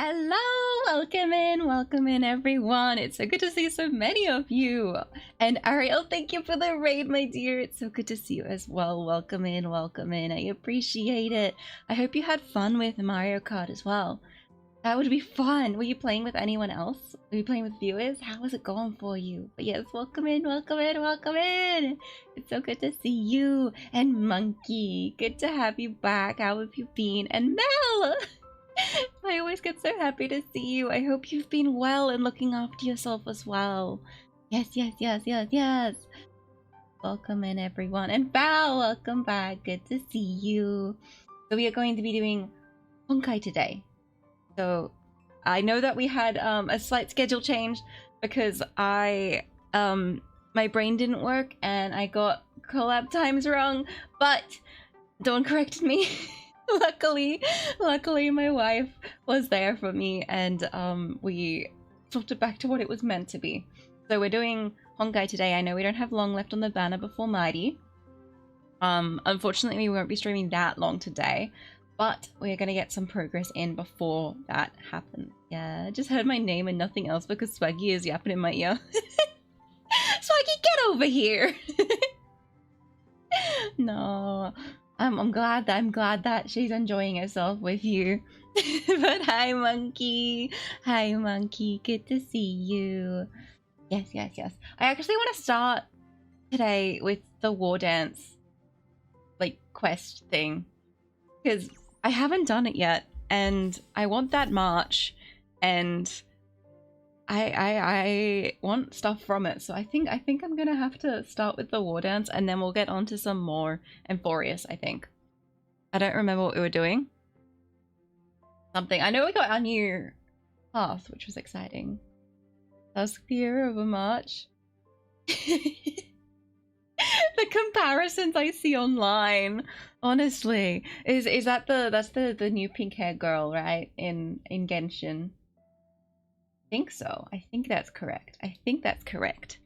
Hello, welcome in everyone. It's so good to see so many of you. And Ariel, thank you for the raid, my dear. It's so good to see you as well. Welcome in, welcome in. I appreciate it. I hope you had fun with Mario Kart as well. That would be fun. Were you playing with anyone else? Were you playing with viewers? How was it going for you? But yes, welcome in, welcome in, welcome in. It's so good to see you. And Monkey, good to have you back. How have you been? And Mel! I always get so happy to see you. I hope you've been well and looking after yourself as well. Yes, yes, yes, yes, yes. Welcome in, everyone. And Val, welcome back. Good to see you. So we are going to be doing Honkai today. So I know that we had a slight schedule change because my brain didn't work and I got collab times wrong, but Dawn corrected me. Luckily my wife was there for me and we swapped it back to what it was meant to be. So we're doing Honkai today. I know we don't have long left on the banner before Mighty. Unfortunately we won't be streaming that long today, but we're gonna get some progress in before that happens. Yeah, I just heard my name and nothing else because Swaggy is yapping in my ear. Swaggy, get over here! No. I'm glad that she's enjoying herself with you. But hi Monkey. Hi Monkey, good to see you. Yes, yes, yes. I actually want to start today with the war dance like quest thing. Because I haven't done it yet and I want that march and I want stuff from it, so I think I'm gonna have to start with the war dance and then we'll get on to some more Amphorius, I think. I don't remember what we were doing. Something. I know we got our new path, which was exciting. That's the year of a march. The comparisons I see online, honestly, is that that's the new pink hair girl, right? In Genshin. I think so. I think that's correct. I think that's correct.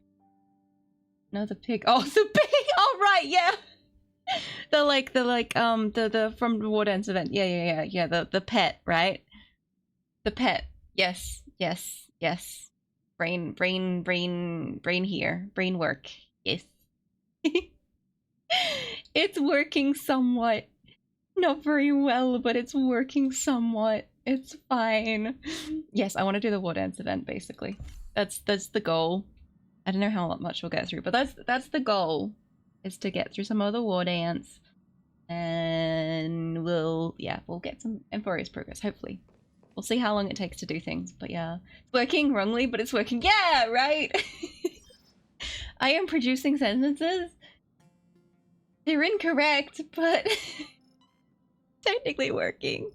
No, the pig. Oh, the pig. Oh, right. Yeah. The from the War Dance event. Yeah. The pet, right? The pet. Yes. Brain here. Brain work. Yes. It's working somewhat. Not very well, but it's working somewhat. It's fine. Yes, I want to do the war dance event, basically. That's the goal. I don't know how much we'll get through, but that's the goal, is to get through some of the war dance. And we'll get some Amphorius progress, hopefully. We'll see how long it takes to do things, but yeah. It's working wrongly, but it's working. Yeah, right? I am producing sentences. They're incorrect, but technically working.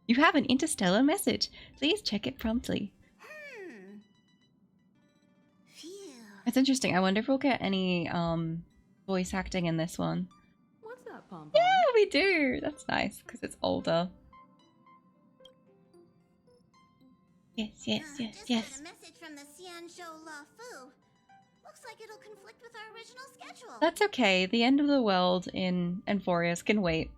You have an interstellar message. Please check it promptly. It's interesting. I wonder if we'll get any voice acting in this one. What's that, Pom-Pom? Yeah, we do. That's nice because it's older. Yes. Just got a message from the Xianzhou La Fu. Looks like it'll conflict with our original schedule. That's okay. The end of the world in Amphorius can wait.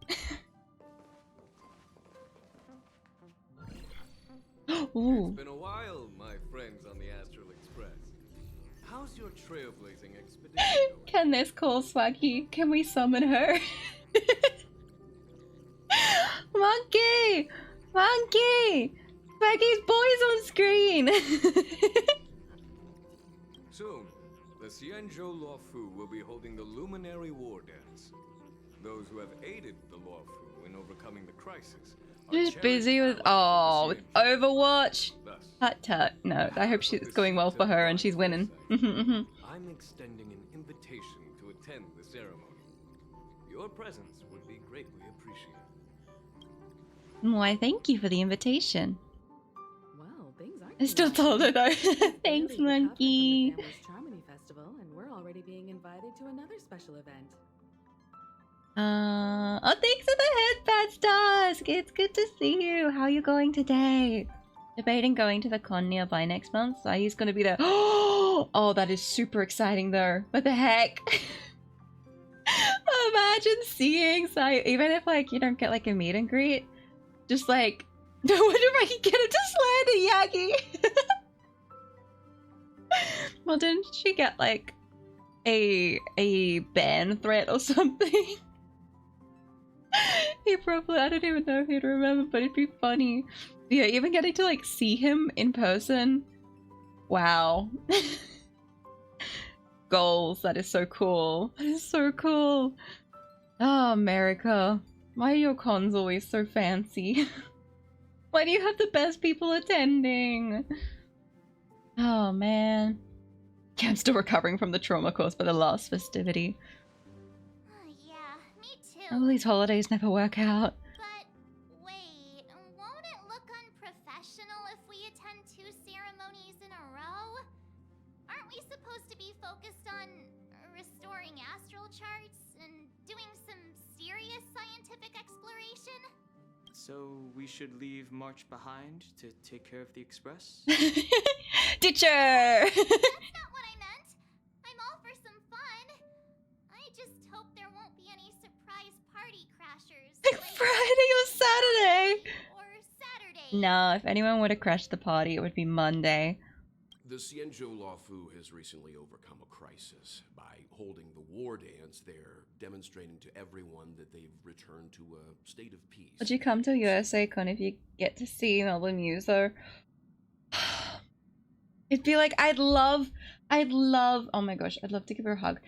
Ooh. It's been a while, my friends on the Astral Express. How's your trailblazing expedition going? Can this call Swaggy? Can we summon her? Monkey! Monkey! Swaggy's boy's on screen! Soon, the Xianzhou La Fu will be holding the Luminary War Dance. Those who have aided the La Fu in overcoming the crisis She's busy with Overwatch. Tut. No, I hope it's going well for her and she's winning. I'm extending an invitation to attend the ceremony. Your presence would be greatly appreciated. Why, thank you for the invitation. Well, things aren't I still told her though. Thanks, Monkey. Charmony Festival, and we're already being invited to another special event. Oh, thanks for the headband, Dusk. It's good to see you. How are you going today? Debating going to the con nearby next month. So he's gonna be there. Oh, that is super exciting though. What the heck? Imagine seeing Sai, even if like you don't get like a meet and greet, just like I wonder if I can get him to slander Yagi. Well, didn't she get like a ban threat or something? He probably, I don't even know if he'd remember, but it'd be funny. Yeah, even getting to like see him in person. Wow. Goals, that is so cool. That is so cool. Oh, America. Why are your cons always so fancy? Why do you have the best people attending? Oh, man. Yeah, I'm still recovering from the trauma caused by the last festivity. Yeah, me too. All these holidays never work out. But wait, won't it look unprofessional if we attend 2 ceremonies in a row? Aren't we supposed to be focused on restoring astral charts and doing some serious scientific exploration? So we should leave March behind to take care of the Express? Teacher! That's not what I meant. I'm all for some fun. I just hope there won't be any surprise party crashers. Like Friday or Saturday! Or Saturday. No, if anyone would have crashed the party, it would be Monday. The Xianzhou Luofu has recently overcome a crisis. By holding the war dance, they're demonstrating to everyone that they've returned to a state of peace. Would you come to USA Con if you get to see Melbourne Muse though? It'd be like, I'd love, oh my gosh, I'd love to give her a hug.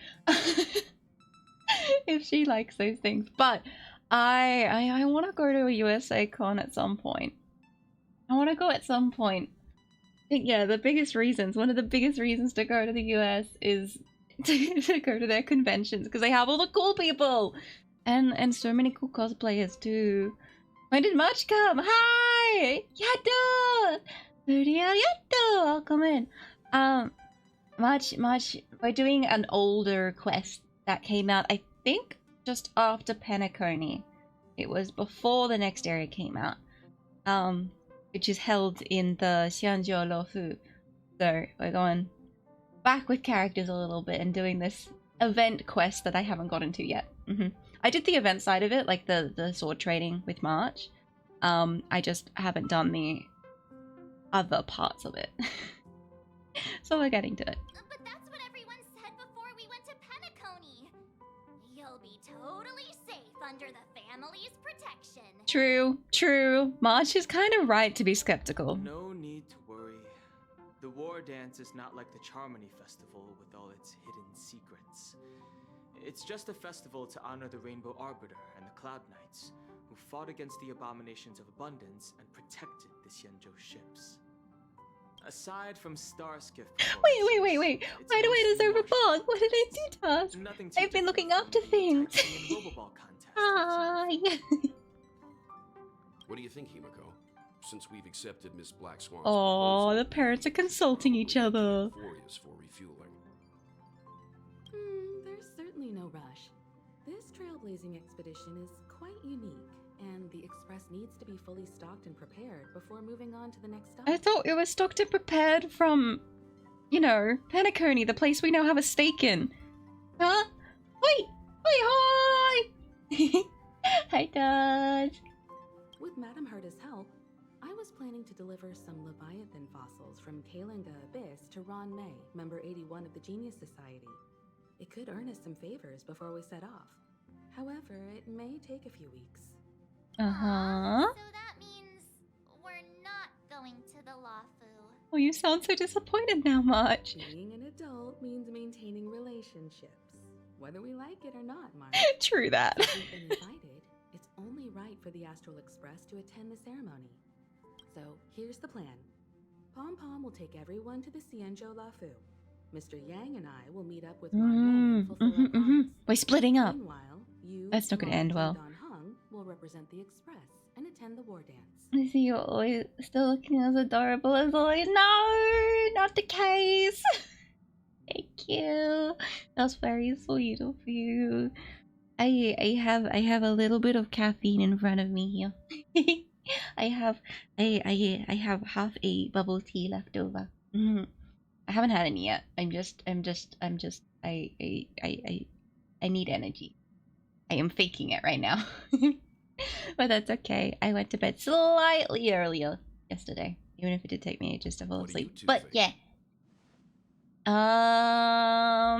If she likes those things. But I want to go to a USA Con at some point. I want to go at some point. I think, yeah, the biggest reasons, one of the biggest reasons to go to the US is to go to their conventions, because they have all the cool people and so many cool cosplayers too. When did March come? Hi! Yato! Yato! Welcome in. March, we're doing an older quest that came out, I think, just after Penacony. It was before the next area came out. Which is held in the Xianzhou Luofu. So we're going back with characters a little bit and doing this event quest that I haven't gotten to yet. I did the event side of it, like the sword trading with March. I just haven't done the other parts of it. So we're getting to it. But that's what everyone said before we went to Penacony. You'll be totally safe under the family's protection. True, true. March is kind of right to be skeptical. No need to worry. The war dance is not like the Charmony Festival with all its hidden secrets. It's just a festival to honor the Rainbow Arbiter and the Cloud Knights, who fought against the abominations of abundance and protected the Xianzhou ships. Aside from Starskiff, Wait. Why do I deserve a bug? What did I do to us? I've been looking up to things. Ah, yeah. What do you think, Himiko? Since we've accepted Miss Black Swan's Oh, proposal, the parents are consulting each other. Furious for refueling. There's certainly no rush. This trailblazing expedition is quite unique, and the Express needs to be fully stocked and prepared before moving on to the next stop. I thought it was stocked and prepared from, you know, Penacony, the place we now have a stake in. Huh? Wait, hi! Hi, Dad. With Madame Herta's help, I was planning to deliver some Leviathan fossils from Kalinga Abyss to Ron May, member 81 of the Genius Society. It could earn us some favors before we set off. However, it may take a few weeks. Uh-huh. So that means we're not going to the Luofu. Oh, you sound so disappointed now, March. Being an adult means maintaining relationships, whether we like it or not, Mark. True that. Since we've been invited, it's only right for the Astral Express to attend the ceremony. So, here's the plan. Pom Pom will take everyone to the Xianzhou Luofu. Mr. Yang and I will meet up with Ron May and fulfill our promise. We're splitting up. Meanwhile, you, That's not gonna Mark, end well. and Don Hung will represent the Express and attend the war dance. I see you're always still looking as adorable as always. No, not the case. Thank you. That's very sweet of you. I have a little bit of caffeine in front of me here. I have half a bubble tea left over. I haven't had any yet. I need energy. I am faking it right now. But that's okay. I went to bed slightly earlier yesterday, even if it did take me ages to fall What do you asleep. two But think? yeah. I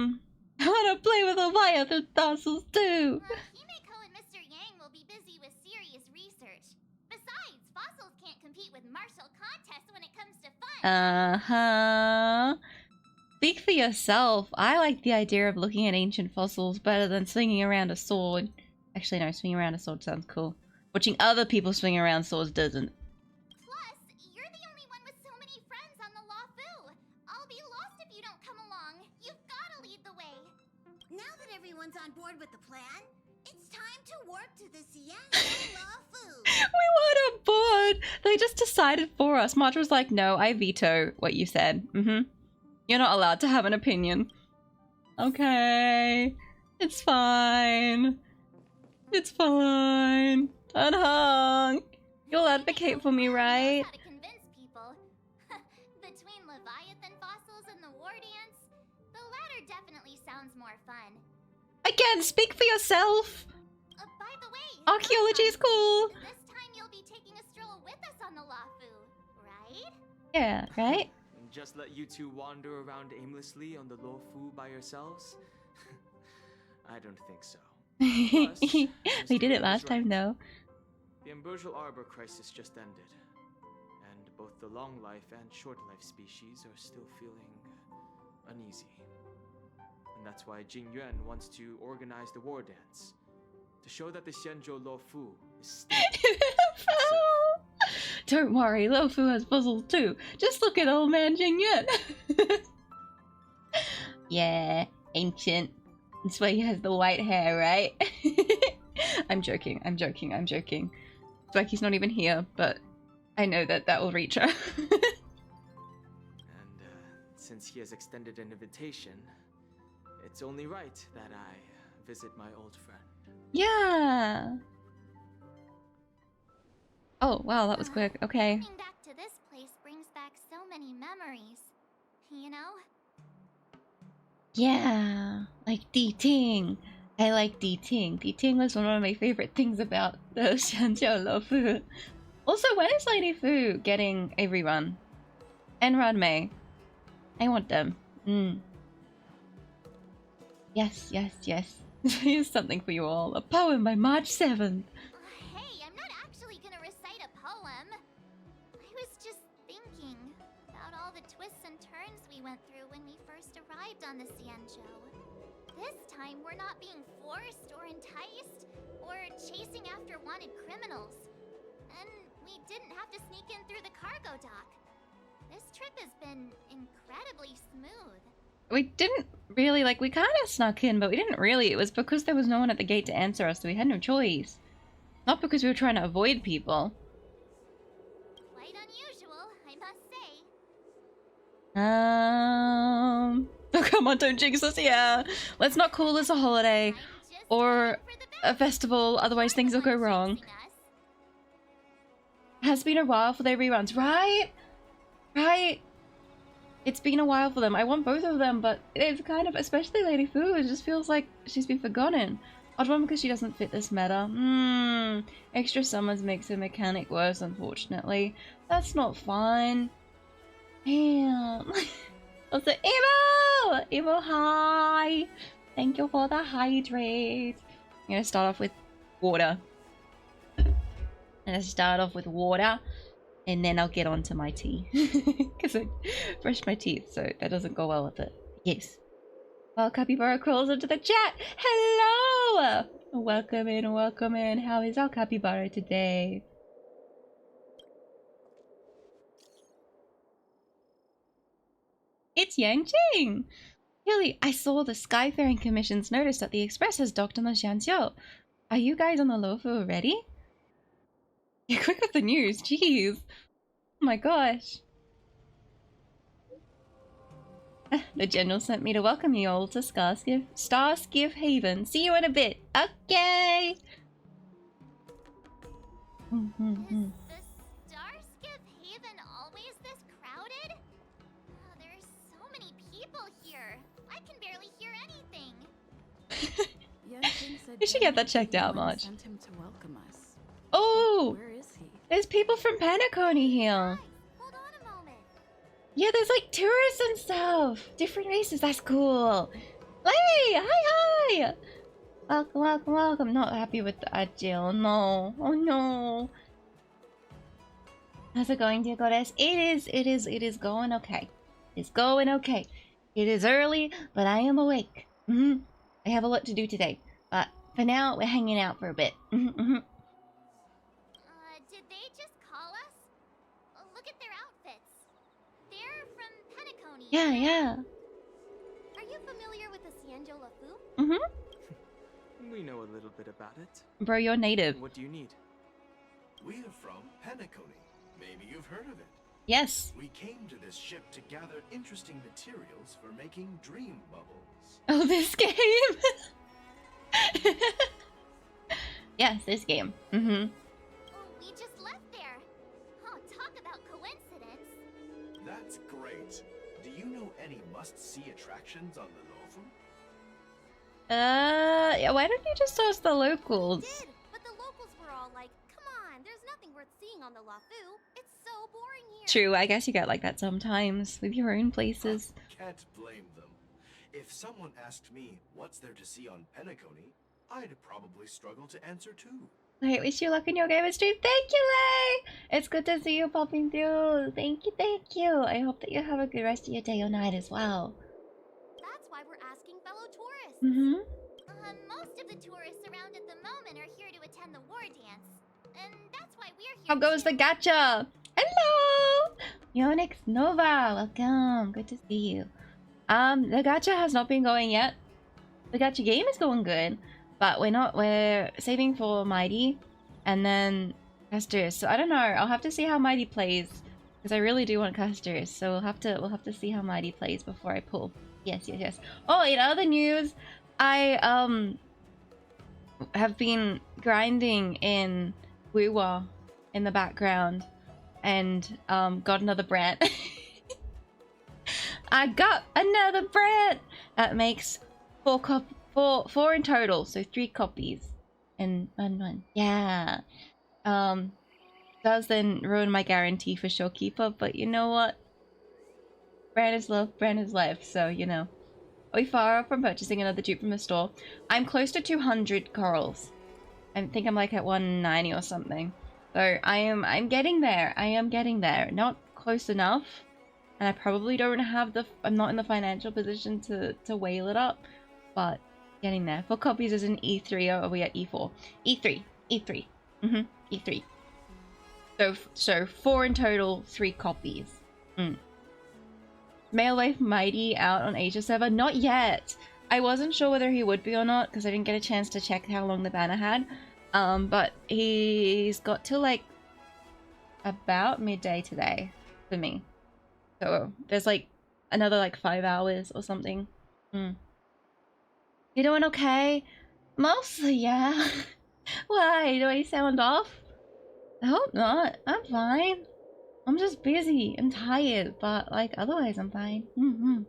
wanna play with Leviathan fossils too. Himeko and Mr. Yang will be busy with serious research. Besides, fossils can't compete with martial contests when it comes to fun. Uh-huh. Speak for yourself. I like the idea of looking at ancient fossils better than swinging around a sword. Actually, no, swinging around a sword sounds cool. Watching other people swing around swords doesn't. Plus, you're the only one with so many friends on the Lafu. I'll be lost if you don't come along. You've gotta lead the way. Now that everyone's on board with the plan, it's time to work to the Xianzhou Lafu. We weren't on board. They just decided for us. March was like, no, I veto what you said. You're not allowed to have an opinion. Okay. It's fine. It's fine. Unhung. You'll advocate for me, right? Knows how to convince people. Between Leviathan fossils and the war dance, the latter definitely sounds more fun. Again, speak for yourself. By the way, Archaeology is cool. this time you'll be taking a stroll with us on the Lafu, right? Yeah, right? And just let you two wander around aimlessly on the Luofu by yourselves? I don't think so. We did it Mr. last is time right. though. The Ambrosial Arbor crisis just ended, and both the long life and short life species are still feeling uneasy. And that's why Jing Yuan wants to organize the war dance, to show that the Xianzhou Luofu is stable. Don't worry, Luofu has puzzles too. Just look at old man Jing Yuan. Yeah, ancient. That's why he has the white hair, right? I'm joking, I'm joking, I'm joking. It's like he's not even here, but I know that that will reach her. And since he has extended an invitation, it's only right that I visit my old friend. Yeah. Oh, wow, that was quick. Okay. Coming back to this place brings back so many memories. You know? Yeah, like D-Ting. I like D-Ting. D-Ting was one of my favorite things about the Xianzhou Luofu. Also, when is Lady Fu getting a rerun? And Ranmei. I want them. Yes, yes, yes. Here's something for you all. A poem by March 7th. Hey, I'm not actually gonna recite a poem. I was just thinking about all the twists and turns we went through when we first arrived on the Xianzhou. This time, we're not being forced or enticed or chasing after wanted criminals. And we didn't have to sneak in through the cargo dock. This trip has been incredibly smooth. We didn't really, like, we kind of snuck in, but we didn't really. It was because there was no one at the gate to answer us, so we had no choice. Not because we were trying to avoid people. Quite unusual, I must say. Oh, come on, don't jinx us, yeah. Let's not call this a holiday I'm just or hoping for the a best. festival, otherwise You're things the will go one wrong. jinxing us. Has been a while for their reruns, right? Right? It's been a while for them. I want both of them, but it's kind of, especially Lady Fu, it just feels like she's been forgotten. Odd one because she doesn't fit this meta. Extra summons makes her mechanic worse, unfortunately. That's not fun. Damn. Also, Evo! Evo, hi! Thank you for the hydrate. I'm gonna start off with water. And then I'll get on to my tea. Because I brushed my teeth, so that doesn't go well with it. Yes. Well, Capybara crawls into the chat. Hello! Welcome in, welcome in. How is our Capybara today? It's Yang Qing! Really, I saw the Skyfaring Commission's notice that the Express has docked on the Xianzhou. Are you guys on the Luofu already? You're quick with the news, jeez. Oh my gosh. The General sent me to welcome you all to Starskiff Haven. See you in a bit. Okay. Is the Starskiff Haven always this crowded? Oh, there's so many people here. I can barely hear anything. Yang Qing said You should get that checked out, everyone Marge. sent him to welcome us. Oh, Where is he? there's people from Penacony here. Guys, hold on a moment. Yeah, there's like tourists and stuff. Different races. That's cool. Hey, hi. Welcome. Not happy with the Agile. No. Oh no. How's it going, dear goddess? It is going okay. It's going okay. It is early, but I am awake. I have a lot to do today. But for now, we're hanging out for a bit. Did they just call us? Look at their outfits. They're from Penacony. Yeah. Are you familiar with the Cienjo Lafu? We know a little bit about it. Bro, you're native. What do you need? We are from Penacony. Maybe you've heard of it. Yes. We came to this ship to gather interesting materials for making dream bubbles. Oh, this game. Yes, this game. Oh, we just left there. Oh, talk about coincidence. That's great. Do you know any must-see attractions on the Lofu? Yeah, why don't you just ask the locals? Did, but the locals were all like, come on, there's nothing worth seeing on the Lafu. It's so boring here. True, I guess you get like that sometimes with your own places. Can't blame them. If someone asked me what's there to see on Penacony, I'd probably struggle to answer too. I wish you luck in your game stream. Thank you, Lay! It's good to see you popping through. Thank you. I hope that you have a good rest of your day or night as well. That's why we're asking fellow tourists. Most of the tourists around at the moment are here to attend the war dance. And that's why we're here. How goes the gacha? Hello! Yonix Nova, welcome. Good to see you. The gacha has not been going yet. The gacha game is going good, but we're saving for Mighty and then Casters. So I don't know. I'll have to see how Mighty plays because I really do want Casters. So we'll have to see how Mighty plays before I pull. Yes. Oh, in other news, I have been grinding in Wuwa in the background and got another brand. I got another brand that makes four in total, so 3 copies in one. Yeah. Does then ruin my guarantee for Showkeeper, but you know what? Brand is love, brand is life, so you know. Are we far off from purchasing another dupe from the store? I'm close to 200 corals. I think I'm like at 190 or something. So I'm getting there. I am getting there. Not close enough. And I probably don't have I'm not in the financial position to whale it up. But getting there. 4 copies is an E3 or are we at E4? E3. E3. So 4 in total, 3 copies. Mail Wave Mighty out on Asia server? Not yet. I wasn't sure whether he would be or not because I didn't get a chance to check how long the banner had. But he's got till like about midday today for me. So there's like another like 5 hours or something. You doing okay? Mostly, yeah. Why? Do I sound off? I hope not. I'm fine. I'm just busy and tired, but like otherwise I'm fine. Yeah,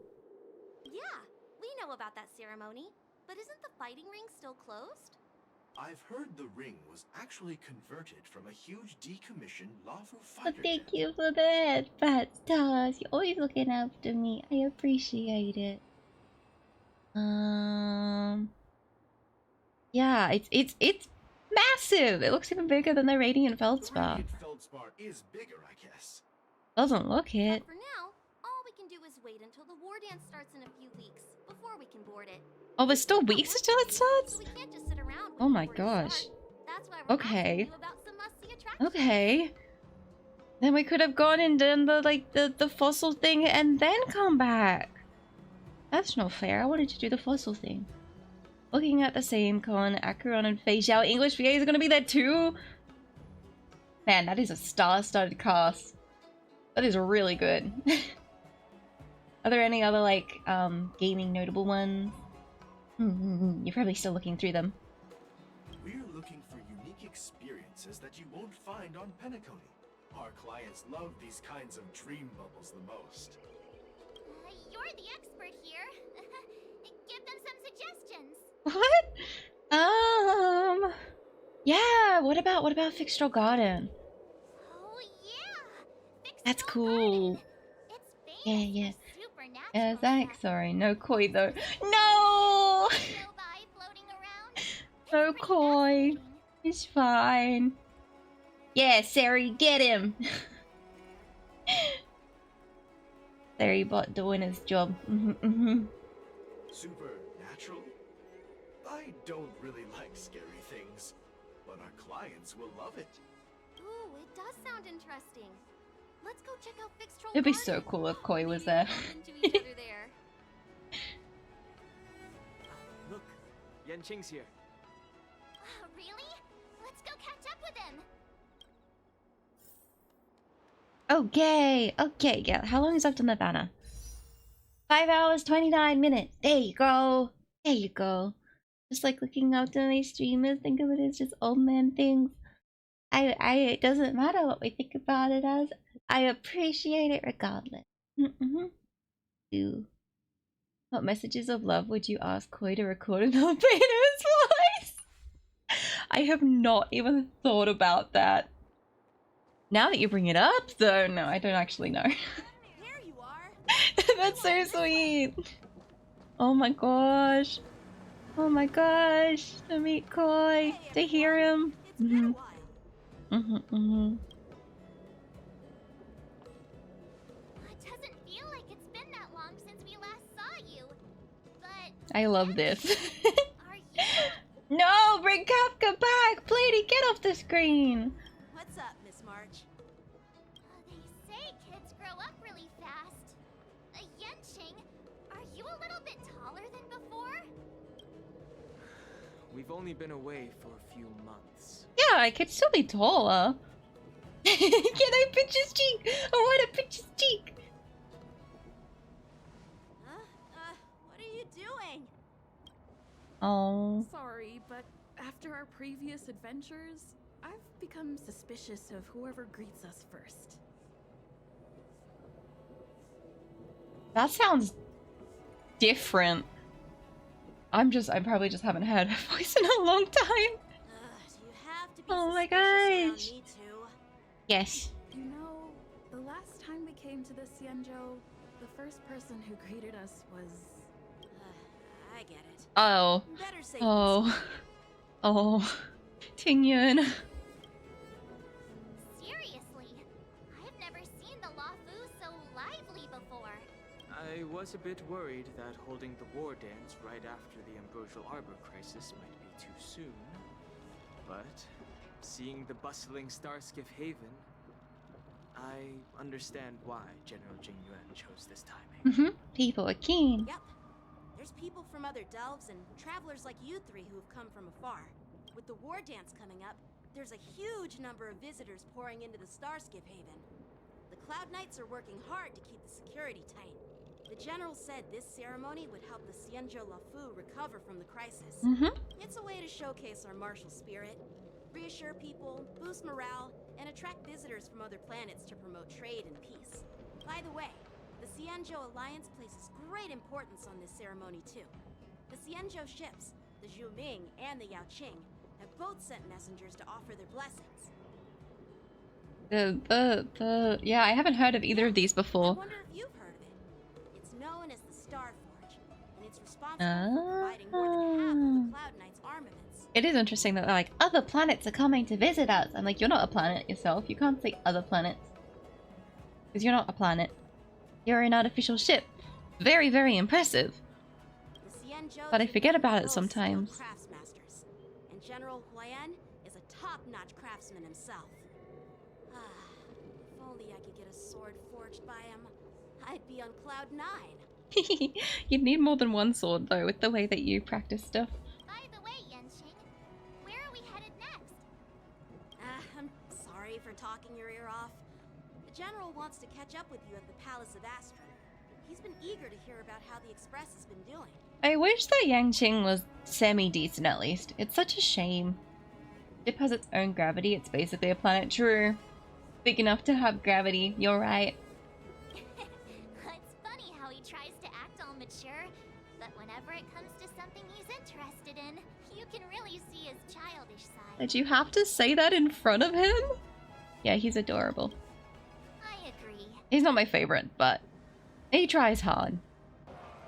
we know about that ceremony. But isn't the fighting ring still closed? I've heard the ring was actually converted from a huge decommissioned Lafu fighter Well, thank jet. you for that, Fat Stars. You're always looking after me. I appreciate it. Yeah, it's massive. It looks even bigger than the Radiant The Feldspar. Radiant Feldspar is bigger, I guess. Doesn't look it. But for now, all we can do is wait until the war dance starts in a few weeks before we can board it. Oh, there's still weeks until it starts? So we can't just sit around Oh my waiting for it to gosh. start. That's why we're Okay. asking you about some must-see attractions. Okay. Then we could have gone and done the fossil thing and then come back. That's not fair. I wanted to do the fossil thing. Looking at the same con, Acheron and Fei Xiao English VAs are gonna be there too. Man, that is a star-studded cast. That is really good. Are there any other like gaming notable ones? You're probably still looking through them. We're looking for unique experiences that you won't find on Penacony. Our clients love these kinds of dream bubbles the most. You're the expert here. Give them some suggestions. What? Yeah, what What about Fixtral Garden? Oh yeah! That's Fixed cool. Garden. It's famous Yeah. for supernatural Yeah, thanks. stuff. Sorry, no koi though. No! Novi floating around. It's No pretty koi. fascinating. It's fine. Yeah, Sari, get him. Sari bot doing his job. Supernatural? I don't really like scary things, but our clients will love it. Ooh, it does sound interesting. Let's go check out Fixtral It'd be Garden. so cool if Koi was Maybe there. we'll bump into each other there. Look, Yanqing's here. Really? Let's go catch up with him. Okay, okay, yeah. How long is left on the banner? 5 hours, 29 minutes. There you go. There you go. Just like looking out to my streamers, think of it as just old man things. It doesn't matter what we think about it as. I appreciate it regardless. What messages of love would you ask Koi to record in Albano's voice? I have not even thought about that. Now that you bring it up, though, no, I don't actually know. Here you are. That's so sweet. Oh my gosh. Oh my gosh. To meet Koi. To hear him. It's been a while. It doesn't feel like it's been that long since we last saw you. But I love this. are you? No, bring Kafka back! Plady, get off the screen! What's up, Miss March? They say kids grow up really fast. Yanqing, are you a little bit taller than before? We've only been away for a few months. Yeah, I could still be taller. Can I pinch his cheek? I want to pinch his cheek! What are you doing? Oh. Sorry, but after our previous adventures, I've become suspicious of whoever greets us first. That sounds different. I probably just haven't heard her voice in a long time. Do you have to be Oh my suspicious around gosh. me too? Yes. You know, the last time we came to the Xianzhou, the first person who greeted us was... I get it. Oh. Better safe than Oh. sorry. Oh. Tingyun. Seriously, I've never seen the Luofu so lively before. I was a bit worried that holding the war dance right after the Ambrosial Arbor crisis might be too soon. But seeing the bustling Starskiff Haven, I understand why General Jingyuan chose this timing. People are keen. Yep. There's people from other delves and travelers like you three who have come from afar. With the war dance coming up, there's a huge number of visitors pouring into the Starskiff Haven. The Cloud Knights are working hard to keep the security tight. The general said this ceremony would help the Xianzhou Luofu recover from the crisis. It's a way to showcase our martial spirit, reassure people, boost morale, and attract visitors from other planets to promote trade and peace. By the way, the Xianzhou Alliance places great importance on this ceremony too. The Xianzhou ships, the Zhuming and the Yaoqing, have both sent messengers to offer their blessings. Yeah, I haven't heard of either of these I before. wonder if you've heard of it. It's known as the Star Forge, and it's responsible for providing more than half of the Cloud Knight's armaments. It is interesting that they're like, other planets are coming to visit us. I'm like, you're not a planet yourself. You can't say other planets. Because you're not a planet. You're an artificial ship. Very, very impressive. The Xianzhou But I forget about it boasts sometimes. skilled craftsmasters, and General Huayan is a top-notch craftsman himself. If only I could get a sword forged by him, I'd be on cloud 9. You'd need more than one sword, though, with the way that you practice stuff. By the way, Yanqing, where are we headed next? I'm sorry for talking your ear off. The General wants to catch up with you at the Palace of Astrum. He's been eager to hear about how the Express has been doing. I wish that Yangqing was semi-decent at least. It's such a shame. Ship has its own gravity. It's basically a planet. True. Big enough to have gravity. You're right. It's funny how he tries to act all mature, But whenever it comes to something he's interested in, you can really see his childish side. Did you have to say that in front of him? Yeah, he's adorable. I agree. He's not my favorite, but he tries hard.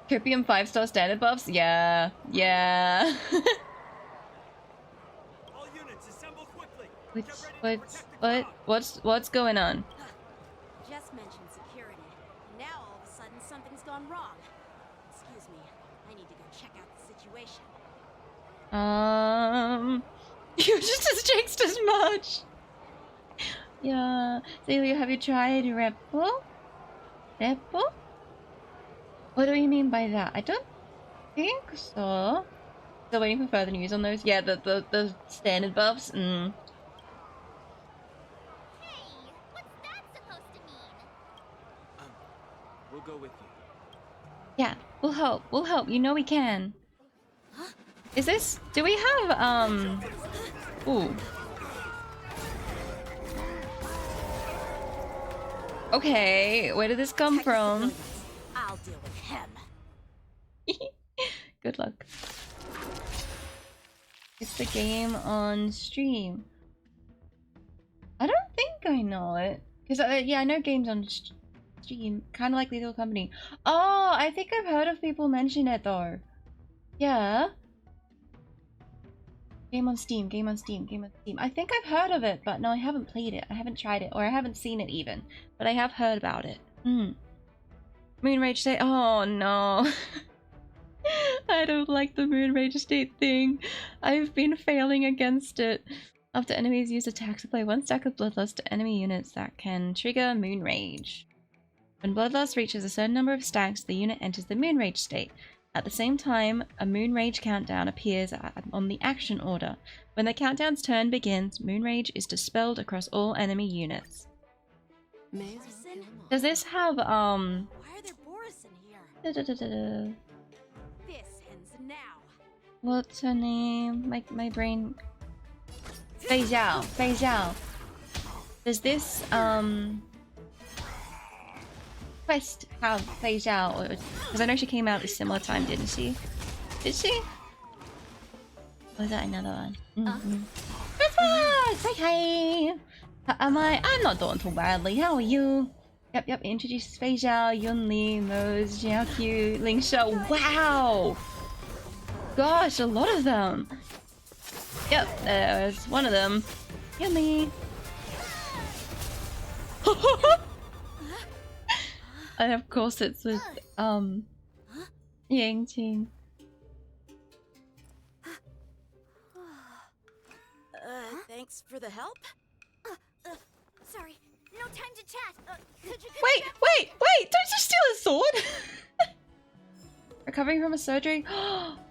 Copium 5-star standard buffs? Yeah. Yeah. All units assemble quickly. What's going on? Just mentioned security. Now all of a sudden something's gone wrong. Excuse me. I need to go check out the situation. You just jinxed as much. Yeah. Celia, have you tried Repo? Repo? What do you mean by that? I don't think so. Still waiting for further news on those. Yeah, the standard buffs. Hey, what's that supposed to mean? We'll go with you. Yeah, we'll help. We'll help. You know we can. Is this? Do we have Ooh. Okay, where did this come from? I'll deal with him. Good luck. It's the game on stream. I don't think I know it. Because, yeah, I know games on stream. Kind of like Lethal Company. Oh, I think I've heard of people mention it, though. Yeah. Game on Steam, game on Steam, game on Steam. I think I've heard of it, but no, I haven't played it. I haven't tried it, or I haven't seen it even. But I have heard about it. Moon Rage State. Oh, no. I don't like the Moon Rage State thing. I've been failing against it. After enemies use attacks, apply one stack of Bloodlust to enemy units that can trigger Moon Rage. When Bloodlust reaches a certain number of stacks, the unit enters the Moon Rage state. At the same time, a Moon Rage countdown appears on the action order. When the countdown's turn begins, Moon Rage is dispelled across all enemy units. Does this have, Why are there Boris in here? This ends now. What's her name? My brain... Fei Xiao. Fei Xiao. Does this, quest have Fei Xiao? Because I know she came out at a similar time, didn't she? Did she? Or was that another one? Christmas! Hi! I'm not doing too badly. How are you? Yep. Introduce Fei Xiao, Yun Li, Mose, Xiaoqiu, Ling Shao. Wow! Gosh, a lot of them. Yep, there's one of them. Yun Li. And of course it's with, Yang Qing. Thanks for the help. Sorry, no time to chat. Could you Wait! Don't you steal a sword? Recovering from a surgery?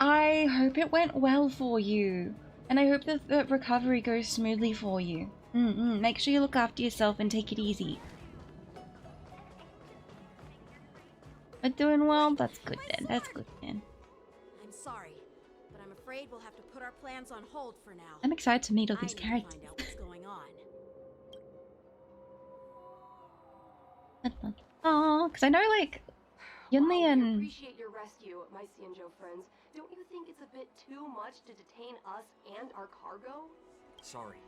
I hope it went well for you. And I hope that the recovery goes smoothly for you. Make sure you look after yourself and take it easy. Are doing well? That's good then. That's good then. I'm sorry, but I'm afraid we'll have to put our plans on hold for now. I'm excited to meet all these I need to characters. find out what's going on. Oh, because I know like Yunli While we and appreciate your rescue, my Xianzhou friends. Don't you think it's a bit too much to detain us and our cargo? Sorry,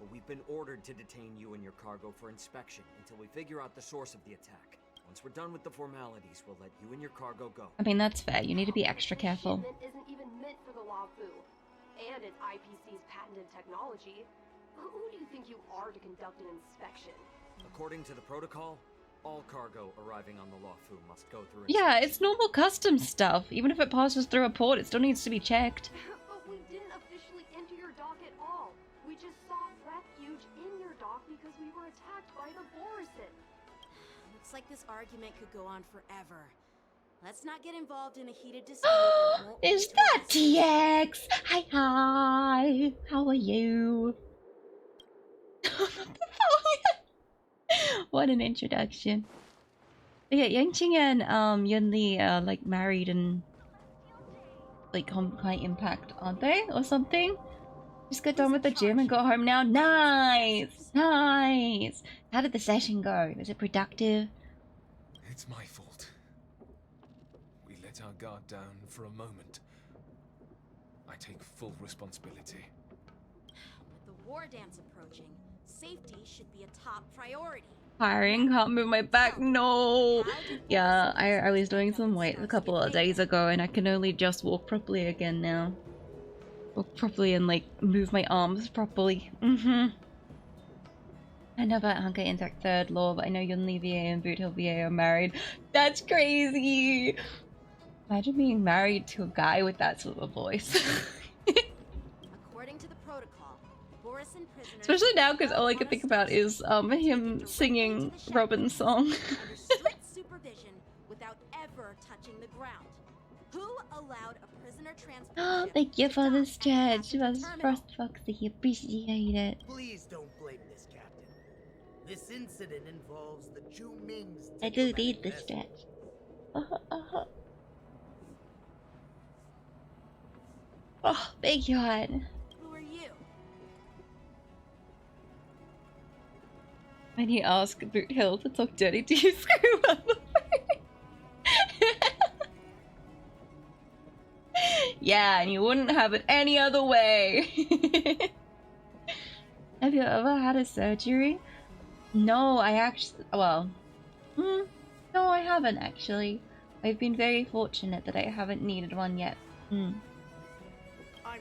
but we've been ordered to detain you and your cargo for inspection until we figure out the source of the attack. Once we're done with the formalities, we'll let you and your cargo go. I mean that's fair. You need to be extra careful. Shipment isn't even meant for the Luofu, and it's IPC's patented technology. Who do you think you are to conduct an inspection? According to the protocol, all cargo arriving on the Luofu must go through Yeah, inspection. it's normal customs stuff. Even if it passes through a port, it still needs to be checked. But we didn't officially enter your dock at all. We just saw refuge in your dock because we were attacked by the Borisin. Looks like this argument could go on forever. Let's not get involved in a heated dispute. that won't Is lead to that a TX? Hi. How are you? What an introduction. But yeah, Yangqing and Yunli are like married and like Honkai Impact, aren't they? Or something? Just got done with the gym and got home now. Nice! Nice! How did the session go? Was it productive? It's my fault. We let our guard down for a moment. I take full responsibility. With the war dance approaching, safety should be a top priority. Tiring, can't move my back, no! Yeah, I was doing some weights a couple of days ago and I can only just walk properly again now. Walk properly and like move my arms properly. I know about Honkai Intact 3rd law, but I know Yunli VA and Boot Hill VA are married. That's crazy! Imagine being married to a guy with that sort of voice. According to the protocol, Borisin prisoners Especially now, because all I can think about is him singing Robin's song. under strict supervision without ever touching the ground. Who allowed a prisoner transport Oh, ship thank you to for dock the at the stretch. passenger Was terminal? Frost Foxy, appreciate it. Please don't blame this, Captain. This incident involves the Ju Ming's I do diplomatic need the vessel. stretch. Oh, big yawn. Who are you? When you ask Boot Hill to talk dirty, do you screw up? Yeah, and you wouldn't have it any other way. Have you ever had a surgery? No, I actually, well, no, I haven't actually. I've been very fortunate that I haven't needed one yet. I'm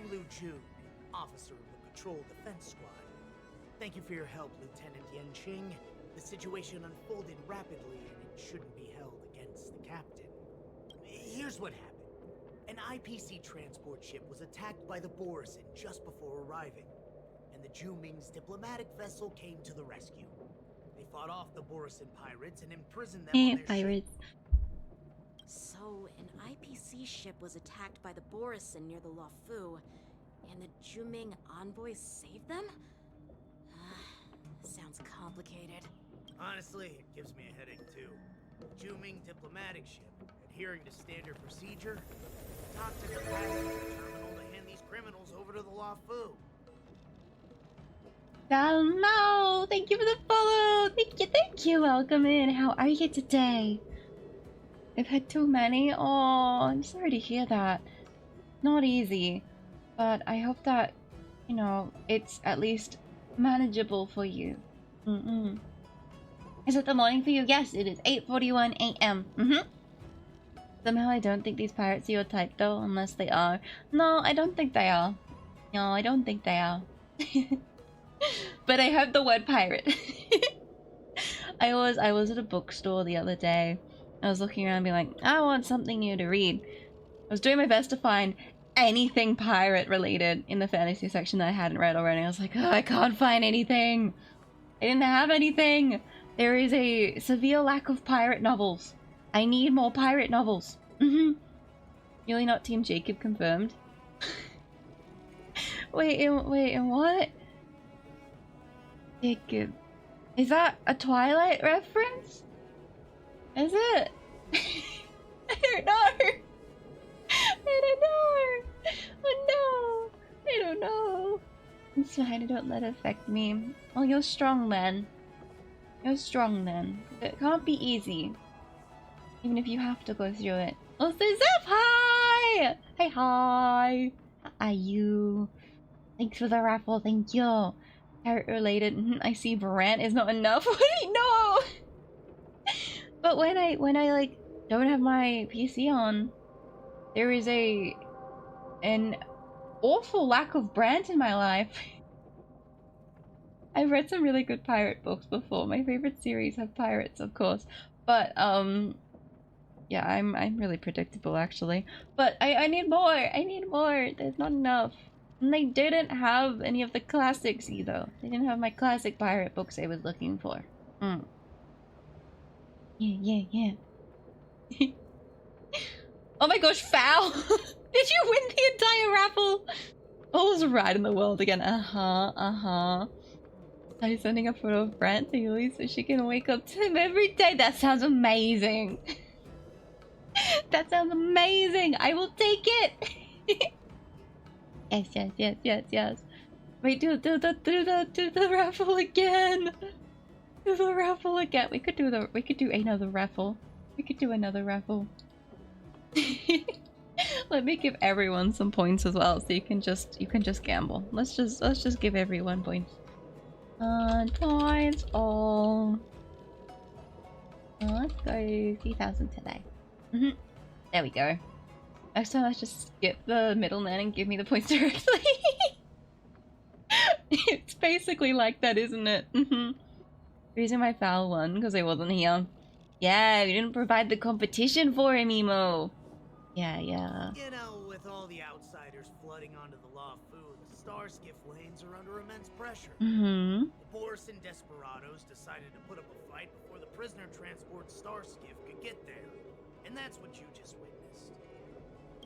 Liu Jun, officer of the Patrol Defense Squad. Thank you for your help, Lieutenant Yenqing. The situation unfolded rapidly and it shouldn't be held against the captain. Here's what happened. An IPC transport ship was attacked by the Borisin just before arriving, and the Ju Ming's diplomatic vessel came to the rescue. They fought off the Borisin pirates and imprisoned them on their Pirates. ship. So, an IPC ship was attacked by the Borisin near the Luofu, and the Juming envoys saved them? Sounds complicated. Honestly, it gives me a headache too. Ju Ming diplomatic ship, adhering to standard procedure, talked to the passenger terminal to hand these criminals over to the Luofu. No, thank you for the follow. Thank you. Welcome in. How are you today? I've had too many. Oh, I'm sorry to hear that. Not easy, but I hope that, you know, it's at least manageable for you. Is it the morning for you? Yes, it is 8:41 a.m. Somehow I don't think these pirates are your type though, unless they are. No, I don't think they are. No, I don't think they are. But I heard the word pirate. I was at a bookstore the other day. I was looking around being like, I want something new to read. I was doing my best to find anything pirate related in the fantasy section that I hadn't read already. I was like, oh, I can't find anything. I didn't have anything. There is a severe lack of pirate novels. I need more pirate novels. Really not Team Jacob confirmed? wait, and what? Jacob. Is that a Twilight reference? Is it? I don't know. I don't know. Oh no. I don't know. It's fine, don't let it affect me. Oh, you're strong then. You're strong then. It can't be easy. Even if you have to go through it. Oh, so Zep, hi! Hi, hi! How are you? Thanks for the raffle, thank you. Parrot related. I see Brant is not enough. No! But when I like don't have my PC on, there is an awful lack of Brant in my life. I've read some really good pirate books before. My favorite series have pirates, of course. But yeah, I'm really predictable actually. But I need more. I need more. There's not enough. And they didn't have any of the classics either. They didn't have my classic pirate books I was looking for. Yeah. Oh my gosh, foul! Did you win the entire raffle? All's right in the world again. Are you sending a photo of Brant to Yuli so she can wake up to him every day? That sounds amazing. That sounds amazing. I will take it. Yes. Wait, do the raffle again. Do the raffle again. We could do another raffle. We could do another raffle. Let me give everyone some points as well, so you can just gamble. Let's just give everyone points. Points all. Let's go 3,000 today. There we go. Next time, let's just skip the middleman and give me the points directly. It's basically like that, isn't it? Reason my foul won because I wasn't here. Yeah, we didn't provide the competition for him, Emo. Yeah. You know, with all the outsiders flooding onto the Lafu, the Starskiff lanes are under immense pressure. The Borison desperados decided to put up a fight before the prisoner transport Starskiff could get there. And that's what you just witnessed.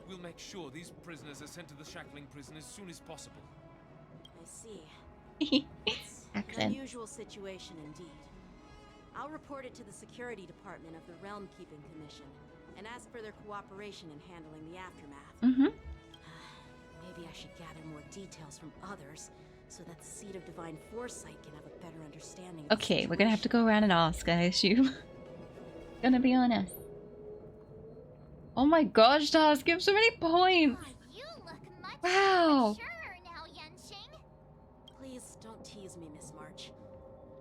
We'll make sure these prisoners are sent to the shackling prison as soon as possible. I see. It's an unusual situation indeed. I'll report it to the security department of the Realm Keeping Commission and ask for their cooperation in handling the aftermath. Maybe I should gather more details from others so that the Seed of Divine Foresight can have a better understanding of Okay, we're gonna have to go around and ask, I assume. Gonna be honest. Oh my gosh, Taz, give so many points! You look much wow! maturer now, Yenching. Please don't tease me, Miss March.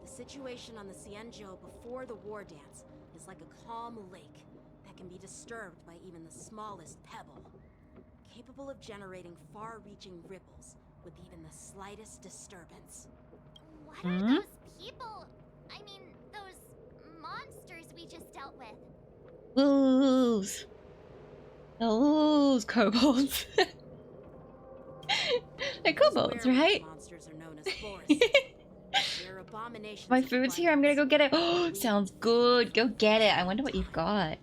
The situation on the Xianzhou before the war dance is like a calm lake that can be disturbed by even the smallest pebble, capable of generating far-reaching ripples with even the slightest disturbance. What are those people? I mean, those monsters we just dealt with? Wolves! Those kobolds. They're kobolds, right? Monsters are known as forests. They're abominations. My food's here, I'm gonna go get it. Oh, sounds good. Go get it. I wonder what you've got.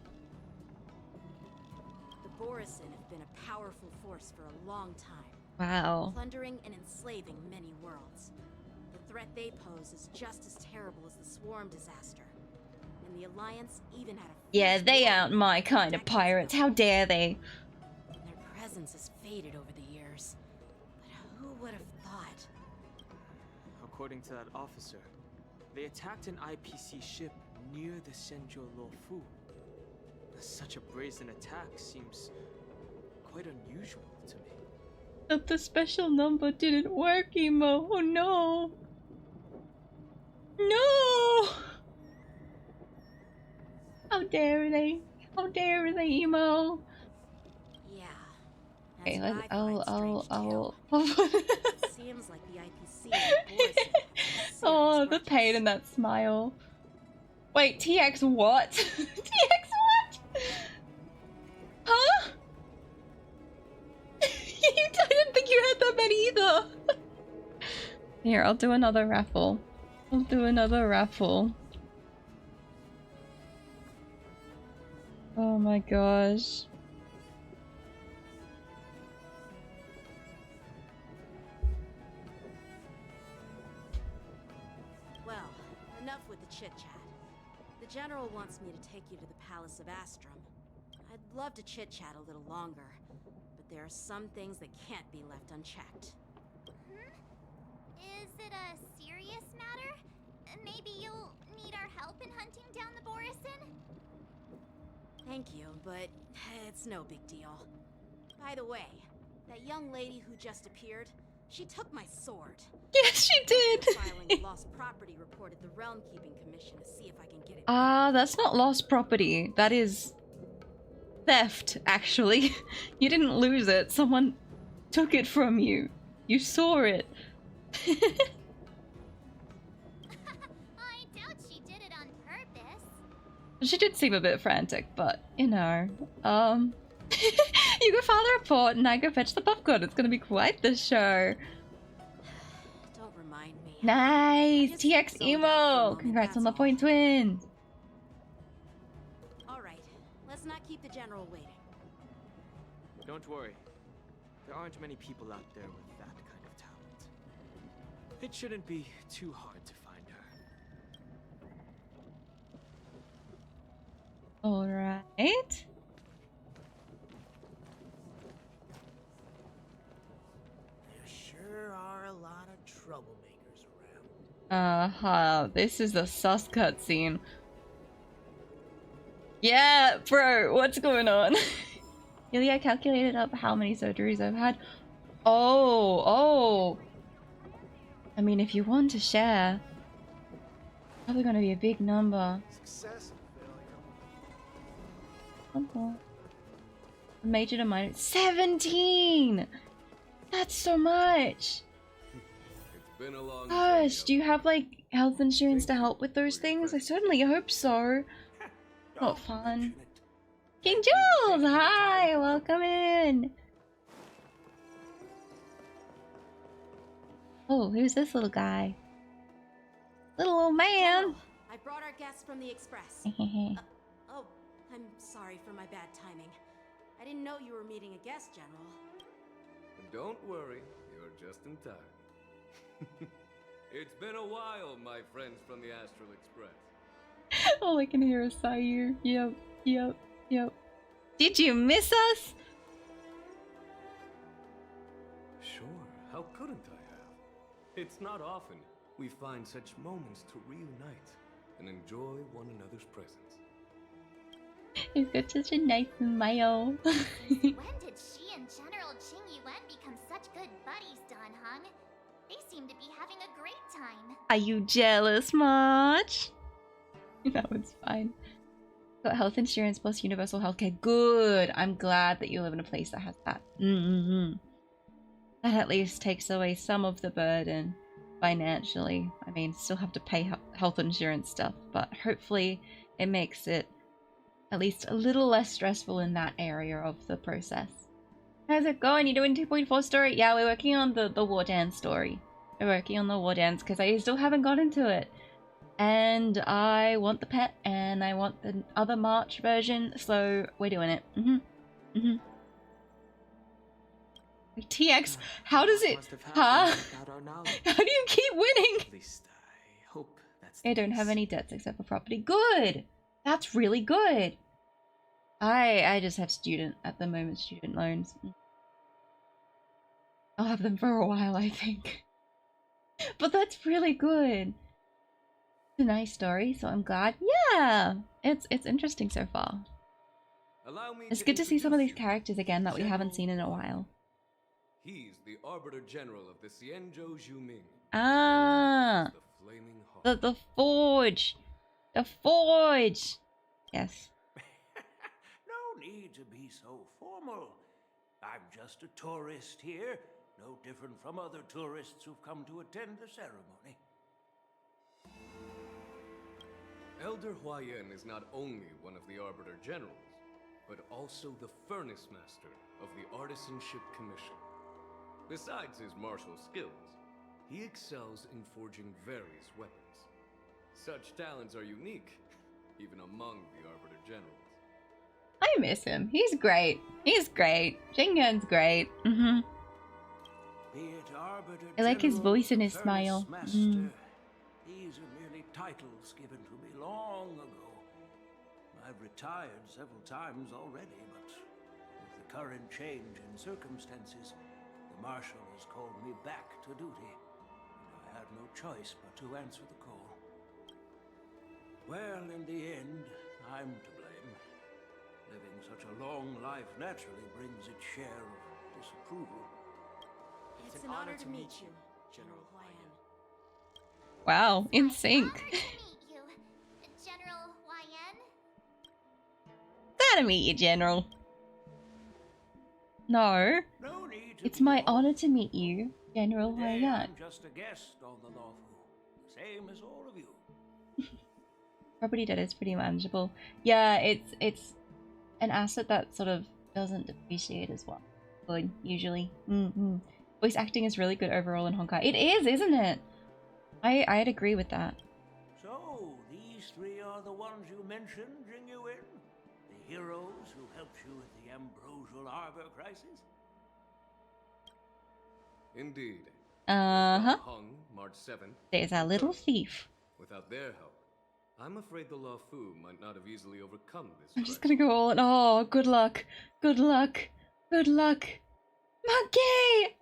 The Borison have been a powerful force for a long time. Wow. Plundering and enslaving many worlds. The threat they pose is just as terrible as the Swarm disaster. And the Alliance even had a... Yeah, they aren't my kind of pirates. How dare they? Their presence has faded over the years. But who would have thought? According to that officer, they attacked an IPC ship near the Xianzhou Luofu. Such a brazen attack seems quite unusual to me. But the special number didn't work, Emo. Oh no. No! How dare they? How dare they, Emo? Yeah. Okay, let's... Oh. Seems like the IPC and Borison Oh, the pain in that smile. Wait, TX what? TX what? Huh? I didn't think you had that many either. Here, I'll do another raffle. Oh my gosh. Well, enough with the chit-chat. The General wants me to take you to the Palace of Astrum. I'd love to chit-chat a little longer, but there are some things that can't be left unchecked. Is it a serious matter? Maybe you'll need our help in hunting down the Borison? Thank you, but it's no big deal. By the way, that young lady who just appeared, she took my sword. Yes, she did! Filing a lost property report at the Realm Keeping Commission to see if I can get it. That's not lost property. That is theft, actually. You didn't lose it. Someone took it from you. You saw it. I doubt she did it on purpose. She did seem a bit frantic, but, you know. You go file the report and I go fetch the popcorn. It's gonna be quite the show. Don't remind me. Nice! TX Emo! Congrats on the point win! Alright, let's not keep the General waiting. Don't worry. There aren't many people out there with that kind of talent. It shouldn't be too hard to find her. Alright. There sure are a lot of troublemakers around. This is a sus cutscene. Yeah, bro, what's going on? Really, I calculated up how many surgeries I've had. Oh. I mean, if you want to share, probably gonna be a big number. Success and failure. Simple. Major to minor. 17! That's so much! It's been a long Gosh, do you have like health insurance to help with those things? I certainly hope so. Not fun. King Jules! Hi! Welcome in! Oh, who's this little guy? Little old man! General, I brought our guests from the Express. Oh, I'm sorry for my bad timing. I didn't know you were meeting a guest, General. Don't worry, you're just in time. It's been a while, my friends from the Astral Express. All I can hear is Sair. Yep. Did you miss us? Sure, how couldn't I have? It's not often we find such moments to reunite and enjoy one another's presence. He's got such a nice smile. When did she and General Qing Yuan become such good buddies, Dan Heng? They seem to be having a great time. Are you jealous much? That was fine. Got health insurance plus universal healthcare. Good. I'm glad that you live in a place that has that. That at least takes away some of the burden financially. I mean, still have to pay health insurance stuff, but hopefully it makes it at least a little less stressful in that area of the process. How's it going? You doing 2.4 story? Yeah, we're working on the war dance story. We're working on the war dance because I still haven't got into it. And I want the pet and I want the other March version, so we're doing it. TX, how does it... Huh? How do you keep winning? At least I hope that's I don't have any debts except for property. Good! That's really good. I just have student loans. I'll have them for a while, I think. But that's really good. It's a nice story, so I'm glad. Yeah! It's interesting so far. It's good to see some of these characters again that we haven't seen in a while. He's the Arbiter General of the Xianzhou Zhuming. Ah! The Forge! The Forge! Yes. No need to be so formal. I'm just a tourist here, no different from other tourists who've come to attend the ceremony. Elder Huayan is not only one of the Arbiter Generals, but also the Furnace Master of the Artisanship Commission. Besides his martial skills, he excels in forging various weapons. Such talents are unique, even among the Arbiter Generals. I miss him. He's great. He's great. Jingen's great. Be it Arbiter I like his General, voice and his Furnace smile. Master, these are merely titles given to me long ago. I've retired several times already, but with the current change in circumstances, the Marshal has called me back to duty, and I had no choice but to answer the call. Well, in the end, I'm to blame. Living such a long life naturally brings its share of disapproval. It's an honor to meet you, General Huayan. Wow, in sync. General Huayan? Glad to meet you, General. No. It's my honor to meet you, General Huayan. I'm just a guest on the Lawfu, same as all of you. Property debt is pretty manageable. Yeah, it's an asset that sort of doesn't depreciate as well. Good, usually. Voice acting is really good overall in Honkai. It is, isn't it? I'd agree with that. So, these three are the ones you mentioned, Jing Yuan? The heroes who helped you with the Ambrosial Arbor crisis? Indeed. Uh-huh. March 7th. There's a little thief. Without their help, I'm afraid the Lawfu might not have easily overcome this. I'm just gonna go all in. Oh, good luck. Good luck. Good luck. Monkey!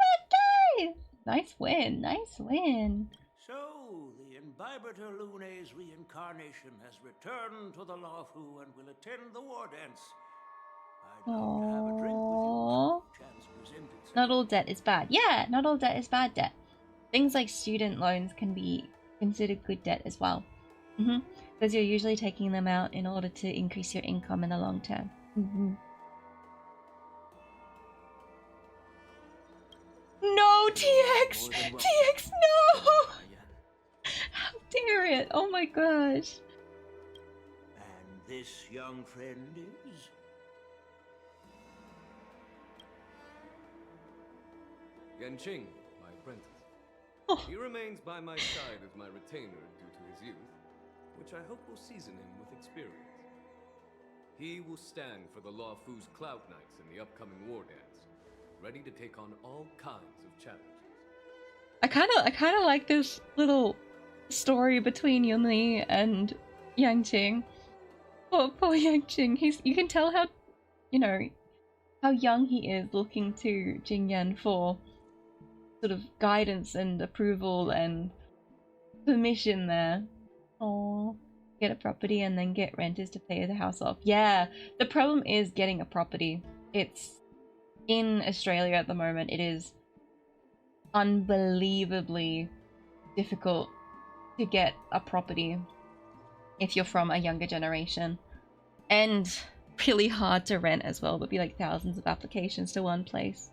Monkey! Nice win. Nice win. So, the Imbibitor Lune's reincarnation has returned to the Lawfu and will attend the war dance. I'd love to have a drink Not all debt is bad. Yeah, not all debt is bad debt. Things like student loans can be considered good debt as well. Because you're usually taking them out in order to increase your income in the long term. No, TX! TX, no! How dare it? Oh my gosh. And this young friend is? Yanqing, my apprentice. He remains by my side as my retainer due to his youth, which I hope will season him with experience. He will stand for the Law Fu's Cloud Knights in the upcoming war dance, ready to take on all kinds of challenges. I kind of like this little story between Yunli and Yangqing. Poor Yangqing. You can tell how, you know, how young he is, looking to Jingyan for sort of guidance and approval and permission there. Oh, get a property and then get renters to pay the house off. Yeah, the problem is getting a property. It's in Australia at the moment. It is unbelievably difficult to get a property if you're from a younger generation, and really hard to rent as well. There'll be like thousands of applications to one place.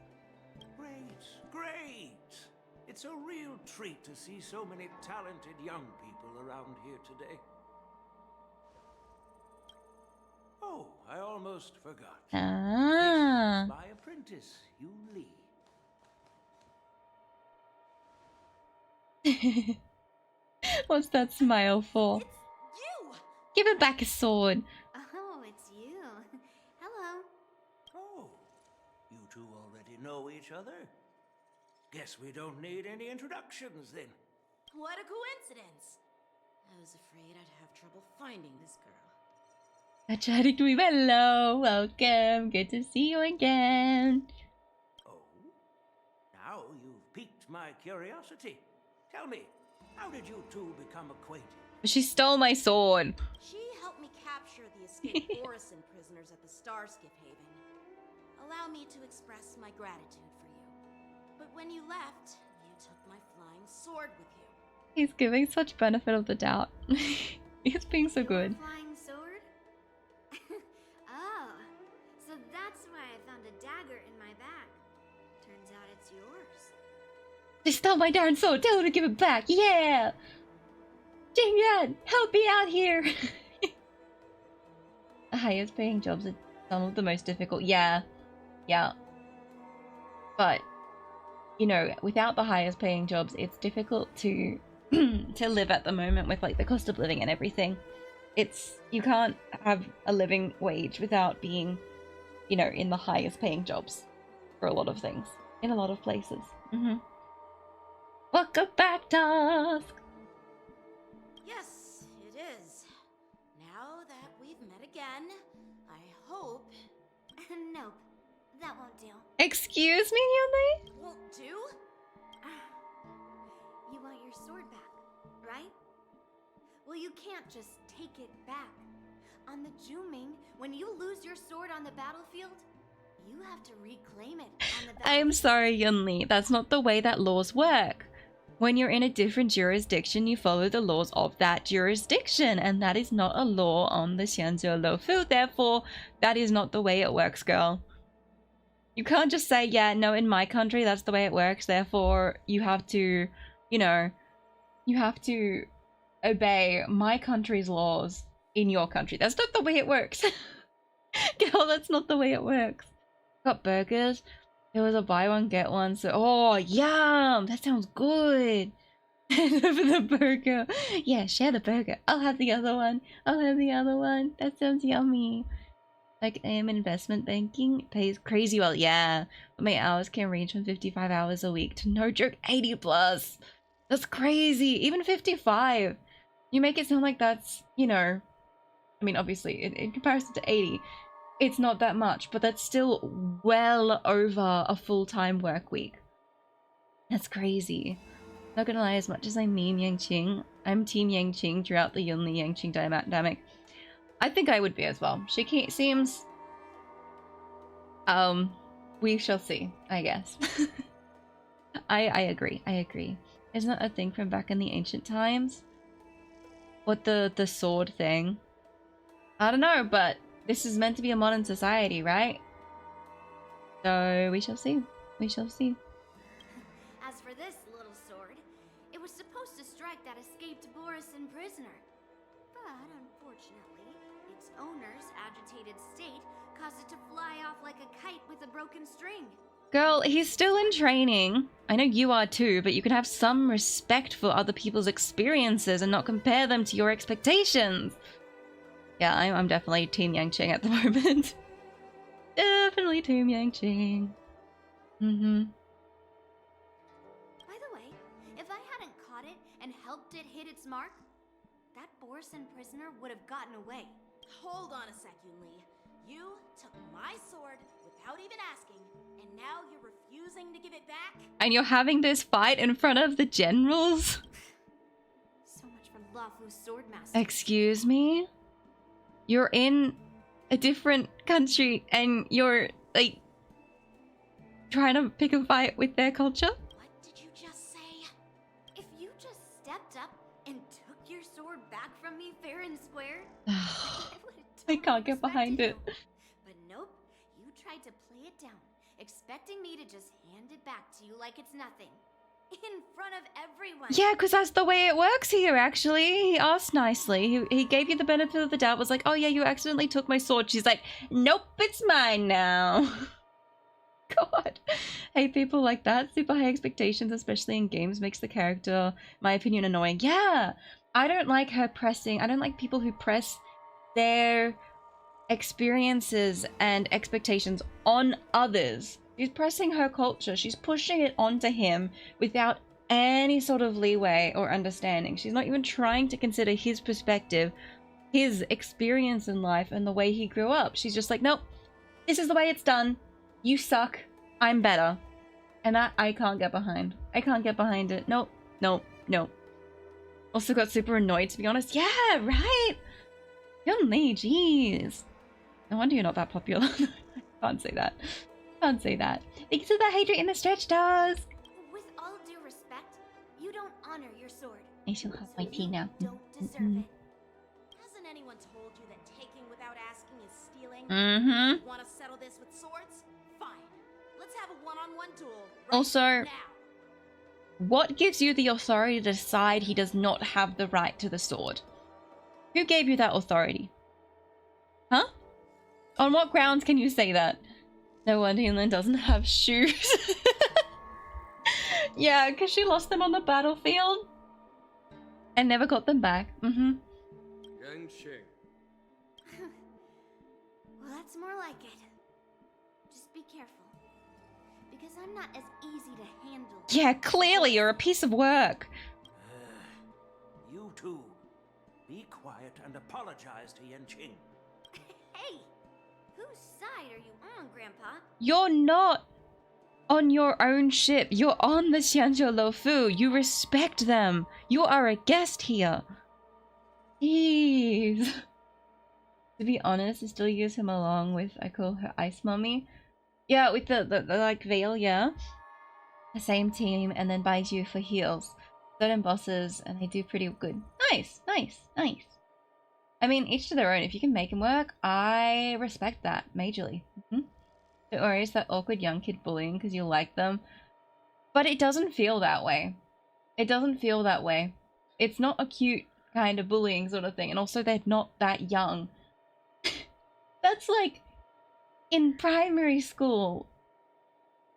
Great! It's a real treat to see so many talented young people around here today. Oh, I almost forgot. Ah. This is my apprentice, Yun Li. What's that smile for? It's you! Give it back a sword. Oh, it's you. Hello. Oh, you two already know each other? Guess we don't need any introductions then. What a coincidence! I was afraid I'd have trouble finding this girl. Hello, welcome. Good to see you again. Oh, now you've piqued my curiosity. Tell me, how did you two become acquainted? She stole my sword. She helped me capture the escaped Orison prisoners at the Starskiff Haven. Allow me to express my gratitude for you. But when you left, you took my flying sword with you. He's giving such benefit of the doubt. He's being so good. Flying sword? Oh, so that's why I found a dagger in my bag. Turns out it's yours. They stole my darn sword. Tell her to give it back. Yeah. Jingyan, help me out here. The highest paying jobs are some of the most difficult. Yeah. But, you know, without the highest paying jobs, it's difficult to to live at the moment with like the cost of living and everything. You can't have a living wage without being, you know, in the highest paying jobs for a lot of things in a lot of places. Welcome back, Task. Yes, it is. Now that we've met again, I hope... Nope, that won't do. Excuse me, Yunli? Won't do? You want your sword back, right? Well, you can't just take it back. On the Juming, when you lose your sword on the battlefield, you have to reclaim it on the battlefield. I'm sorry, Yunli. That's not the way that laws work. When you're in a different jurisdiction, you follow the laws of that jurisdiction, and that is not a law on the Xianzhou Luofu. Therefore, that is not the way it works, girl. You can't just say, yeah, no, in my country, that's the way it works. Therefore, you have to, you know, you have to obey my country's laws in your country. That's not the way it works. Girl, that's not the way it works. Got burgers. There was a buy one, get one. So, oh, yum. That sounds good. Hand over the burger. Yeah, share the burger. I'll have the other one. I'll have the other one. That sounds yummy. Like, I am investment banking. It pays crazy well. Yeah. But my hours can range from 55 hours a week to, no joke, 80 plus. That's crazy. Even 55. You make it sound like that's, you know, I mean, obviously, in comparison to 80, it's not that much, but that's still well over a full-time work week. That's crazy. Not gonna lie, as much as I meme Yangqing, I'm team Yangqing throughout the Yunli Yangqing dynamic. I think I would be as well. She seems We shall see, I guess. I agree. I agree. Isn't that a thing from back in the ancient times? What, the sword thing? I don't know, but this is meant to be a modern society, right? So we shall see. We shall see. As for this little sword, it was supposed to strike that escaped Borisin prisoner. But unfortunately, its owner's agitated state caused it to fly off like a kite with a broken string. Girl, he's still in training. I know you are too, but you can have some respect for other people's experiences and not compare them to your expectations. Yeah, I'm definitely Team Yang-Ching at the moment. Definitely Team Yang-Ching. By the way, if I hadn't caught it and helped it hit its mark, that Borisin prisoner would have gotten away. Hold on a sec, Yunli. You took my sword without even asking, and now you're refusing to give it back? And you're having this fight in front of the generals? So much for Lafu's swordmaster. Excuse me? You're in a different country and you're, like, trying to pick a fight with their culture? What did you just say? If you just stepped up and took your sword back from me fair and square, I can't get behind it. But nope, you tried to play it down, expecting me to just hand it back to you like it's nothing. In front of everyone. Yeah, because that's the way it works here, actually. He asked nicely. He gave you the benefit of the doubt, was like, oh yeah, you accidentally took my sword. She's like, nope, it's mine now. God. Hey, people like that. Super high expectations, especially in games, makes the character, in my opinion, annoying. Yeah, I don't like her pressing. I don't like people who press their experiences and expectations on others. She's pressing her culture. She's pushing it onto him without any sort of leeway or understanding. She's not even trying to consider his perspective, his experience in life, and the way he grew up. She's just like, nope, this is the way it's done. You suck. I'm better. And that I can't get behind. I can't get behind it. Nope, nope, nope. Also got super annoyed, to be honest. Yeah, right? Yunli, jeez. No wonder you're not that popular. I can't say that. Can't say that. Thanks for the hydrate in the stretch, dogs. With all due respect, you don't honor your sword. I shall have my tea now. Don't deserve it. Hasn't anyone told you that taking without asking is stealing? Mm-hmm. Want to settle this with swords? Fine. Let's have a one-on-one duel. Right Also, now. what gives you the authority to decide he does not have the right to the sword? Who gave you that authority? Huh? On what grounds can you say that? No wonder Yunlin doesn't have shoes. Yeah, because she lost them on the battlefield and never got them back. Yang-Ching. Well, that's more like it. Just be careful. Because I'm not as easy to handle. Yeah, clearly you're a piece of work. You two, be quiet and apologize to Yang-Ching. Hey! Whose side are you on, Grandpa? You're not on your own ship. You're on the Xianzhou Luofu. You respect them. You are a guest here. Jeez. To be honest, I still use him along with, I call her Ice Mummy. Yeah, with the like veil, yeah. The same team, and then buys you for heals. Certain bosses, and they do pretty good. Nice, nice, nice. I mean, each to their own. If you can make him work, I respect that majorly. Don't worry, it's that awkward young kid bullying because you like them. But it doesn't feel that way. It doesn't feel that way. It's not a cute kind of bullying sort of thing. And also, they're not that young. That's like in primary school.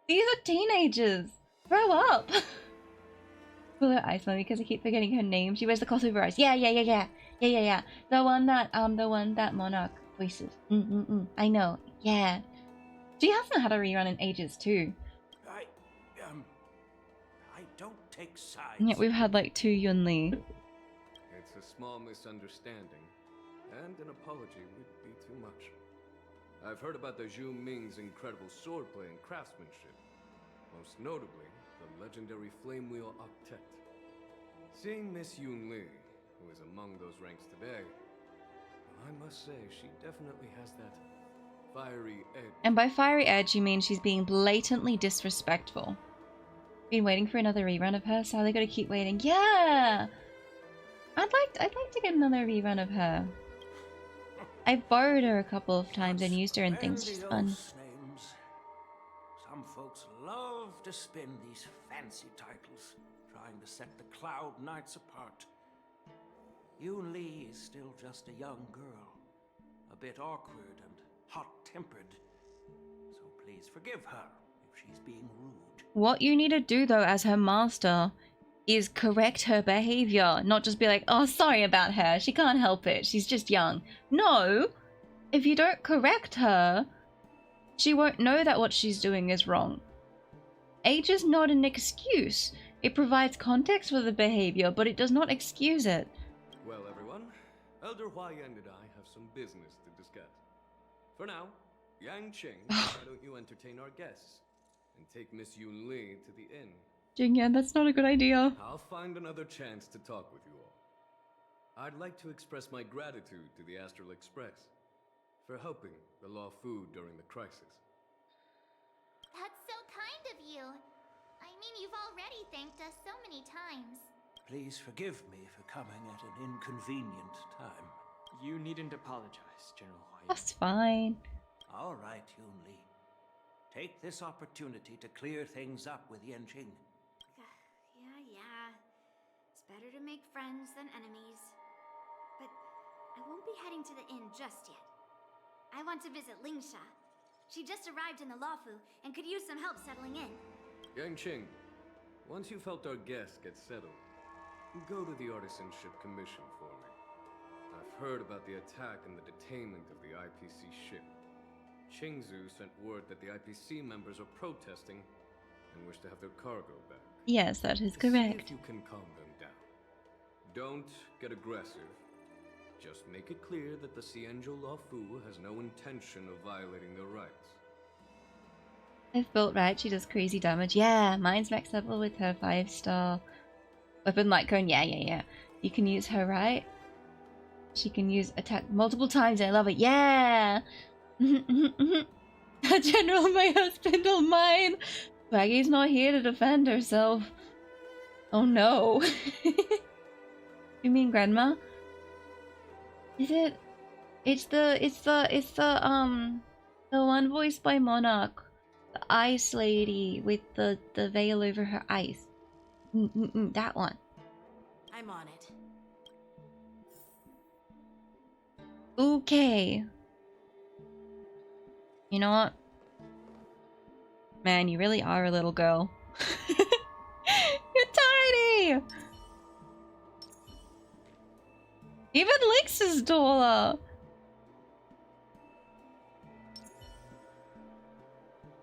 These are teenagers. Grow up. Call her Ice Mummy because I keep forgetting her name. She wears the crossover eyes. Yeah. The one that Monarch voices. I know. Yeah. She hasn't had a rerun in ages too. I don't take sides. Yeah, we've had like 2 Yunli. It's a small misunderstanding, and an apology would be too much. I've heard about the Zhu Ming's incredible swordplay and craftsmanship, most notably the legendary Flame Wheel Octet. Seeing Miss Yunli, who is among those ranks today, well, I must say she definitely has that fiery edge. And by fiery edge, you mean she's being blatantly disrespectful. Been waiting for another rerun of her, so they gotta keep waiting. Yeah! I'd like to get another rerun of her. I've borrowed her a couple of times and used her in things. She's fun. Names. Some folks love to spin these fancy titles, trying to set the Cloud Knights apart. Yun Li is still just a young girl, a bit awkward and hot-tempered. So please forgive her if she's being rude. What you need to do, though, as her master, is correct her behavior. Not just be like, oh, sorry about her. She can't help it. She's just young. No! If you don't correct her, she won't know that what she's doing is wrong. Age is not an excuse. It provides context for the behavior, but it does not excuse it. Well, everyone, Elder Huayan and I have some business to discuss. For now, Yang Qing, why don't you entertain our guests and take Miss Yun Li to the inn? Jingyan, that's not a good idea. I'll find another chance to talk with you all. I'd like to express my gratitude to the Astral Express for helping the Law Fu during the crisis. That's so kind of you. I mean, you've already thanked us so many times. Please forgive me for coming at an inconvenient time. You needn't apologize, General Huayan. That's fine. All right, Yun Li. Take this opportunity to clear things up with Yanqing. Yeah. It's better to make friends than enemies. But I won't be heading to the inn just yet. I want to visit Lingsha. She just arrived in the Luofu and could use some help settling in. Yanqing, once you've helped our guests get settled, go to the Artisanship Commission for me. I've heard about the attack and the detainment of the IPC ship. Qingzu sent word that the IPC members are protesting and wish to have their cargo back. Yes, that is See correct. if you can calm them down. Don't get aggressive. Just make it clear that the Xianzhou Luofu has no intention of violating their rights. If built right, she does crazy damage. Yeah, mine's max level with her 5-star weapon light cone. Yeah. You can use her right. She can use attack multiple times. I love it. Yeah. General, my husband or mine. Baggy's not here to defend herself. Oh no. You mean Grandma? Is it? It's the one voiced by Monarch. The ice lady with the veil over her eyes. That one. I'm on it. Okay. You know what? Man, you really are a little girl. You're tiny! Even Lynx is taller!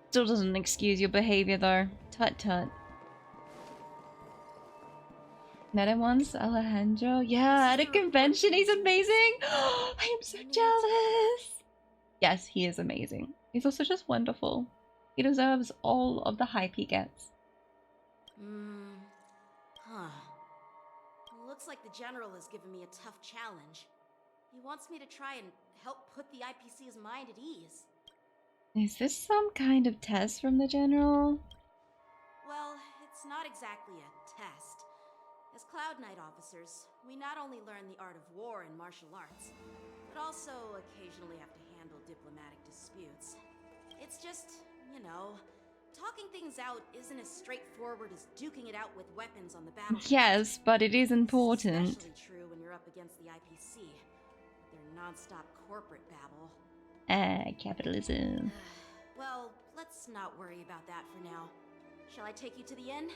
Still doesn't excuse your behavior though. Tut tut. Met him once, Alejandro. Yeah, at a convention, he's amazing! I am so jealous! Yes, he is amazing. He's also just wonderful. He deserves all of the hype he gets. Well, looks like the General has given me a tough challenge. He wants me to try and help put the IPC's mind at ease. Is this some kind of test from the General? Well, it's not exactly a test. As Cloud Knight officers, we not only learn the art of war and martial arts, but also occasionally have to handle diplomatic disputes. It's just, you know, talking things out isn't as straightforward as duking it out with weapons on the battlefield. Yes, but it is important. Especially true when you're up against the IPC, with their non-stop corporate babble. Capitalism. Well, let's not worry about that for now. Shall I take you to the inn?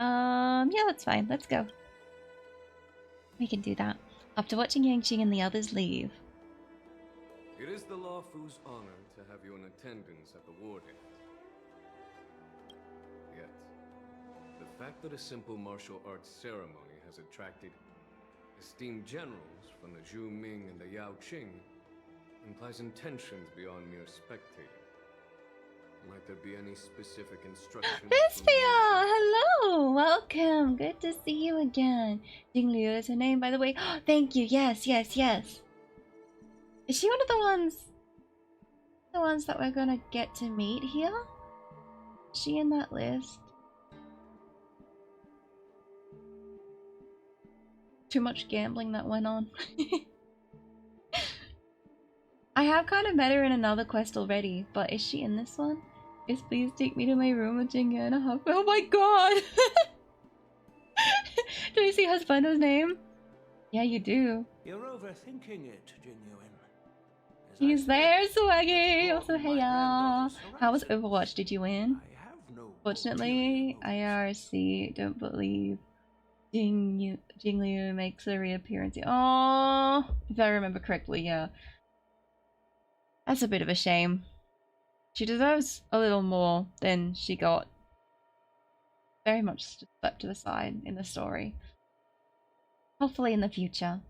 Yeah, that's fine. Let's go. We can do that. After watching Yanqing and the others leave. It is the Law Fu's honor to have you in attendance at the war dance. Yet, the fact that a simple martial arts ceremony has attracted esteemed generals from the Zhu Ming and the Yao Qing implies intentions beyond mere spectating. Might there be any specific instructions? Vespia! Hello! Welcome! Good to see you again. Jingliu is her name, by the way. Thank you. Yes. Is she one of the ones the ones that we're gonna get to meet here? Is she in that list? Too much gambling that went on. I have kind of met her in another quest already, but is she in this one? Yes, please take me to my room with Jingyu and a hug. Oh my god! Do you see Husbando's name? Yeah, you do. You're overthinking it, Jingyuin. He's there, Swaggy! Also, hey y'all! How was Overwatch? Did you win? Fortunately, IRC don't believe Jingliu makes a reappearance. Oh, if I remember correctly, yeah. That's a bit of a shame. She deserves a little more than she got. Very much swept to the side in the story. Hopefully in the future.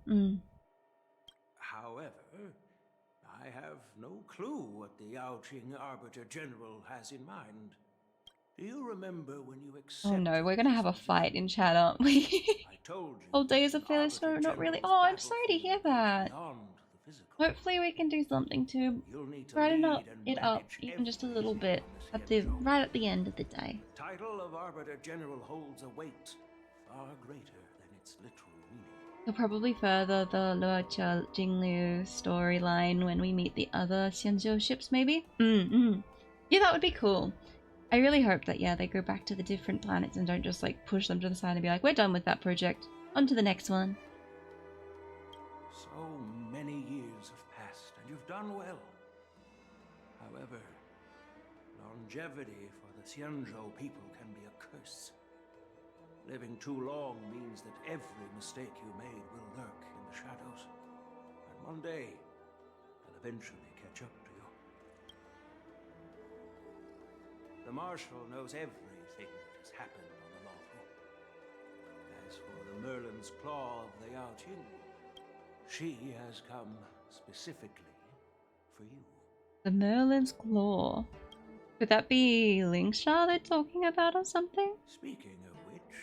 However, I have no clue what the Yaoqing Arbiter General has in mind. Do you remember when you accepted? Oh no, we're gonna have a fight in chat, aren't we? I told you. All days of failure, so not really. Oh, I'm sorry to hear that. Hopefully we can do something to brighten it up even just a little bit right at the end of the day. The title of Arbiter General holds a weight far greater than its literal meaning. We'll probably further the Luocha Jingliu storyline when we meet the other Xianzhou ships, maybe? Yeah, that would be cool. I really hope that, yeah, they go back to the different planets and don't just, like, push them to the side and be like, we're done with that project. On to the next one. So many years have passed, and you've done well. However, longevity for the Xianzhou people can be a curse. Living too long means that every mistake you made will lurk in the shadows. And one day, they'll eventually catch up to you. The Marshal knows everything that has happened on the Lawful. As for the Merlin's Claw of the Yaoqing, she has come specifically for you. The Merlin's Claw. Could that be Lingsha they're talking about or something? Speaking of which,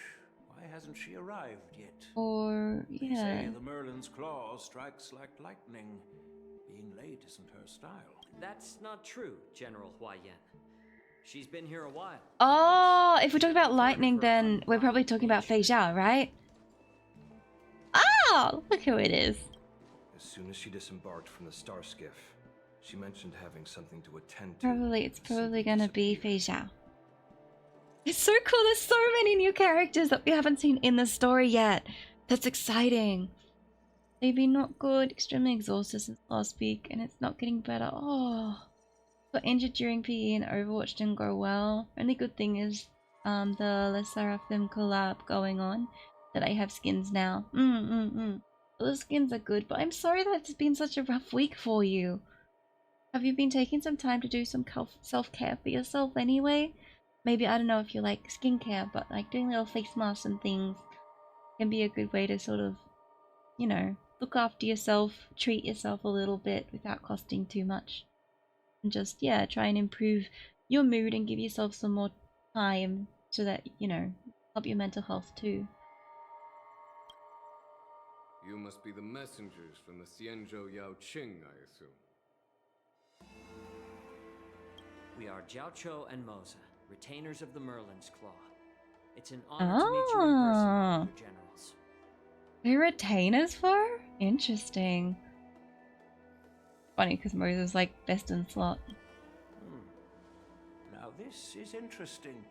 why hasn't she arrived yet? Or, They yeah. say the Merlin's Claw strikes like lightning. Being late isn't her style. That's not true, General Huayan. She's been here a while. Oh, if we're talking about lightning, then we're probably talking about Fei Zhao, right? Oh, look who it is. As soon as she disembarked from the star skiff, she mentioned having something to attend to. It's probably gonna be Fei Zhao. It's so cool, there's so many new characters that we haven't seen in the story yet. That's exciting. They've been not good, extremely exhausted since last week, and it's not getting better. Oh. Got injured during PE and Overwatch didn't go well. Only good thing is the Le Seraphim collab going on, that I have skins now. Those skins are good, but I'm sorry that it's been such a rough week for you. Have you been taking some time to do some self-care for yourself anyway? Maybe, I don't know if you like skincare, but like doing little face masks and things can be a good way to sort of, you know, look after yourself, treat yourself a little bit without costing too much. And just, yeah, try and improve your mood and give yourself some more time so that, you know, help your mental health too. You must be the messengers from the Xianzhou Yaoqing, I assume. We are Jiaoqiu and Moza, retainers of the Merlin's Claw. It's an honor to meet you in person, Arbiter Generals. We're retainers for her? Interesting. Funny, because Moza's like best in slot. Now this is interesting.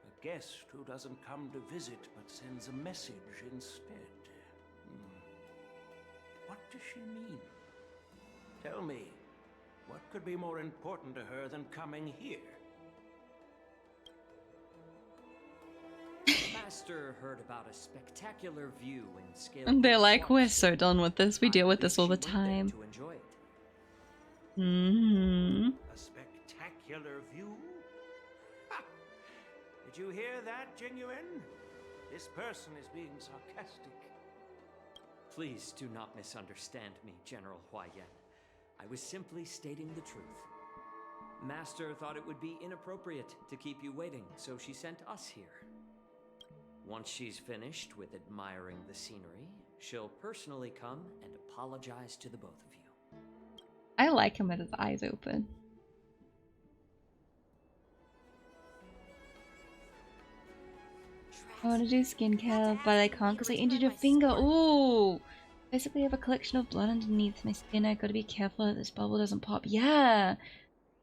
A guest who doesn't come to visit but sends a message instead. What does she mean? Tell me, what could be more important to her than coming here? Master heard about a spectacular view in scale. And they're like, we're so done with this. We deal with this all the time. To enjoy it. A spectacular view? Ha! Did you hear that, Jingyuin? This person is being sarcastic. Please do not misunderstand me, General Huayan. I was simply stating the truth. Master thought it would be inappropriate to keep you waiting, so she sent us here. Once she's finished with admiring the scenery, she'll personally come and apologize to the both of you. I like him with his eyes open. tracks. I want to do skincare, but I can't because I injured a finger. Ooh! Basically, I have a collection of blood underneath my skin. I gotta be careful that this bubble doesn't pop. Yeah!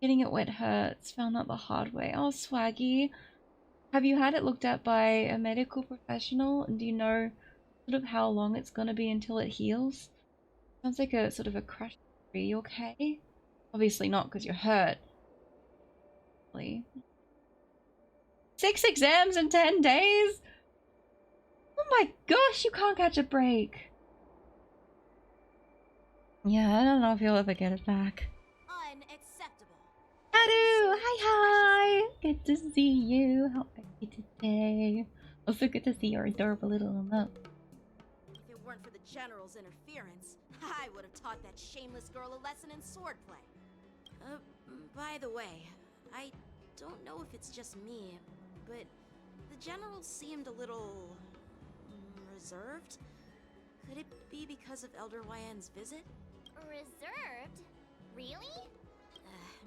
Getting it wet hurts. Found out the hard way. Oh, swaggy. Have you had it looked at by a medical professional? And do you know sort of how long it's gonna be until it heals? Sounds like a sort of a crash. Are you okay? Obviously not because you're hurt. 6 exams in 10 days? Oh my gosh, you can't catch a break. Yeah, I don't know if you'll ever get it back. Unacceptable. Adu! Hi! Good to see you. How are you today? Also good to see your adorable little emote. If it weren't for the General's interference, I would have taught that shameless girl a lesson in swordplay. By the way, I don't know if it's just me, but the General seemed a little reserved. Could it be because of Elder Hwayen's visit? Reserved? Really?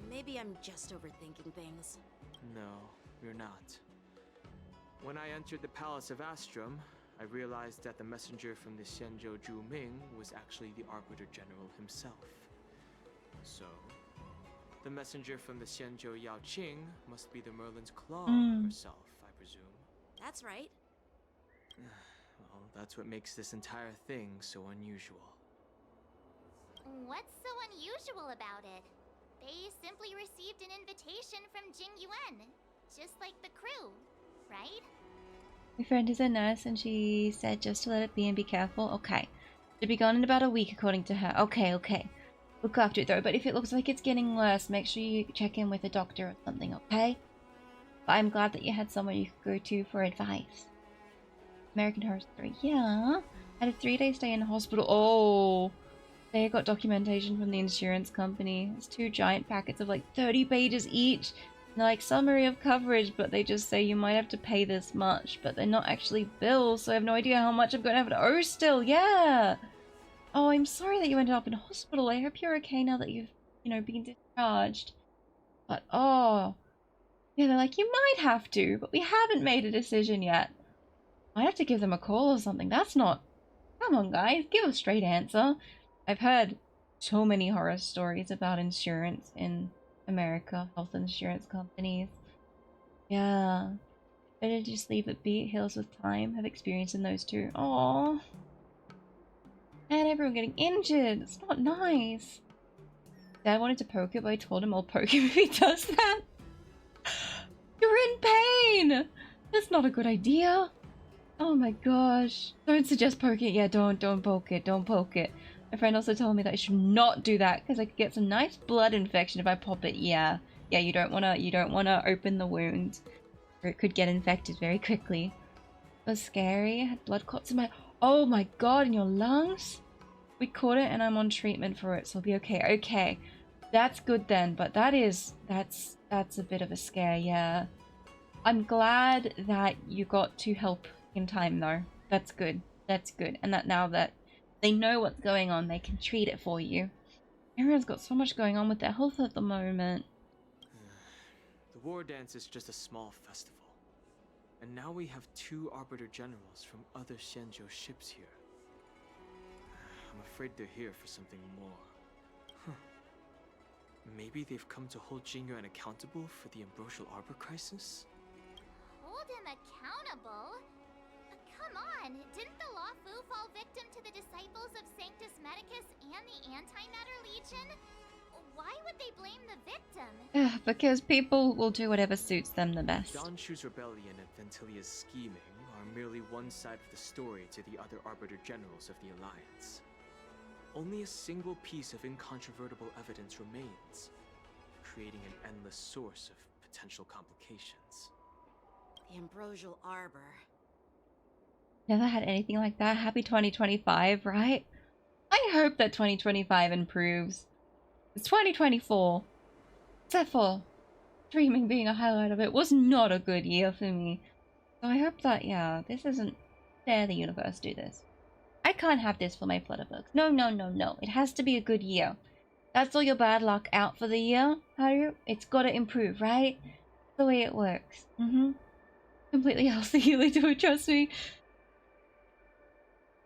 Maybe I'm just overthinking things. No, you're not. When I entered the Palace of Astrum, I realized that the messenger from the Xianzhou Zhu Ming was actually the Arbiter General himself. So, the messenger from the Xianzhou Yao Qing must be the Merlin's Claw herself, I presume. That's right. Well, that's what makes this entire thing so unusual. What's so unusual about it? They simply received an invitation from Jing Yuan, just like the crew, right? My friend is a nurse and she said just to let it be and be careful. Okay. Should be gone in about a week according to her. Okay. Look after it though, but if it looks like it's getting worse, make sure you check in with a doctor or something, okay? But I'm glad that you had someone you could go to for advice. American Horror Story. Yeah. Had a 3-day stay in hospital. Oh. They got documentation from the insurance company. It's 2 giant packets of like 30 pages each. And they're like summary of coverage, but they just say you might have to pay this much, but they're not actually bills, so I have no idea how much I'm going to have to owe still. Yeah. Oh, I'm sorry that you ended up in hospital. I hope you're okay now that you've, been discharged. But oh. Yeah, they're like, you might have to, but we haven't made a decision yet. I have to give them a call or something. That's not... Come on, guys. Give a straight answer. I've heard so many horror stories about insurance in America, health insurance companies. Yeah. Better just leave it be. It heals with time. Have experience in those too. Aww. And everyone getting injured. It's not nice. Dad wanted to poke it, but I told him I'll poke him if he does that. You're in pain! That's not a good idea. Oh my gosh. Don't suggest poking it. Yeah, don't poke it. Don't poke it. My friend also told me that I should not do that because I could get some nice blood infection if I pop it. Yeah, you don't wanna open the wound, or it could get infected very quickly. It was scary. I had blood clots in my... Oh my god, in your lungs? We caught it and I'm on treatment for it, so I'll be okay. Okay, that's good then, but that's a bit of a scare, yeah. I'm glad that you got to help in time though. That's good. That's good. And that now that they know what's going on, they can treat it for you. Everyone's got so much going on with their health at the moment. The war dance is just a small festival. And now we have 2 Arbiter Generals from other Xianzhou ships here. I'm afraid they're here for something more. Huh. Maybe they've come to hold Jingyuan accountable for the Ambrosial Arbor crisis? Hold him accountable? Come on, didn't the Luofu fall victim to the disciples of Sanctus Medicus and the Antimatter Legion? Why would they blame the victim? Because people will do whatever suits them the best. Danshu's rebellion and Ventilia's scheming are merely one side of the story to the other Arbiter Generals of the Alliance. Only a single piece of incontrovertible evidence remains, creating an endless source of potential complications. The Ambrosial Arbor. Never had anything like that. Happy 2025, right? I hope that 2025 improves. It's 2024. Except for streaming being a highlight of it was not a good year for me. So I hope that, yeah, this isn't fair the universe do this. I can't have this for my Flutterbug. No. It has to be a good year. That's all your bad luck out for the year, Haru. It's gotta improve, right? That's the way it works. Completely healthy, you do, trust me.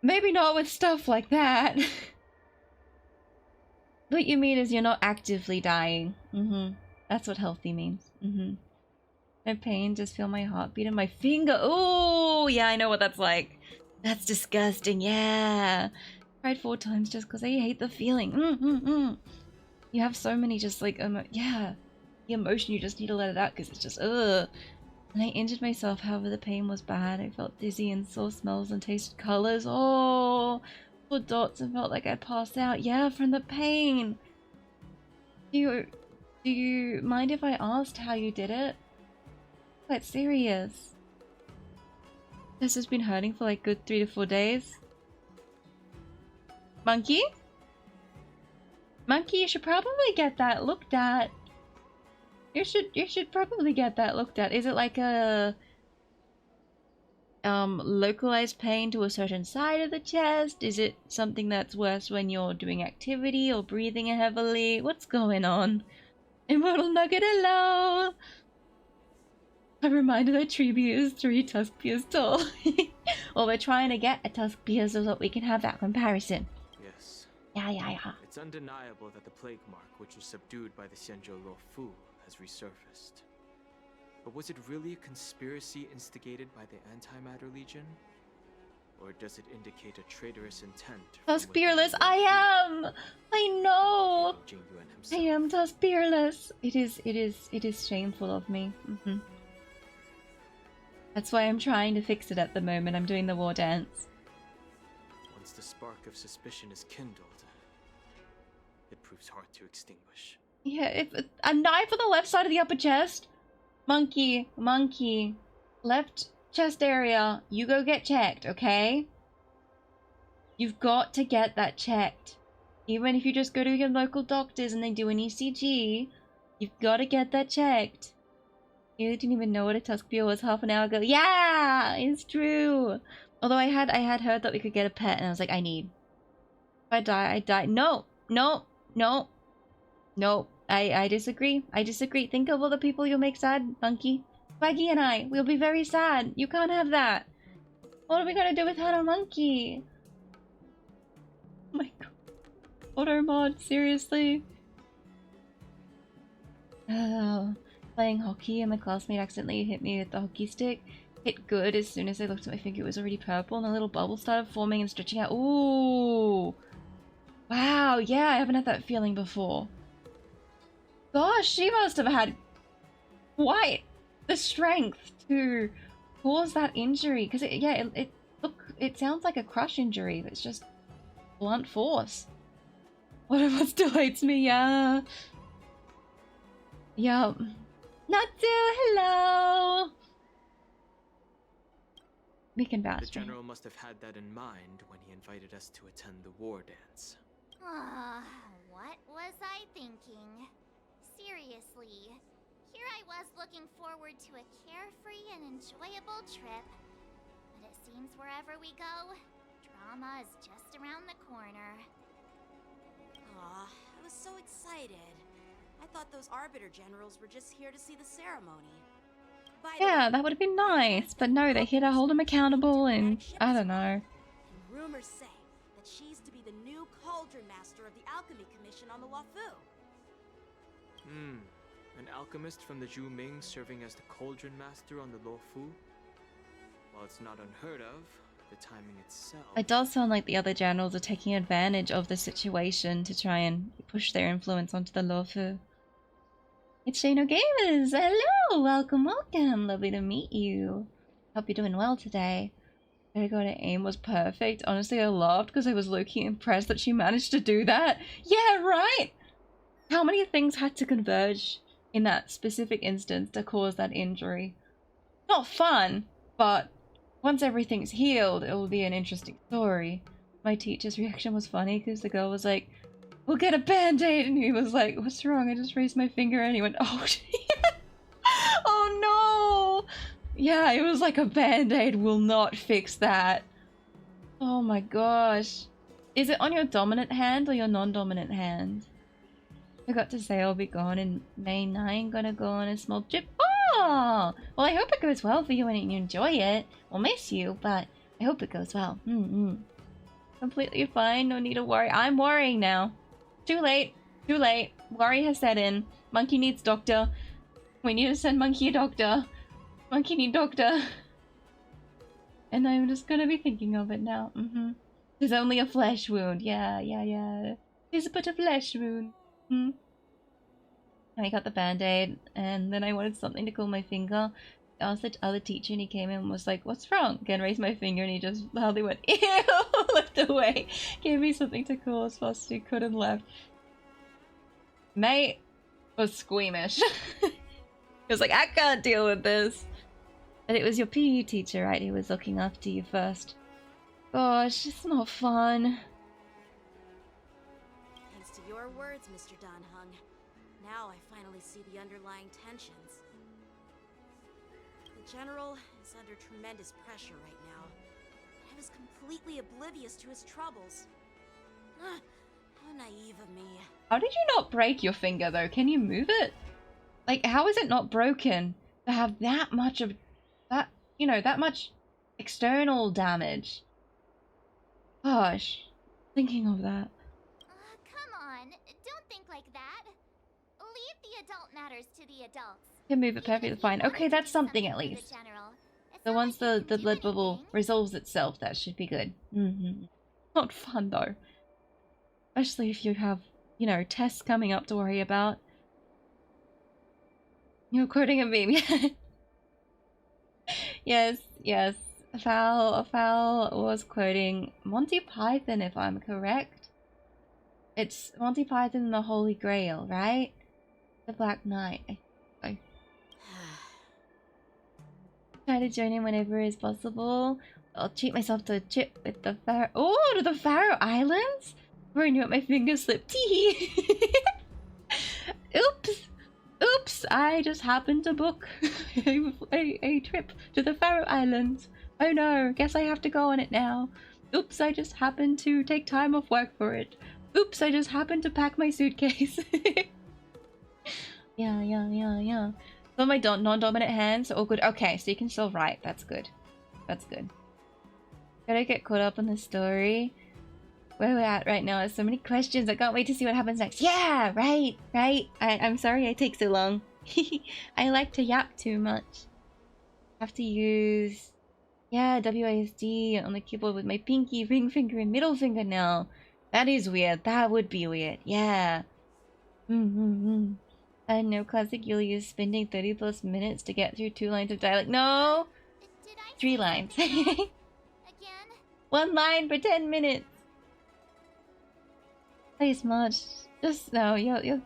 Maybe not with stuff like that. What you mean is you're not actively dying. That's what healthy means. No pain, just feel my heartbeat in my finger. Oh, yeah, I know what that's like. That's disgusting, yeah. Cried 4 times just because I hate the feeling. You have so many just like, yeah. The emotion, you just need to let it out because it's just, ugh. And I injured myself, however the pain was bad. I felt dizzy and saw smells and tasted colors. Oh, full dots and felt like I'd passed out. Yeah, from the pain. Do you mind if I asked how you did it? Quite serious. This has been hurting for like good 3 to 4 days. Monkey? Monkey, you should probably get that looked at. You should probably get that looked at. Is it like a localized pain to a certain side of the chest? Is it something that's worse when you're doing activity or breathing heavily? What's going on? Immortal Nugget, hello! I'm reminded that Treebeard is 3 tusk beers tall. Well, we're trying to get a tusk beer so that we can have that comparison. Yes. Yeah. It's undeniable that the plague mark, which was subdued by the Xianzhou Luofu, has resurfaced. But was it really a conspiracy instigated by the Antimatter Legion? Or does it indicate a traitorous intent? Tusk Beerless, I am! I know! I am Tusk Beerless. It is shameful of me. That's why I'm trying to fix it at the moment. I'm doing the war dance. Once the spark of suspicion is kindled, it proves hard to extinguish. Yeah, if a knife on the left side of the upper chest. Monkey. Left chest area. You go get checked, okay? You've got to get that checked. Even if you just go to your local doctors and they do an ECG, you've got to get that checked. You didn't even know what a tusk beer was half an hour ago. Yeah, it's true. Although I had heard that we could get a pet, and I was like, I need. If I die. No. I disagree. Think of all the people you'll make sad, Monkey. Swaggy and I, we'll be very sad. You can't have that. What are we gonna do without a monkey? Oh my god. Auto mod, seriously? Playing hockey and my classmate accidentally hit me with the hockey stick. Hit good as soon as I looked at my finger, it was already purple and a little bubble started forming and stretching out. Ooh. Wow, yeah, I haven't had that feeling before. Gosh, she must have had quite the strength to cause that injury. Because it sounds like a crush injury, but it's just blunt force. Whatever still hates me, yeah. Yup. Natsu, hello! We can vouch. The general must have had that in mind when he invited us to attend the war dance. What was I thinking? Seriously, here I was looking forward to a carefree and enjoyable trip. But it seems wherever we go, drama is just around the corner. Aw, I was so excited. I thought those Arbiter Generals were just here to see the ceremony. Yeah, that would have been nice, but no, they're here to hold him accountable and I don't know. And rumors say that she's to be the new Cauldron Master of the Alchemy Commission on the Luofu. An alchemist from the Zhu Ming serving as the Cauldron Master on the Luofu? While it's not unheard of, the timing itself... It does sound like the other generals are taking advantage of the situation to try and push their influence onto the Luofu. It's Shano Gamers! Hello! Welcome! Lovely to meet you. Hope you're doing well today. Very good at aim was perfect. Honestly, I laughed because I was low-key impressed that she managed to do that. Yeah, right? How many things had to converge in that specific instance to cause that injury? Not fun, but once everything's healed, it will be an interesting story. My teacher's reaction was funny because the girl was like, "We'll get a band-aid," and he was like, "What's wrong? I just raised my finger," and he went, "Oh, oh no!" Yeah, it was like a band-aid will not fix that. Oh my gosh. Is it on your dominant hand or your non-dominant hand? Forgot to say I'll be gone in May 9, gonna go on a small trip. Oh! Well, Well, I hope it goes well for you and you enjoy it. We'll miss you, but I hope it goes well. Completely fine. No need to worry. I'm worrying now. Too late. Too late. Worry has set in. Monkey needs doctor. We need to send Monkey a doctor. Monkey need doctor. And I'm just gonna be thinking of it now. It's only a flesh wound. Yeah. It's but a flesh wound. I got the band-aid, and then I wanted something to cool my finger. I asked the other teacher, and he came in and was like, "What's wrong?" Again, raised my finger, and he just loudly went, "Ew!" Left away. Gave me something to cool as fast as he could and left. Mate was squeamish. He was like, "I can't deal with this." But it was your PE teacher, right? He was looking after you first. Gosh, it's not fun. Thanks to your words, Mr. Don Hung. Now I finally see the underlying tensions. The General is under tremendous pressure right now. I was completely oblivious to his troubles. How naive of me. How did you not break your finger, though? Can you move it? Like, how is it not broken to have that much of that, you know, that much external damage? Gosh, thinking of that. Come on, don't think like that. Leave the adult matters to the adults. Can move it perfectly fine. Okay, that's something at least. So once the blood bubble resolves itself, that should be good. Not fun though. Especially if you have, you know, tests coming up to worry about. You're quoting a meme. Yes. Fowl was quoting Monty Python, if I'm correct. It's Monty Python and the Holy Grail, right? The Black Knight. I try to join in whenever is possible. I'll treat myself to a trip with the Faroe. Oh, to the Faroe Islands? Where I knew it, my finger slipped. Oops! I just happened to book a trip to the Faroe Islands. Oh no, guess I have to go on it now. Oops, I just happened to take time off work for it. Oops, I just happened to pack my suitcase. Yeah. So my non-dominant hands are all good. Okay, so you can still write. That's good. Gotta get caught up on the story. Where we're at right now is so many questions. I can't wait to see what happens next. Yeah, right. I'm sorry I take so long. I like to yap too much. Have to use, WASD on the keyboard with my pinky, ring finger, and middle finger now. That is weird. That would be weird. Yeah. I know classic Yulia is spending 30 plus minutes to get through 2 lines of dialogue. No! 3 lines. Again? 1 line for 10 minutes. Please, Marge. Just no, you'll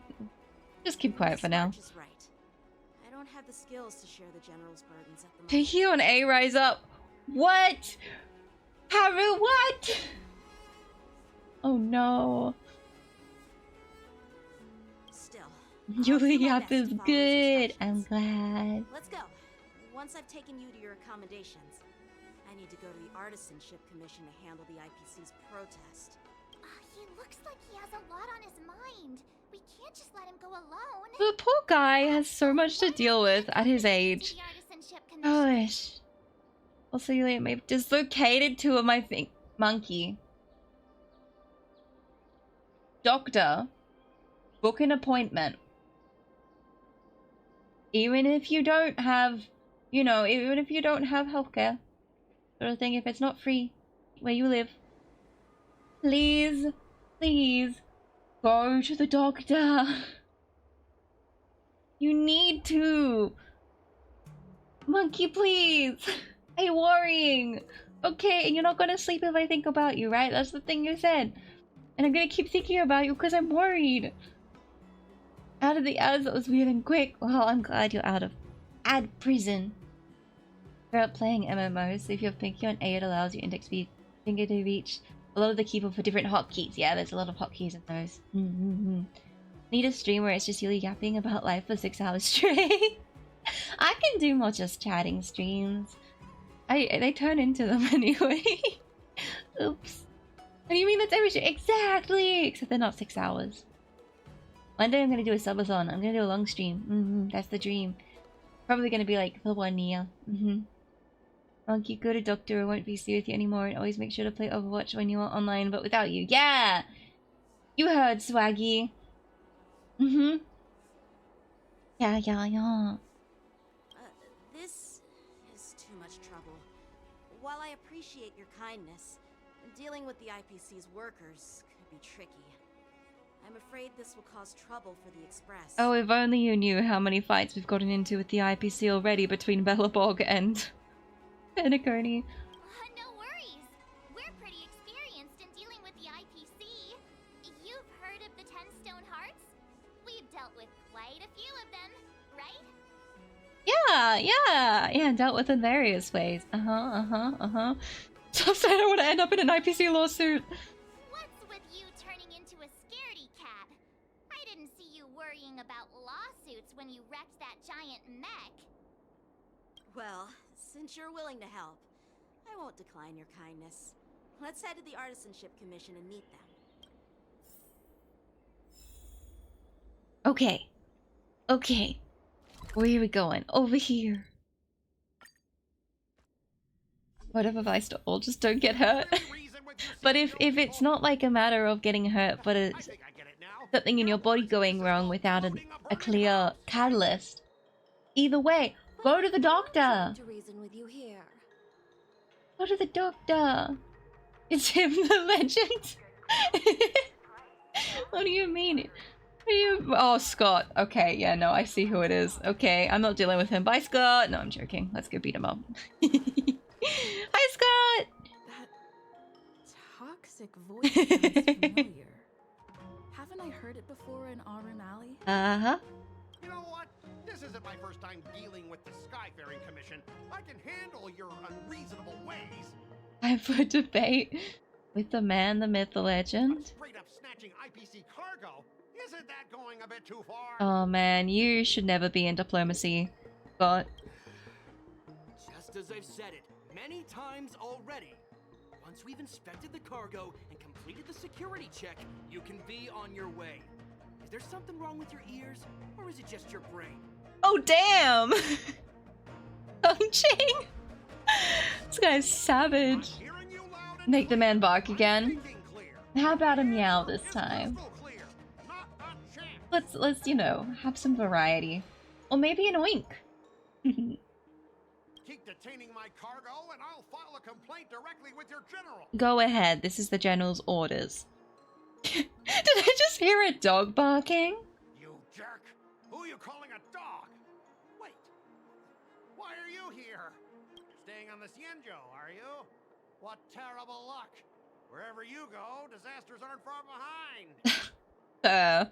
just keep quiet for now. Right. I don't have the skills to share the General's burdens at the moment. To heal an A rise up. What? Haru, what? Oh no. Still. Yulia is good. I'm glad. Let's go. Once I've taken you to your accommodations, I need to go to the Artisanship Commission to handle the IPC's protest. He looks like he has a lot on his mind. We can't just let him go alone. The poor guy has so much to deal with at his age. Gosh. Also, Yulia may have dislocated 2 of my monkey. Doctor, book an appointment. Even if you don't have, even if you don't have healthcare, sort of thing, if it's not free where you live, please go to the doctor. You need to. Monkey, please. I'm worrying. Okay, and you're not gonna sleep if I think about you, right? That's the thing you said. And I'm gonna keep thinking about you because I'm worried. Out of the ads, that was weird and quick. Well, I'm glad you're out of ad prison. We're out playing MMOs, so if you're pinky on A, it allows your index finger to reach a lot of the keyboard for different hotkeys. Yeah, there's a lot of hotkeys in those. Need a stream where it's just really yapping about life for 6 hours straight. I can do more just chatting streams. They turn into them anyway. Oops. What do you mean that's every stream? Exactly! Except they're not 6 hours. One day I'm gonna do a subathon. I'm gonna do a long stream. That's the dream. Probably gonna be like for 1 year. Monkey, go to doctor. I won't be with you anymore. And always make sure to play Overwatch when you are online, but without you. Yeah! You heard, Swaggy. Yeah. This is too much trouble. While I appreciate your kindness, dealing with the IPC's workers could be tricky. I'm afraid this will cause trouble for the Express. Oh, if only you knew how many fights we've gotten into with the IPC already between Bellabog and Penacony. No worries. We're pretty experienced in dealing with the IPC. You've heard of the 10 Stone Hearts? We've dealt with quite a few of them, right? Yeah, dealt with in various ways. So I don't want to end up in an IPC lawsuit. What's with you turning into a scaredy cat? I didn't see you worrying about lawsuits when you wrecked that giant mech. Well, since you're willing to help, I won't decline your kindness. Let's head to the Artisanship Commission and meet them. Okay. Where are we going? Over here. What if I stall? Just don't get hurt. But if it's not like a matter of getting hurt, but it's something in your body going wrong without a clear catalyst, either way, go to the doctor. Go to the doctor. It's him, the legend. What do you mean? Oh, Scott. Okay, yeah, no, I see who it is. Okay, I'm not dealing with him. Bye, Scott. No, I'm joking. Let's go beat him up. Hi, Scott. That toxic voice sounds familiar. Haven't I heard it before in Auburn Alley? You know what? This isn't my first time dealing with the Skyfaring Commission. I can handle your unreasonable ways. Time for debate with the man, the myth, the legend. Straight up snatching IPC cargo. Isn't that going a bit too far? Oh man, you should never be in diplomacy, Scott. Just as I've said it many times already. Once we've inspected the cargo and completed the security check, you can be on your way. Is there something wrong with your ears, or is it just your brain? Oh damn! Ching! This guy's savage. Make the man bark again. How about a meow this time? Let's you know, have some variety. Or maybe an oink. Keep detaining my cargo and I'll file a complaint directly with your general. Go ahead, this is the general's orders. Did I just hear a dog barking? You jerk! Who are you calling a dog? Wait, why are you here? Staying on the Cienjo, are you? What terrible luck! Wherever you go, disasters aren't far behind.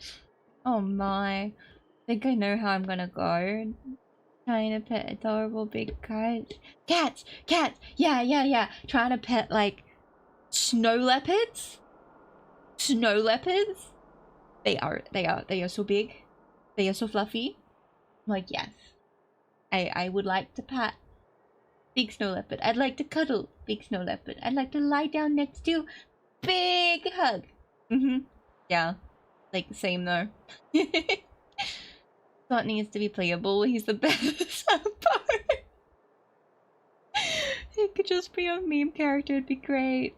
Oh my. Think I know how I'm gonna go. Trying to pet adorable big cat. Cats! Yeah. Trying to pet like snow leopards. Snow leopards. They are so big. They are so fluffy. I'm like, yes. I would like to pet big snow leopard. I'd like to cuddle big snow leopard. I'd like to lie down next to big hug. Yeah. Like, same though. Scott needs to be playable. He's the best part. He could just be a meme character. It'd be great.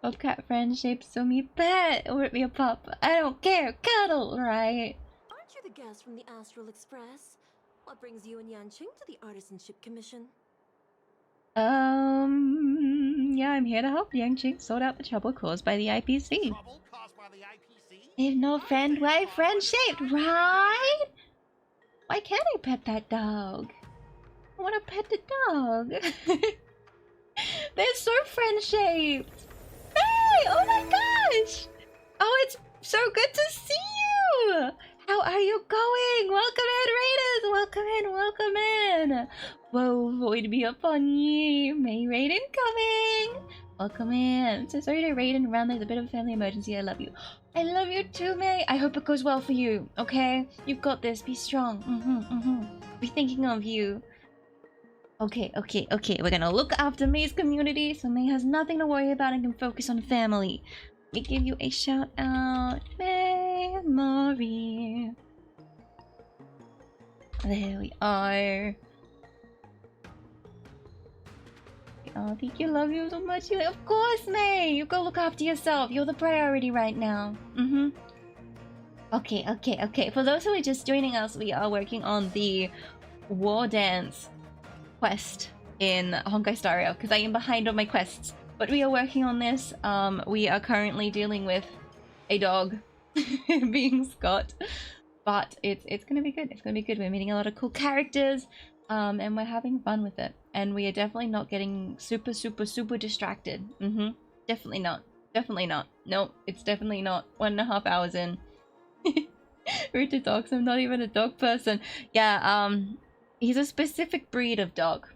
Bobcat friend shaped so me pet. Or it be a pup. I don't care. Cuddle, right? Aren't you the guest from the Astral Express? What brings you and Yanqing to the Artisanship Commission? Yeah, I'm here to help Yanqing sort out the trouble caused by the IPC. They have no friend way, friend shaped, right? Why can't I pet that dog? I want to pet the dog. They're so friend shaped. Hey, oh my gosh. Oh, it's so good to see you. How are you going? Welcome in, Raiders. Welcome in. Whoa, void be upon ye. May Raiden coming. Welcome in. So sorry to raid and run. There's a bit of a family emergency. I love you. I love you too, May. I hope it goes well for you, okay? You've got this. Be strong. Be thinking of you. Okay. We're gonna look after May's community so May has nothing to worry about and can focus on family. Let me give you a shout out. Memory. There we are. Oh, thank you. Love you so much. You're like, of course, May. You go look after yourself. You're the priority right now. Okay. For those who are just joining us, we are working on the War Dance quest in Honkai Star Rail because I am behind on my quests. But we are working on this. We are currently dealing with a dog being Scott. But it's gonna be good. It's gonna be good. We're meeting a lot of cool characters. And we're having fun with it. And we are definitely not getting super distracted. Definitely not. Definitely not. Nope, it's definitely not. 1.5 hours in. Rude to dogs. I'm not even a dog person. Yeah, he's a specific breed of dog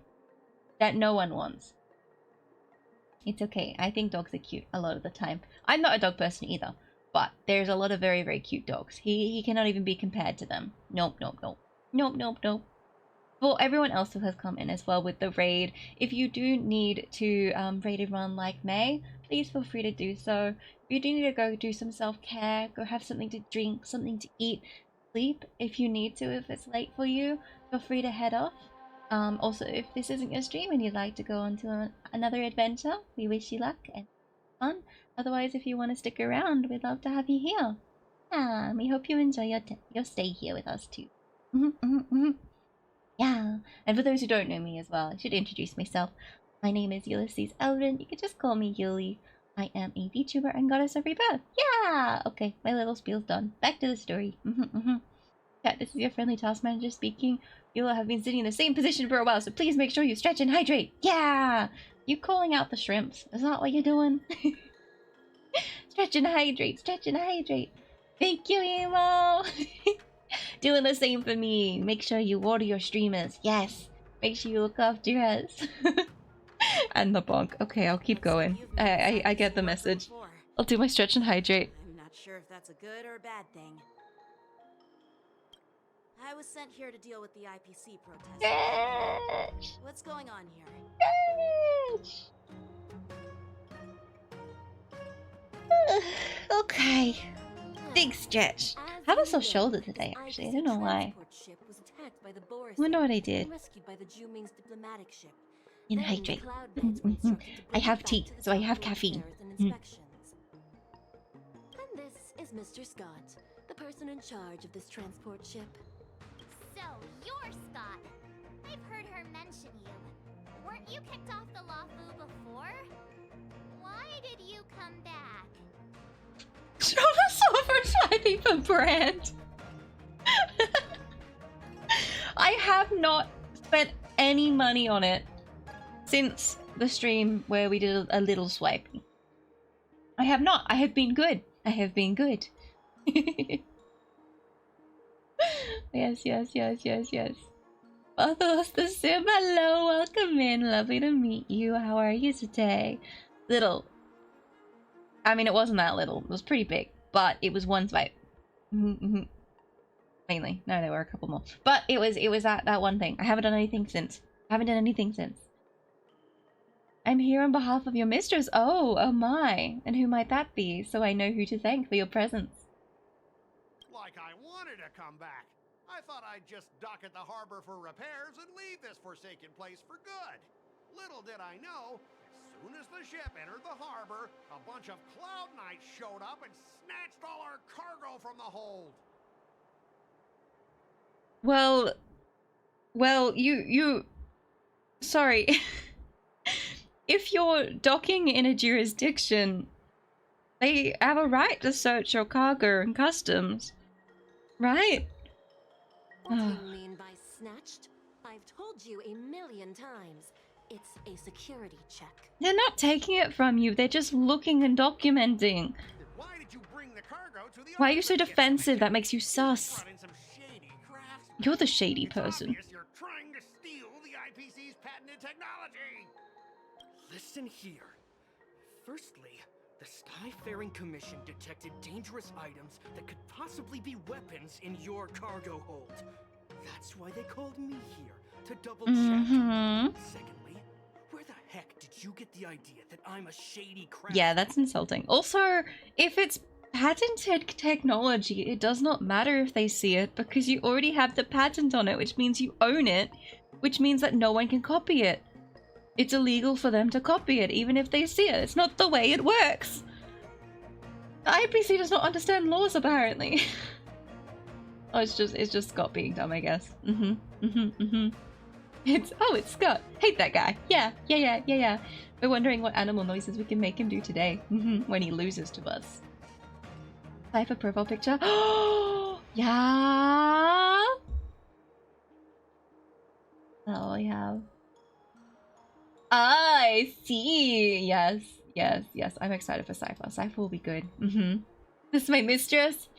that no one wants. It's okay. I think dogs are cute a lot of the time. I'm not a dog person either, but there's a lot of very cute dogs. He cannot even be compared to them. Nope. For everyone else who has come in as well with the raid, if you do need to raid everyone like May, please feel free to do so. If you do need to go do some self-care, go have something to drink, something to eat, sleep if you need to. If it's late for you, feel free to head off. Also, if this isn't your stream and you'd like to go on to another adventure, we wish you luck and fun. Otherwise, if you want to stick around, we'd love to have you here. And we hope you enjoy your stay here with us too. Yeah, and for those who don't know me as well, I should introduce myself. My name is Ulysses Eldrin. You can just call me Yuli. I am a VTuber and goddess of rebirth. Yeah! Okay, my little spiel's done. Back to the story. Yeah, this is your friendly task manager speaking. You will have been sitting in the same position for a while, so please make sure you stretch and hydrate. Yeah! You calling out the shrimps? Is that what you're doing? Stretch and hydrate, stretch and hydrate. Thank you, Emo! Doing the same for me. Make sure you water your streamers. Yes. Make sure you look after us. And the bonk. Okay, I'll keep going. I get the message. I'll do my stretch and hydrate. I'm not sure if that's a good or a bad thing. I was sent here to deal with the IPC protest. What's going on here? Okay. Big stretch. I have a sore shoulder today, actually. I don't know why. I wonder what I did. And hydrate. I have tea, so I have caffeine. And this is Mr. Scott, the person in charge of this transport ship. So, you're Scott. I've heard her mention you. Weren't you kicked off the Lawfu before? Why did you come back? Show us over swiping for brand. I have not spent any money on it since the stream where we did a little swiping. I have not. I have been good. I have been good. Yes. Pathos the Sim, hello, welcome in. Lovely to meet you. How are you today? Little. I mean, it wasn't that little. It was pretty big, but it was one swipe. Mainly. No, there were a couple more. But it was that one thing. I haven't done anything since. I'm here on behalf of your mistress. Oh my. And who might that be? So I know who to thank for your presence. Like I wanted to come back. I thought I'd just dock at the harbor for repairs and leave this forsaken place for good. Little did I know, as soon as the ship entered the harbor, a bunch of Cloud Knights showed up and snatched all our cargo from the hold. Well, you... Sorry. If you're docking in a jurisdiction, they have a right to search your cargo and customs. Right? What do you mean by snatched? I've told you 1,000,000 times. It's a security check. They're not taking it from you. They're just looking and documenting. Why did you bring the cargo to the Why are you so defensive? That makes you sus. You're the shady person. You're trying to steal the IPC's patented technology. Listen here. Firstly, the Skyfaring Commission detected dangerous items that could possibly be weapons in your cargo hold. That's why they called me here, to double check. Secondly, where the heck did you get the idea that I'm a shady craftsman? Yeah, that's insulting. Also, if it's patented technology, it does not matter if they see it, because you already have the patent on it, which means you own it, which means that no one can copy it. it's illegal for them to copy it, even if they see it. It's not the way it works. The IPC does not understand laws, apparently. Oh, it's just Scott being dumb, I guess. It's Scott. Hate that guy. Yeah. We're wondering what animal noises we can make him do today. When he loses to us. Cypher profile picture. Oh, yeah. Oh, yeah. I see. Yes. I'm excited for Cypher. Cypher will be good. This is my mistress.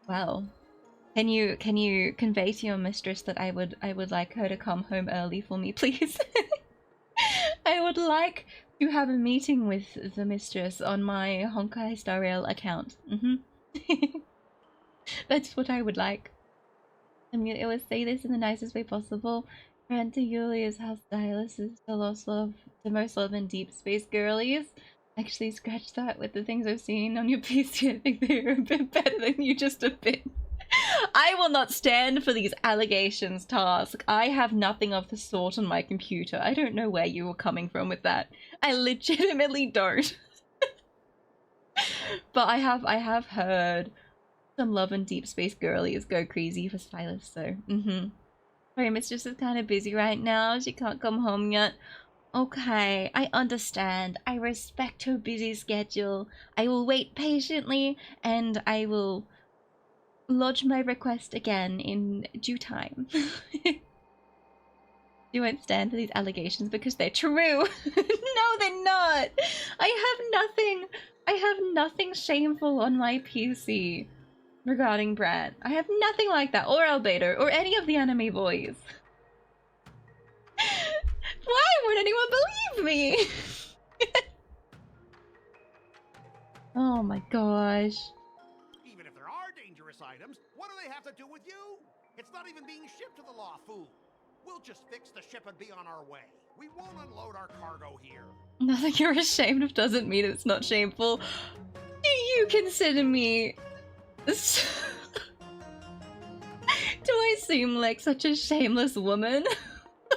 Well, can you convey to your mistress that I would like her to come home early for me, please? I would like to have a meeting with the mistress on my Honkai Star Rail account. That's what I would like. I'm gonna always say this in the nicest way possible. Friend to Yulia's house stylist is the most love and deep space girlies. Actually, scratch that. With the things I've seen on your PC, I think they're a bit better than you, just a bit. I will not stand for these allegations, Task. I have nothing of the sort on my computer. I don't know where you were coming from with that. I legitimately don't. But I have heard some love and deep space girlies go crazy for stylists, so Sorry, Mistress is kind of busy right now. She can't come home yet. Okay, I understand. I respect her busy schedule. I will wait patiently, and I will lodge my request again in due time. You won't stand for these allegations because they're true. No, they're not. I have nothing shameful on my PC regarding Brad. I have nothing like that, or Albedo, or any of the anime boys. Why would anyone believe me? Oh my gosh. Even if there are dangerous items, what do they have to do with you? It's not even being shipped to the Law Fu. We'll just fix the ship and be on our way. We won't unload our cargo here. Nothing you're ashamed of doesn't mean it's not shameful. Do you consider me... Do I seem like such a shameless woman?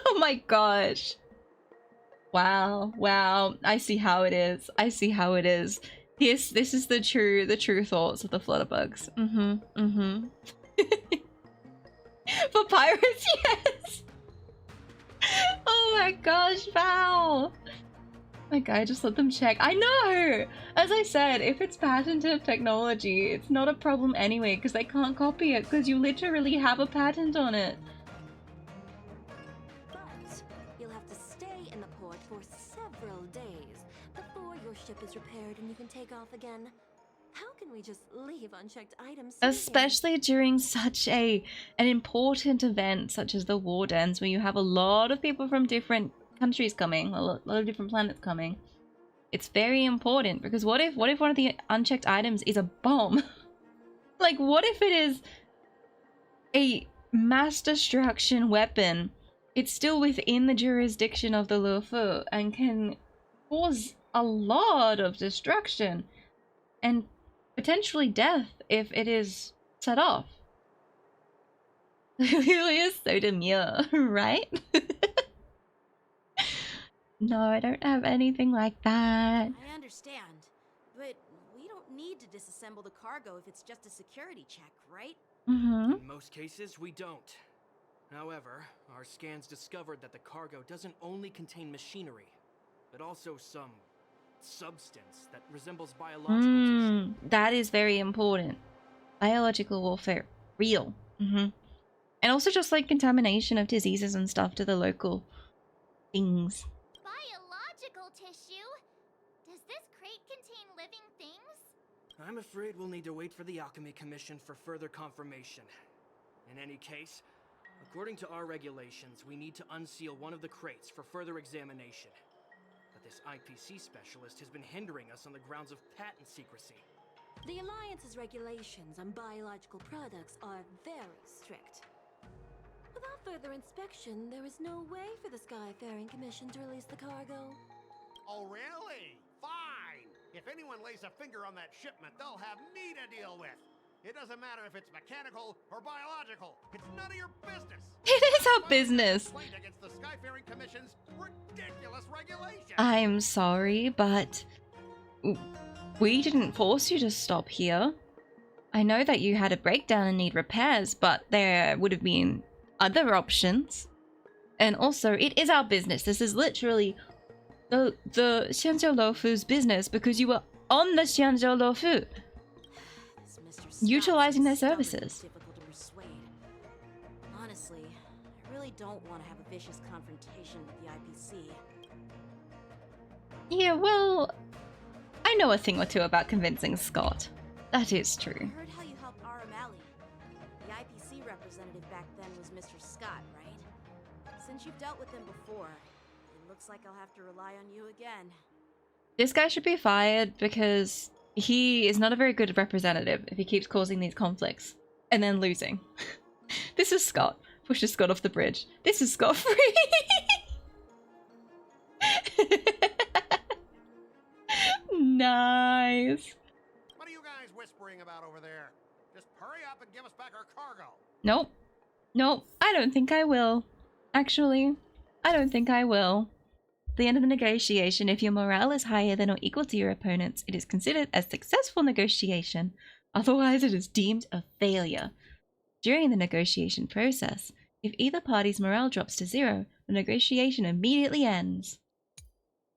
Oh my gosh. Wow. I see how it is. This is the true thoughts of the Flutterbugs. For pirates, yes! Oh my gosh, Val! My guy, just let them check. I know! As I said, if it's patented technology, it's not a problem anyway, because they can't copy it, because you literally have a patent on it. But you'll have to stay in the port for several days before your ship is repaired and you can take off again. How can we just leave unchecked items? Especially during such an important event such as the War Dens, where you have a lot of people from different countries coming, a lot of different planets coming. It's very important, because what if one of the unchecked items is a bomb? Like, what if it is a mass destruction weapon? It's still within the jurisdiction of the Luofu and can cause a lot of destruction and potentially death if it is set off. Julia is so demure, right? No, I don't have anything like that. I understand, but we don't need to disassemble the cargo if it's just a security check, right? In most cases, we don't. However, our scans discovered that the cargo doesn't only contain machinery, but also some substance that resembles biological That is very important. Biological warfare. Real. And also just like contamination of diseases and stuff to the local things. Biological tissue? Does this crate contain living things? I'm afraid we'll need to wait for the Alchemy Commission for further confirmation. In any case, according to our regulations, we need to unseal one of the crates for further examination. But this IPC specialist has been hindering us on the grounds of patent secrecy. The Alliance's regulations on biological products are very strict. Without further inspection, there is no way for the Skyfaring Commission to release the cargo. Oh, really? Fine. If anyone lays a finger on that shipment, they'll have me to deal with. It doesn't matter if it's mechanical or biological. It's none of your business. It is our business. Complaint against the Skyfaring Commission's ridiculous regulations. I'm sorry, but we didn't force you to stop here. I know that you had a breakdown and need repairs, but there would have been other options. And also, it is our business. This is literally the Xianzhou Luofu's business because you were on the Xianzhou Luofu, utilizing their services. Difficult to persuade. Honestly, I really don't want to have a vicious confrontation with the IPC. Yeah, well, I know a thing or two about convincing Scott. That is true. I heard how you helped Aramali. The IPC representative back then was Mr. Scott, right? Since you've dealt with him before, it looks like I'll have to rely on you again. This guy should be fired because he is not a very good representative if he keeps causing these conflicts and then losing. This is Scott. Pushes Scott off the bridge. This is Scott free. Nice. What are you guys whispering about over there? Just hurry up and give us back our cargo. Nope. Nope. I don't think I will. Actually, I don't think I will. At the end of the negotiation, if your morale is higher than or equal to your opponent's, it is considered a successful negotiation. Otherwise, it is deemed a failure. During the negotiation process, if either party's morale drops to 0, the negotiation immediately ends.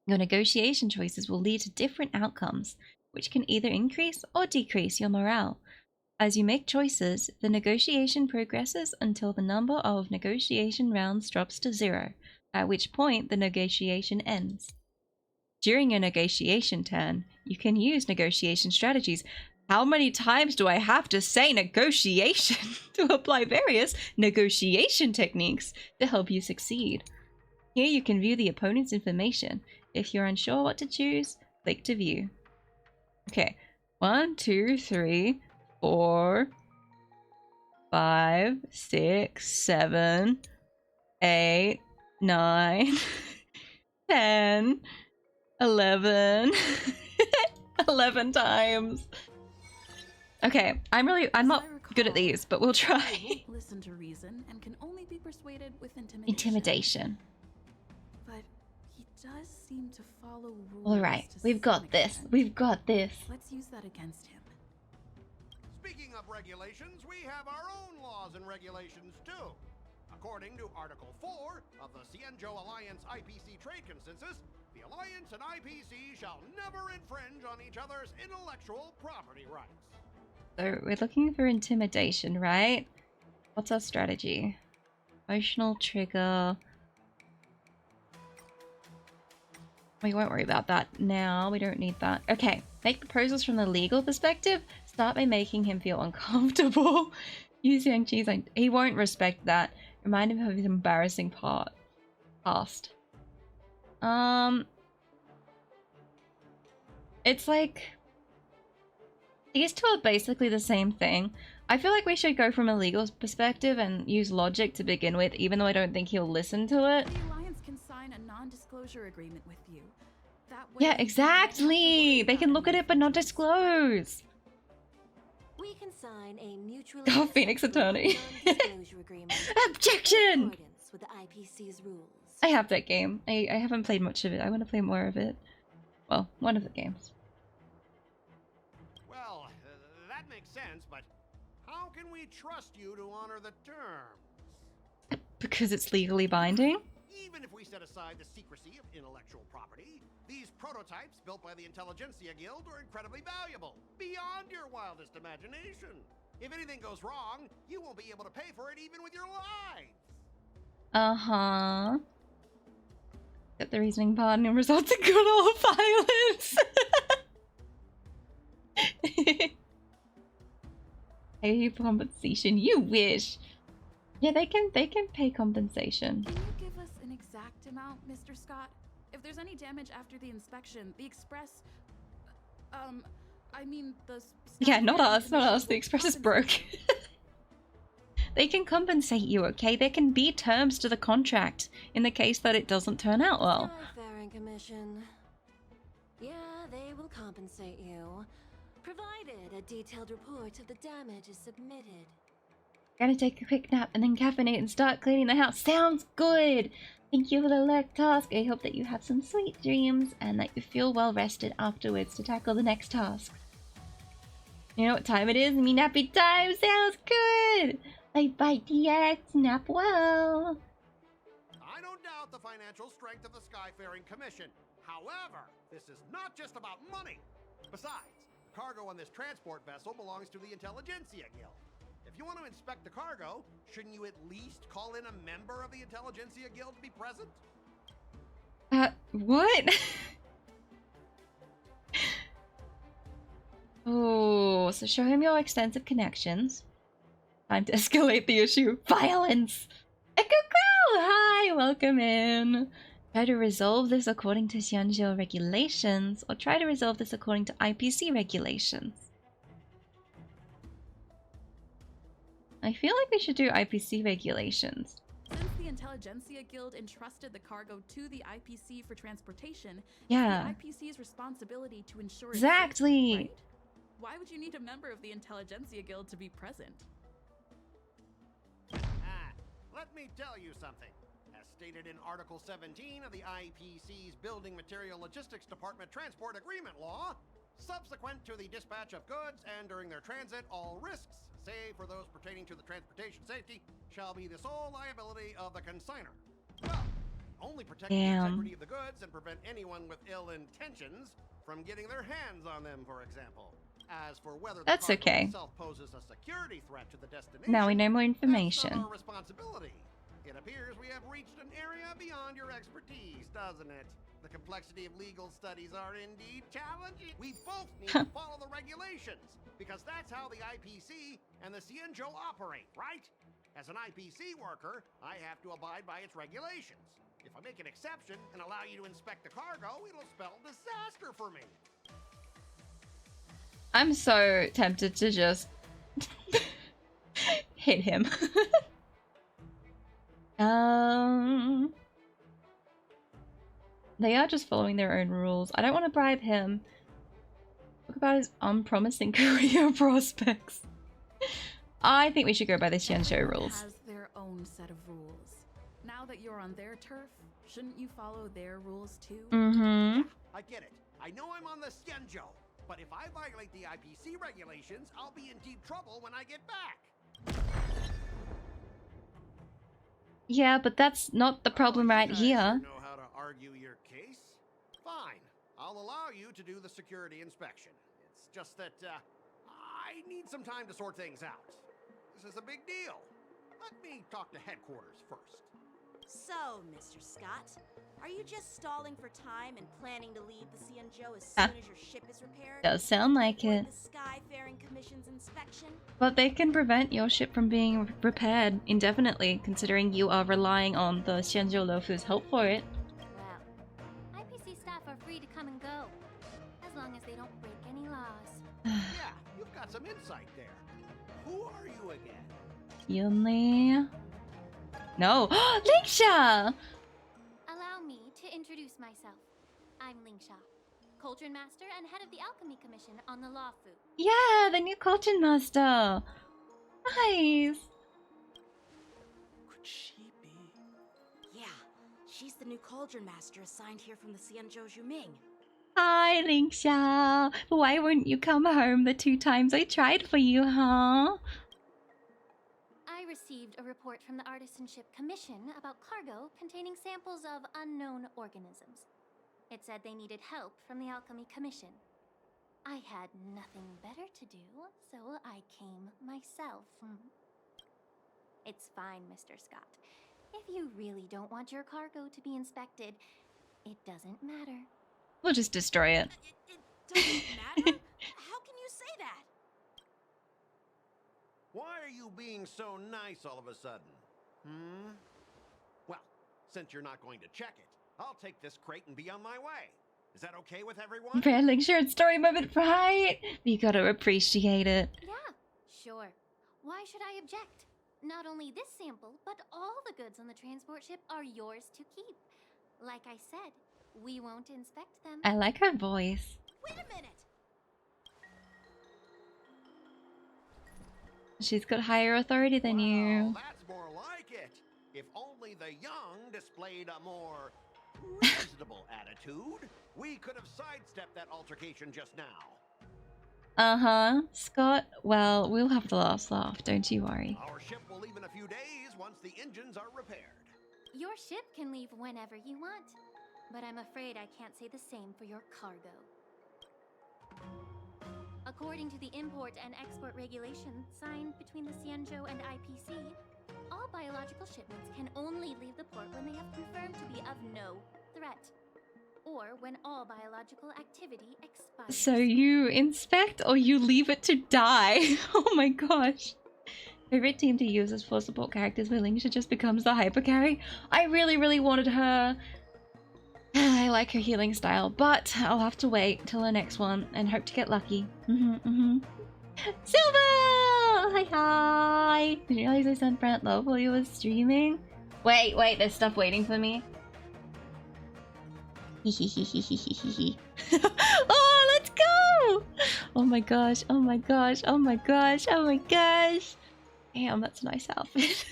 Your negotiation choices will lead to different outcomes, which can either increase or decrease your morale. As you make choices, the negotiation progresses until the number of negotiation rounds drops to 0, at which point the negotiation ends. During your negotiation turn, you can use negotiation strategies. How many times do I have to say negotiation to apply various negotiation techniques to help you succeed? Here you can view the opponent's information. If you're unsure what to choose, click to view. Okay, 1, 2, 3, 4, 5, 6, 7, 8, 9, 10, 11, 11 times. Okay, I'm not good at these, but we'll try. Listen to reason and can only be persuaded with intimidation. Intimidation. But he does seem to follow rules. All right, we've got this. We've got this. Let's use that against him. Speaking of regulations, we have our own laws and regulations too. According to Article 4 of the Xianzhou Alliance IPC Trade Consensus, the Alliance and IPC shall never infringe on each other's intellectual property rights. So we're looking for intimidation, right? What's our strategy? Emotional trigger. We won't worry about that now. We don't need that. Okay, make proposals from the legal perspective. Start by making him feel uncomfortable. Use Yang Chi's. He won't respect that. Remind him of his embarrassing past. It's like these two are basically the same thing. I feel like we should go from a legal perspective and use logic to begin with, even though I don't think he'll listen to it. The Alliance can sign a non-disclosure agreement with you. That way Yeah, exactly. They can look at it but not disclose. We can sign a mutually Oh, Phoenix Attorney. non-disclosure agreement Objection! in accordance with the IPC's rules. I have that game. I haven't played much of it. I want to play more of it. Well, one of the games. Well, that makes sense, but how can we trust you to honor the terms? Because it's legally binding? Even if we set aside the secrecy of intellectual property, these prototypes built by the Intelligentsia Guild are incredibly valuable, beyond your wildest imagination. If anything goes wrong, you won't be able to pay for it even with your lives. Uh-huh. Get the reasoning part and results in good old violence. Pay compensation. You wish. Yeah, they can pay compensation. Can you give us an exact amount, Mr. Scott? If there's any damage after the inspection, the Express... I mean, the... Yeah, not us. The Express is broke. They can compensate you, okay? There can be terms to the contract in the case that it doesn't turn out well. Skyfaring Commission. Yeah, they will compensate you. provided a detailed report of the damage is submitted. Gotta take a quick nap and then caffeinate and start cleaning the house. Sounds good! Thank you for the lurk task. I hope that you have some sweet dreams and that you feel well rested afterwards to tackle the next task. You know what time it is? Me nappy time! Sounds good! Bye-bye, DX. Nap well! I don't doubt the financial strength of the Skyfaring Commission. However, this is not just about money. Besides, the cargo on this transport vessel belongs to the Intelligentsia Guild. If you want to inspect the cargo, shouldn't you at least call in a member of the Intelligentsia Guild to be present? What? Oh, so show him your extensive connections. Time to escalate the issue. Violence! Echo Crow! Hi, welcome in. Try to resolve this according to Xianzhou regulations, or try to resolve this according to IPC regulations. I feel like we should do IPC regulations. Since the Intelligentsia Guild entrusted the cargo to the IPC for transportation, Yeah. it's the IPC's responsibility to ensure Exactly. it's safe, right? Why would you need a member of the Intelligentsia Guild to be present? Let me tell you something. As stated in Article 17 of the IPC's Building Material Logistics Department Transport Agreement Law, subsequent to the dispatch of goods and during their transit, all risks, save for those pertaining to the transportation safety, shall be the sole liability of the consignor. Well, only protect the integrity of the goods and prevent anyone with ill intentions from getting their hands on them, for example. As for whether the That's cargo okay. itself poses a security threat to the destination, Now we know more that's information. not our responsibility. It appears we have reached an area beyond your expertise, doesn't it? The complexity of legal studies are indeed challenging. We both need to follow the regulations, because that's how the IPC and the Xianzhou operate, right? As an IPC worker, I have to abide by its regulations. If I make an exception and allow you to inspect the cargo, it'll spell disaster for me. I'm so tempted to just hit him. They are just following their own rules. I don't want to bribe him. Talk about his unpromising career prospects. I think we should go by the Xianzhou rules. Has their own set of rules. Now that you're on their turf, shouldn't you follow their rules too? Mm-hmm. I get it. I know I'm on the Xianzhou, but if I violate the IPC regulations, I'll be in deep trouble when I get back. Yeah, but that's not the problem right here. Know how to argue your case? Fine. I'll allow you to do the security inspection. It's just that I need some time to sort things out. This is a big deal. Let me talk to headquarters first. So, Mr. Scott, are you just stalling for time and planning to leave the Xianzhou as soon as your ship is repaired? Does sound like it. The Skyfaring Commission's inspection? But they can prevent your ship from being repaired indefinitely, considering you are relying on the Xianzhou Lofu's help for it. Well, IPC staff are free to come and go, as long as they don't break any laws. Yeah, you've got some insight there. Who are you again? Yunli. No. Lingsha! Allow me to introduce myself. I'm Lingsha, Cauldron Master and head of the Alchemy Commission on the Lafu. Yeah, the new Cauldron Master. Nice. Could she be? Yeah, she's the new Cauldron Master assigned here from the Xianzhou Zhuming. Hi, Lingsha. Why wouldn't you come home the 2 times I tried for you, huh? I received a report from the Artisanship Commission about cargo containing samples of unknown organisms. It said they needed help from the Alchemy Commission. I had nothing better to do, so I came myself. It's fine, Mr. Scott. If you really don't want your cargo to be inspected, it doesn't matter. We'll just destroy it. It doesn't matter? How can you say that? Why are you being so nice all of a sudden? Well, since you're not going to check it, I'll take this crate and be on my way. Is that okay with everyone? Brand Lingsha and story moment, right? You gotta appreciate it. Yeah, sure. Why should I object? Not only this sample, but all the goods on the transport ship are yours to keep. Like I said, we won't inspect them. I like her voice. Wait a minute! She's got higher authority than you. That's more like it. If only the young displayed a more reasonable attitude, we could have sidestepped that altercation just now. Uh-huh. Scott, well, we'll have the last laugh, don't you worry. Our ship will leave in a few days once the engines are repaired. Your ship can leave whenever you want, but I'm afraid I can't say the same for your cargo. According to the import and export regulations signed between the Xianzhou and IPC, all biological shipments can only leave the port when they have confirmed to be of no threat, or when all biological activity expires. So you inspect or you leave it to die? Oh my gosh. Favorite team to use as full support characters where Lingsha just becomes the hypercarry? I really wanted her. I like her healing style, but I'll have to wait till the next one and hope to get lucky. Silver! Hi! Did you realize I sent Brent love while you was streaming? Wait, there's stuff waiting for me. Oh, let's go! Oh my gosh, oh my gosh, oh my gosh, oh my gosh. Damn, that's a nice outfit.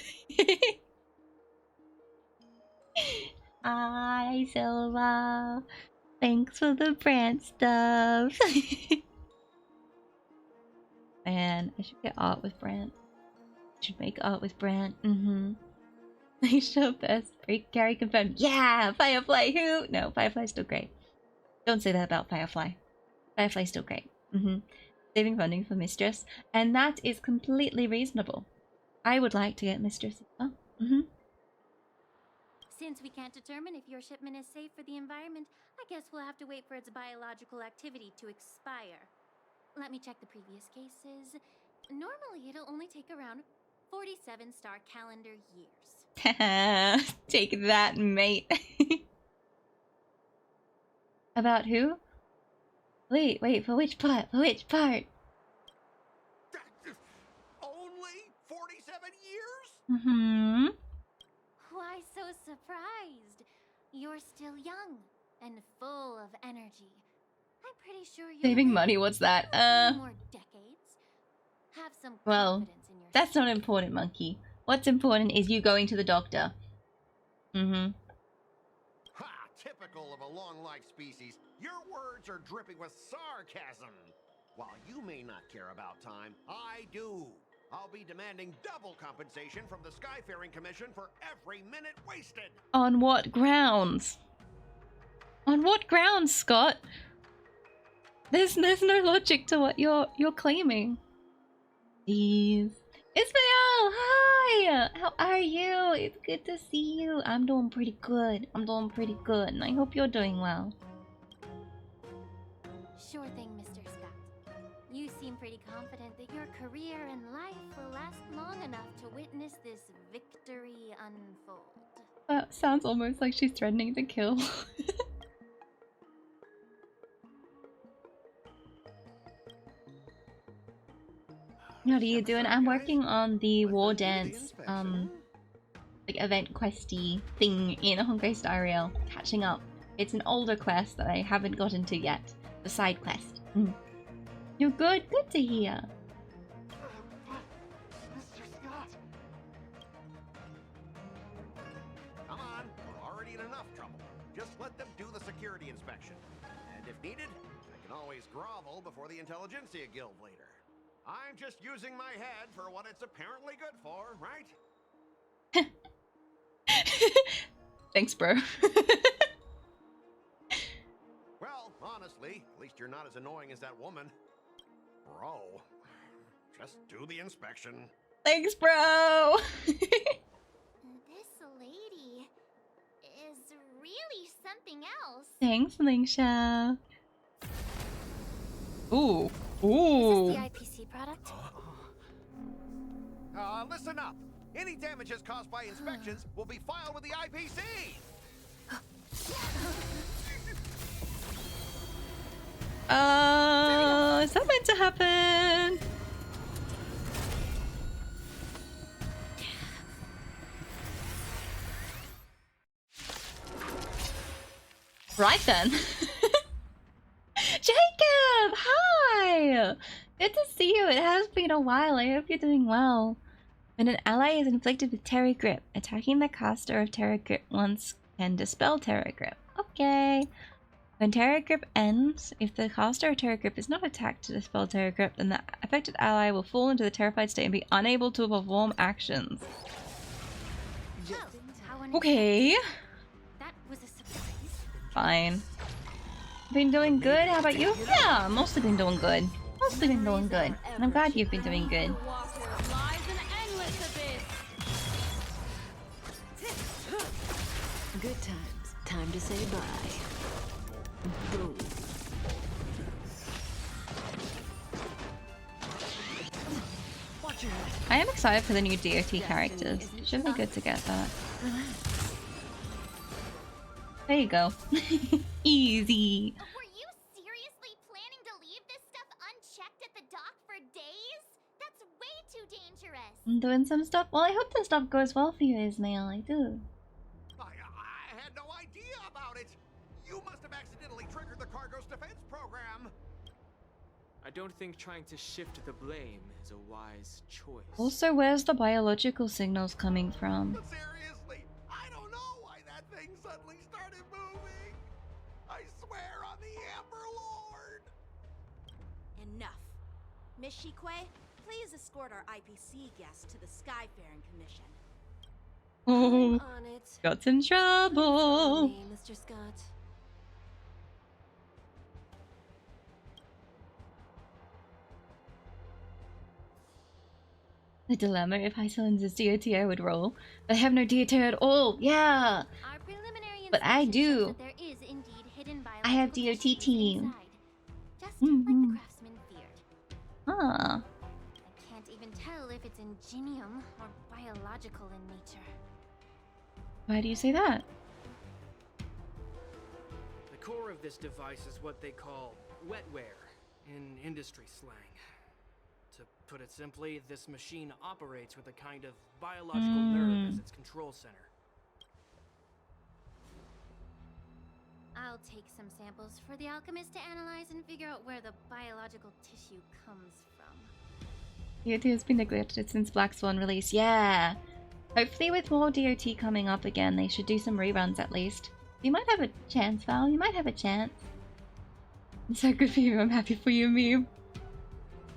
Hi, Silva. Thanks for the brand stuff. Man, I should get art with Brant. I should make art with Brant. I show best. Break carry confirmed. Yeah! Firefly who? No, Firefly's still great. Don't say that about Firefly. Firefly's still great. Saving funding for Mistress. And that is completely reasonable. I would like to get Mistress as well. Since we can't determine if your shipment is safe for the environment, I guess we'll have to wait for its biological activity to expire. Let me check the previous cases. Normally, it'll only take around 47 star calendar years. Take that, mate. About who? Wait, for which part? For which part? Only 47 years? Why so surprised? You're still young and full of energy. I'm pretty sure you're Saving money, what's that? more decades. Have some Well, confidence in yourself. that's not important, monkey. What's important is you going to the doctor. Ha! Typical of a long-life species. Your words are dripping with sarcasm. While you may not care about time, I do. I'll be demanding double compensation from the Skyfaring Commission for every minute wasted. On what grounds? On what grounds, Scott? There's no logic to what you're claiming. Jeez. Ismael, hi! How are you? It's good to see you. I'm doing pretty good. And I hope you're doing well. Sure thing, Mr. Scott. You seem pretty confident that your career and life will last long enough to witness this victory unfold. That sounds almost like she's threatening to kill. What are you doing? I'm working on the war dance, like event questy thing in Honkai Star Rail. Catching up. It's an older quest that I haven't gotten to yet. The side quest. You're good? Good to hear. Mr. Scott! Come on, we're already in enough trouble. Just let them do the security inspection. And if needed, I can always grovel before the Intelligentsia Guild later. I'm just using my head for what it's apparently good for, right? Thanks, bro. Well, honestly, at least you're not as annoying as that woman. Bro, just do the inspection. Thanks, bro! This lady is really something else. Thanks, Lingsha. Ooh. Ooh. Is this the IPC product? Listen up. Any damages caused by inspections will be filed with the IPC. Is that meant to happen? Right then. Jacob! Hi! Good to see you. It has been a while. I hope you're doing well. When an ally is inflicted with Terra Grip, attacking the caster of Terra Grip once can dispel Terra Grip. Okay. When Terra Grip ends, if the caster of Terra Grip is not attacked to dispel Terra Grip, then the affected ally will fall into the terrified state and be unable to perform actions. Okay. That was a surprise. Fine. Been doing good? How about you? Yeah, mostly been doing good. Mostly been doing good. And I'm glad you've been doing good. Good times. Time to say bye. Boom. I am excited for the new DOT characters. It should be good to get that. There you go. Easy. Were you seriously planning to leave this stuff unchecked at the dock for days? That's way too dangerous. I'm doing some stuff. Well, I hope this stuff goes well for you, Ismail. I do. I had no idea about it. You must have accidentally triggered the cargo's defense program. I don't think trying to shift the blame is a wise choice. Also, where's the biological signals coming from? But seriously, I don't know why that thing suddenly started moving. I swear on the Amber Lord. Enough. Miss Shikwe, please escort our IPC guest to the Skyfaring Commission. Oh, On it. got in trouble. Me, Mr. Scott. The dilemma: if Hycelin's DOT, I would roll. But I have no DOT at all. Yeah. Our preliminary But I inspection shows do. that there is indeed hidden I have biological DOT tissues team. inside, just like the craftsman feared. Huh. I can't even tell if it's ingenium or biological in nature. Why do you say that? The core of this device is what they call wetware in industry slang. To put it simply, this machine operates with a kind of biological nerve as its control center. I'll take some samples for the alchemist to analyze and figure out where the biological tissue comes from. DOT has been neglected since Black Swan release. Yeah. Hopefully with more DOT coming up again, they should do some reruns at least. You might have a chance, Val. You might have a chance. It's so good for you. I'm happy for you, meme.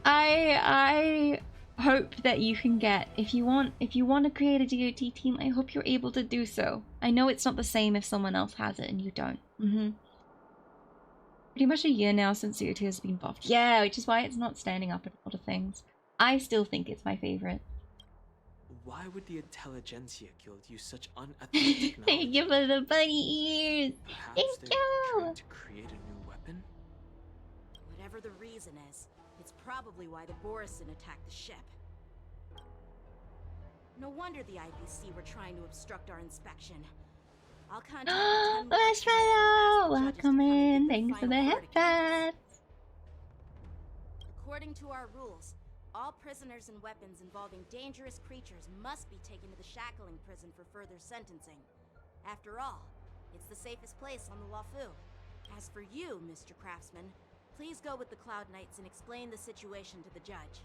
I hope that you can get, if you want to create a DOT team, I hope you're able to do so. I know it's not the same if someone else has it and you don't. Pretty much a year now since DOT has been buffed. Yeah, which is why it's not standing up in a lot of things. I still think it's my favorite. Why would the Intelligentsia Guild use such unethical technology? Thank you for the bunny ears. Perhaps they're trying to create a new weapon? Whatever the reason is, it's probably why the Borison attacked the ship. No wonder the IPC were trying to obstruct our inspection. I'll contact the 10 Marshmallow! Welcome in. Thanks for the headbats. According to our rules, all prisoners and weapons involving dangerous creatures must be taken to the shackling prison for further sentencing. After all, it's the safest place on the Lafu. As for you, Mr. Craftsman, please go with the Cloud Knights and explain the situation to the judge.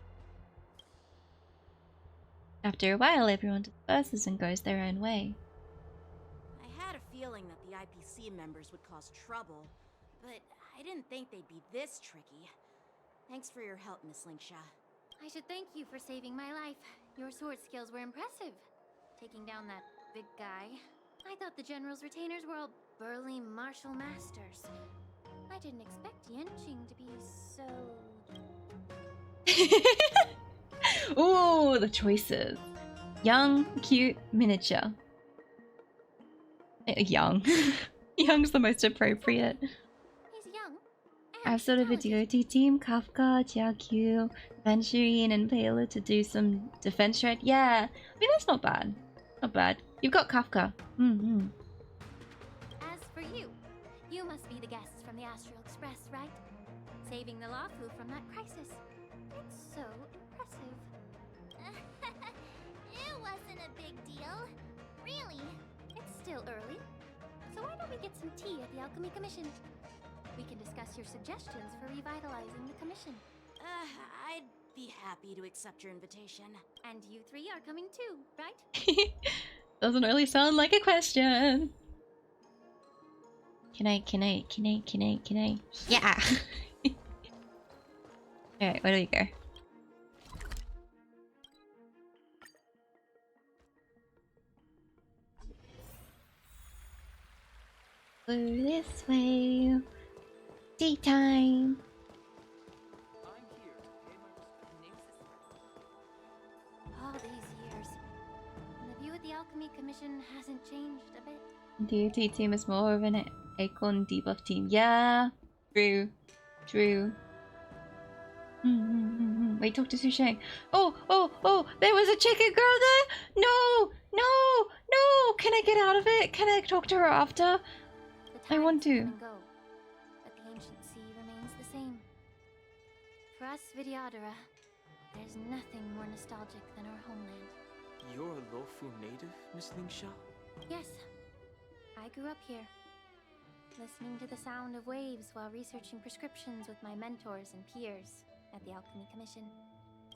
After a while, everyone disperses and goes their own way. I had a feeling that the IPC members would cause trouble, but I didn't think they'd be this tricky. Thanks for your help, Miss Linksha. I should thank you for saving my life. Your sword skills were impressive. Taking down that big guy. I thought the General's retainers were all burly martial masters. I didn't expect Yenching to be so... Ooh, the choices. Young, cute, miniature. Young. Young's the most appropriate. He's young. I have sort of a DOT team, Kafka, Jiakyu, Venturine, and Payla to do some defense shred. Yeah, I mean, that's not bad. Not bad. You've got Kafka. As for you, you must be the guests from the Astral Express, right? Saving the Lafu from that crisis. It's so impressive. It wasn't a big deal. Really. It's still early. So why don't we get some tea at the Alchemy Commission? We can discuss your suggestions for revitalizing the commission. I'd be happy to accept your invitation. And you three are coming too, right? Doesn't really sound like a question. Can I? Yeah! Alright, where do we go? Blue this way. Tea time. All these years. And the view of the Alchemy Commission hasn't changed a bit. DOT team is more of an Acorn debuff team. Yeah, true. Wait, talk to Sushang. Oh, there was a chicken girl there? No! Can I get out of it? Can I talk to her after? I want to. Go, but the ancient sea remains the same. For us Vidyadhara, there's nothing more nostalgic than our homeland. You're a Lofu native, Miss Lingsha? Yes, I grew up here, listening to the sound of waves while researching prescriptions with my mentors and peers at the Alchemy Commission.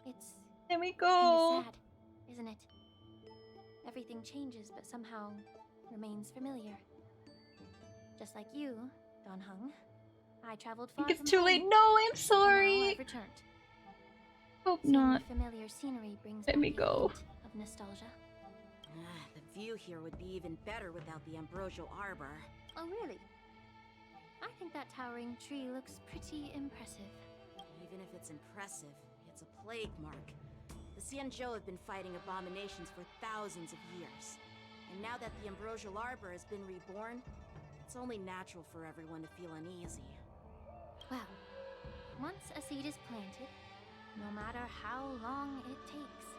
It's there we go. Kind of sad, isn't it? Everything changes, but somehow remains familiar. Just like you, Don Hung, I traveled far. I think it's too late. No, I'm sorry. Now I've returned. Hope Seeing not. Familiar scenery brings Let me go. Of nostalgia. The view here would be even better without the ambrosial arbor. Oh, really? I think that towering tree looks pretty impressive. Even if it's impressive, it's a plague mark. The Xianzhou have been fighting abominations for thousands of years. And now that the ambrosial arbor has been reborn, it's only natural for everyone to feel uneasy. Well, once a seed is planted, no matter how long it takes,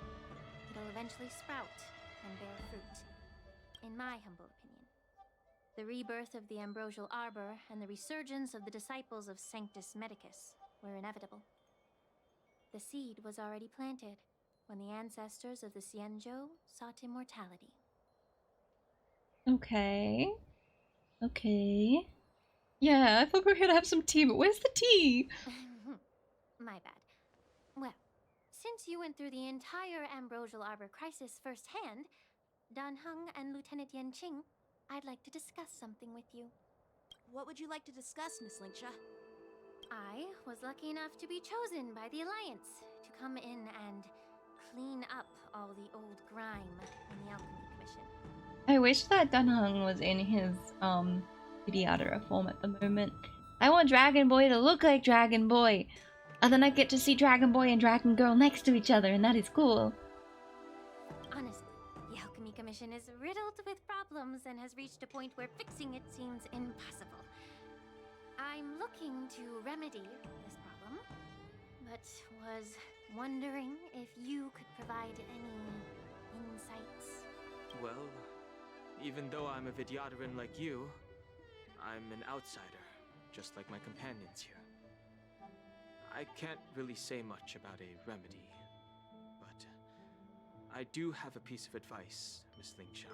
it'll eventually sprout and bear fruit. In my humble opinion, the rebirth of the ambrosial arbor and the resurgence of the disciples of Sanctus Medicus were inevitable. The seed was already planted when the ancestors of the Xianzhou sought immortality. Okay. Yeah, I thought we were gonna have some tea, but where's the tea? My bad. Well, since you went through the entire ambrosial arbor crisis firsthand, Dan Heng and Lieutenant Yan Qing, I'd like to discuss something with you. What would you like to discuss, Miss Lingsha? I was lucky enough to be chosen by the Alliance to come in and clean up all the old grime in the Alchemy Commission. I wish that Dunhung was in his Vidyadhara form at the moment. I want Dragon Boy to look like Dragon Boy, and then I get to see Dragon Boy and Dragon Girl next to each other, and that is cool. Honestly, the Alchemy Commission is riddled with problems and has reached a point where fixing it seems impossible. I'm looking to remedy this problem, but was wondering if you could provide any insights. Well, even though I'm a Vidyadharan like you, I'm an outsider, just like my companions here. I can't really say much about a remedy, but I do have a piece of advice, Miss Lingsha.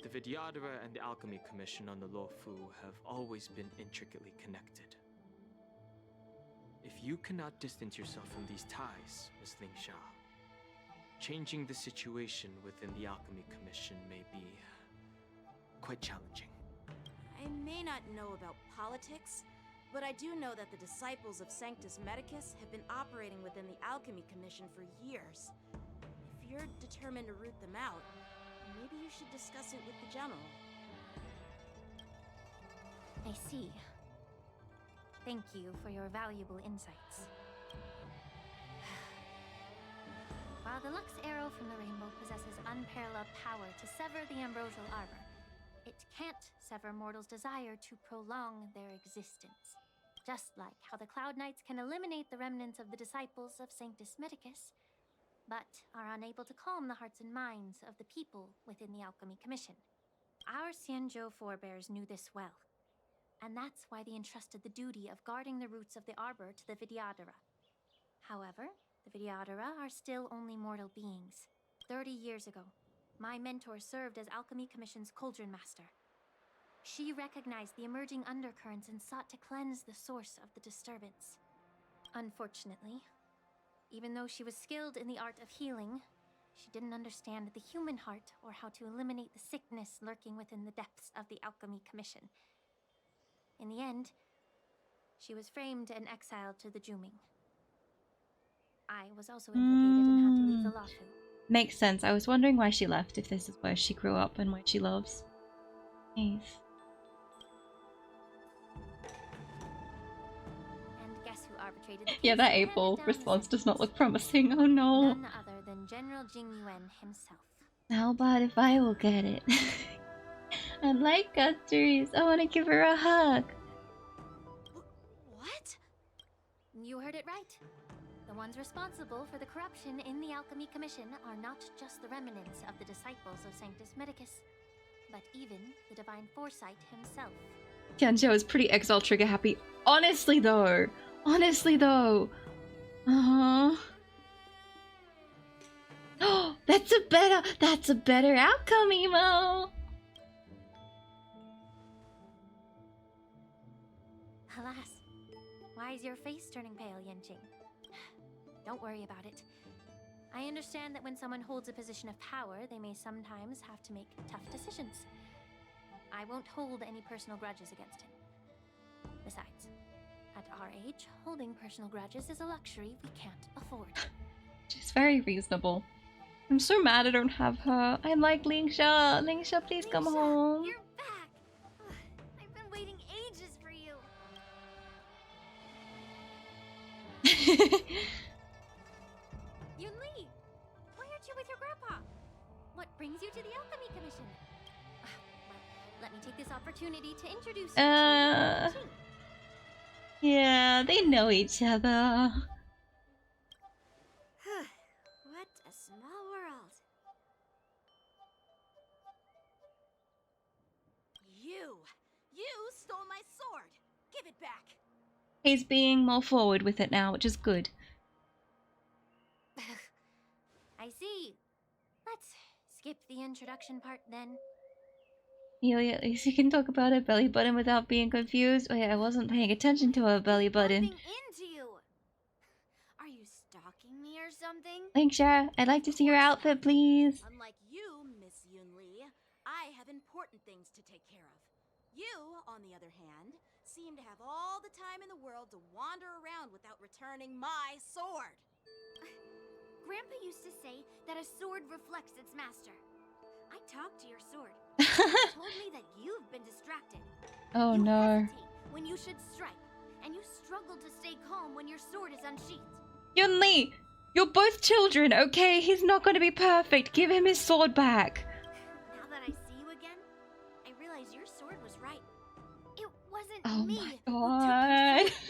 The Vidyadhara and the Alchemy Commission on the Luofu have always been intricately connected. If you cannot distance yourself from these ties, Miss Lingsha, changing the situation within the Alchemy Commission may be quite challenging. I may not know about politics, but I do know that the disciples of Sanctus Medicus have been operating within the Alchemy Commission for years. If you're determined to root them out, maybe you should discuss it with the General. I see. Thank you for your valuable insights. While the Lux Arrow from the Rainbow possesses unparalleled power to sever the ambrosial arbor, it can't sever mortals' desire to prolong their existence. Just like how the Cloud Knights can eliminate the remnants of the disciples of Sanctus Medicus, but are unable to calm the hearts and minds of the people within the Alchemy Commission. Our Xianzhou forebears knew this well, and that's why they entrusted the duty of guarding the roots of the arbor to the Vidyadhara. However, the Vidyadhara are still only mortal beings. 30 years ago, my mentor served as Alchemy Commission's Cauldron Master. She recognized the emerging undercurrents and sought to cleanse the source of the disturbance. Unfortunately, even though she was skilled in the art of healing, she didn't understand the human heart or how to eliminate the sickness lurking within the depths of the Alchemy Commission. In the end, she was framed and exiled to the Juming. I was also implicated and had to leave the Lafu. Makes sense. I was wondering why she left, if this is where she grew up and where she lives. Nice. And guess who arbitrated the case? Yeah, that and April handed down the response does not sentence? look promising. Oh no. None other than General Jing Yuan himself. How about if I will get it? I like Guthries. I want to give her a hug. What? You heard it right. The ones responsible for the corruption in the Alchemy Commission are not just the remnants of the disciples of Sanctus Medicus, but even the Divine Foresight himself. Kenjo is pretty Exile Trigger happy. Honestly though. Oh, that's a better outcome, Emo. Alas, why is your face turning pale, Yanqing? Don't worry about it. I understand that when someone holds a position of power, they may sometimes have to make tough decisions. I won't hold any personal grudges against him. Besides, at our age, holding personal grudges is a luxury we can't afford. She's very reasonable. I'm so mad I don't have her. I like Lingsha. Lingsha, please come home. You're back! I've been waiting ages for you. Yunli! Why aren't you with your grandpa? What brings you to the Alchemy Commission? Well, let me take this opportunity to introduce you to Yanqing. Yeah, they know each other. What a small world. You stole my sword! Give it back! He's being more forward with it now, which is good. I see. Let's skip the introduction part then. You can talk about her belly button without being confused. Wait, I wasn't paying attention to her belly button. Into you. Are you stalking me or something? Lingsha, I'd like to see your outfit, please. Unlike you, Miss Yunli, I have important things to take care of. You, on the other hand, seem to have all the time in the world to wander around without returning my sword. Grandpa used to say that a sword reflects its master. I talked to your sword. It told me that you've been distracted. Oh you no. hesitate when you should strike, and you struggle to stay calm when your sword is unsheathed. Yunli, you're both children, okay? He's not going to be perfect. Give him his sword back. Now that I see you again, I realize your sword was right. It wasn't Oh me my who god. took your sword.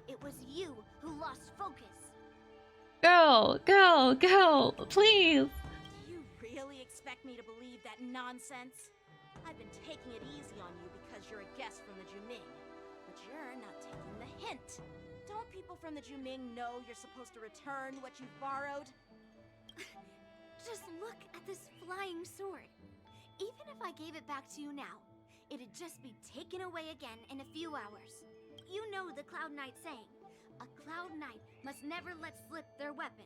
It was you who lost focus. Girl, please. Do you really expect me to believe that nonsense? I've been taking it easy on you because you're a guest from the Juming, but you're not taking the hint. Don't people from the Juming know you're supposed to return what you've borrowed? Just look at this flying sword. Even if I gave it back to you now, it'd just be taken away again in a few hours. You know the Cloud Knight saying, a Cloud Knight must never let slip their weapon.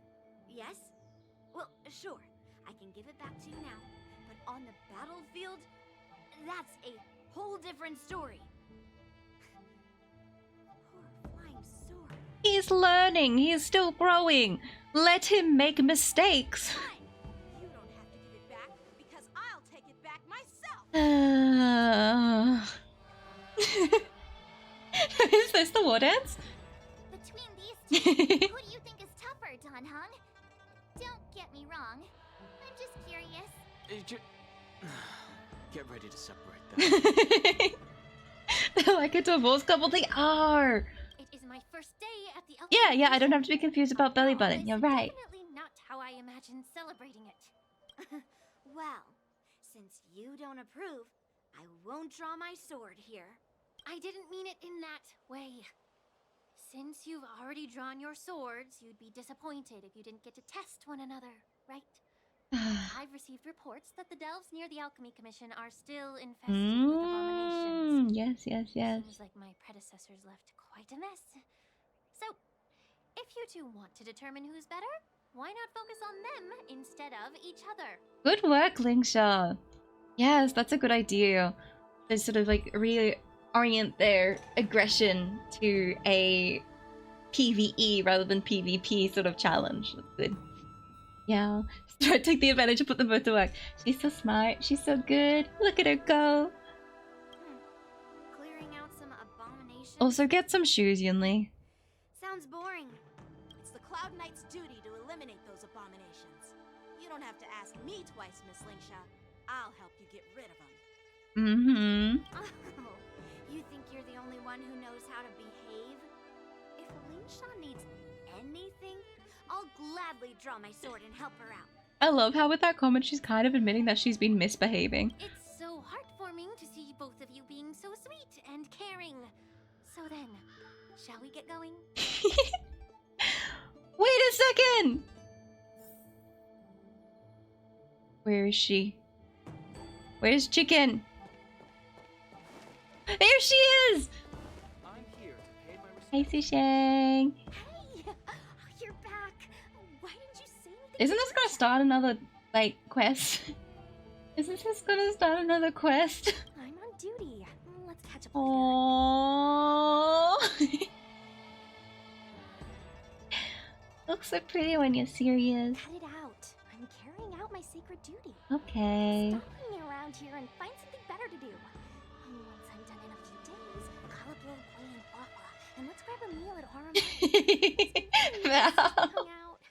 Yes? Well, sure, I can give it back to you now, but on the battlefield, that's a whole different story. Poor flying sword. He's learning. He's still growing. Let him make mistakes. You don't have to give it back because I'll take it back myself. Is this the war dance? Between these two, who do you think is tougher, Don Hung? Don't get me wrong. I'm just curious. Get ready to separate that. Like a divorce couple, they are. It is my first day at the Alchemy Yeah, I don't have to be confused about belly button. You're right. Definitely not how I imagined celebrating it. Well, since you don't approve, I won't draw my sword here. I didn't mean it in that way. Since you've already drawn your swords, you'd be disappointed if you didn't get to test one another, right? I've received reports that the delves near the Alchemy Commission are still infested with abominations. Yes. Seems like my predecessors left quite a mess. So, If you two want to determine who's better, why not focus on them instead of each other? Good work, Lingsha. Yes, that's a good idea. They sort of like reorient their aggression to a PvE rather than PvP sort of challenge. That's good. Yeah. So I take the advantage and put them both to work. She's so smart. She's so good. Look at her go. Clearing out some abominations. Also, get some shoes, Yunli. Sounds boring. It's the Cloud Knight's duty to eliminate those abominations. You don't have to ask me twice, Miss Lingsha. I'll help you get rid of them. Mm-hmm. Oh, you think you're the only one who knows how to behave? If Lingsha needs anything, I'll gladly draw my sword and help her out. I love how with that comment she's kind of admitting that she's been misbehaving. It's so heartwarming to see both of you being so sweet and caring. So then, shall we get going? Wait a second! Where is she? Where's Chicken? There she is! I'm here to pay my Hey, Sushang. Hey, you're back. Why didn't you say anything? Isn't this gonna start another, like, quest? Isn't this gonna start another quest? I'm on duty. Let's catch up. Aww. Looks so pretty when you're serious. Cut it out. I'm carrying out my sacred duty. Okay. Stop hanging around here and find something better to do. Once I'm done in a few days, call up Lil Quay and Wawa, and let's grab a meal at Val. Hung out.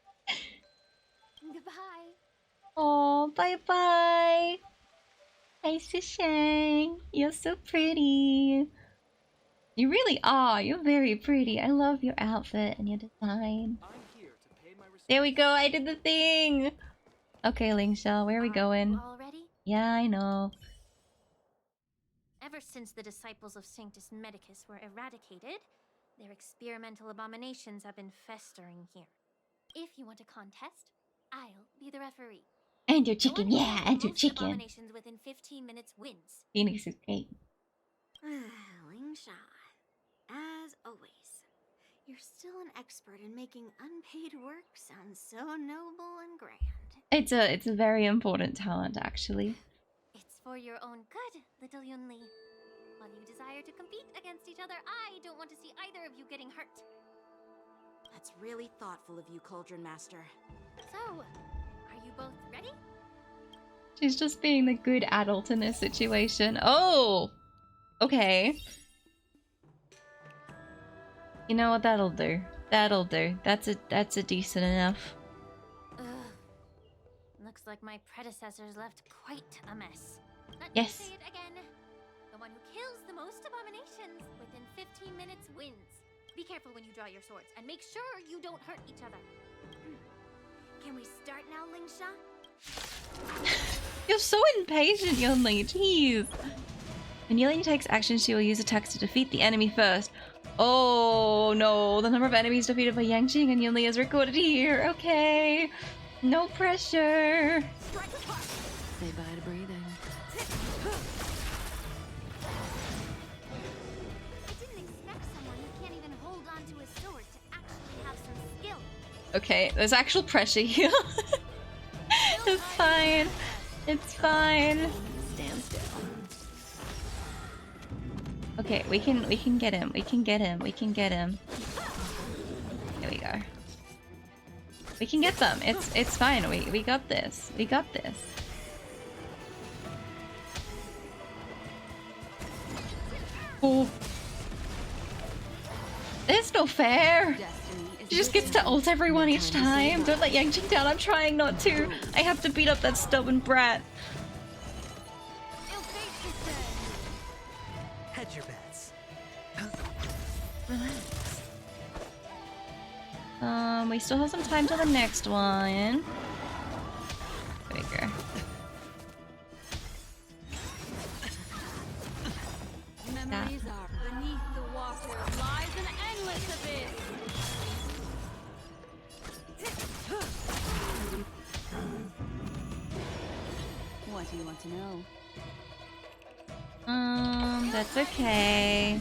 Goodbye. Oh, bye-bye. Hi, Sushang. You're so pretty. You really are. You're very pretty. I love your outfit and your design. There we go. I did the thing. Okay, Lingsha, where are we going? All ready? Yeah, I know. Ever since the disciples of Sanctus Medicus were eradicated, their experimental abominations have been festering here. If you want a contest, I'll be the referee. And your chicken, yeah, and your chicken. Abominations within 15 minutes wins. Phoenix is great. Lingsha, as always, you're still an expert in making unpaid work sound so noble and grand. It's a very important talent, actually. It's for your own good, little Yunli. While you desire to compete against each other, I don't want to see either of you getting hurt. That's really thoughtful of you, Cauldron Master. So, are you both ready? She's just being the good adult in this situation. Oh! Okay. You know what? That'll do. That'll do. That's a decent enough. Ugh. Looks like my predecessors left quite a mess. Let Yes. me say it again. The one who kills the most abominations within 15 minutes wins. Be careful when you draw your swords, and make sure you don't hurt each other. Can we start now, Lingsha? You're so impatient, Yunli. Jeez. When Yunli takes action, she will use attacks to defeat the enemy first. Oh no, the number of enemies defeated by Yangqing and Yunli is recorded here. Okay. No pressure. Say bye to breathing. I didn't expect someone who can't even hold on to a sword to actually have some skill. Okay, there's actual pressure here. It's fine. It's fine. Stand still. Okay, we can get him. We can get him. We can get him. There we go. We can get them. It's fine. We got this. We got this. Oh. There's no fair. She just gets to ult everyone each time. Don't let Yangqing down. I'm trying not to. I have to beat up that stubborn brat. Hedge your bets. Relax. We still have some time till the next one. There we go. Memories are beneath the water. Lies an endless abyss. What do you want to know? That's okay.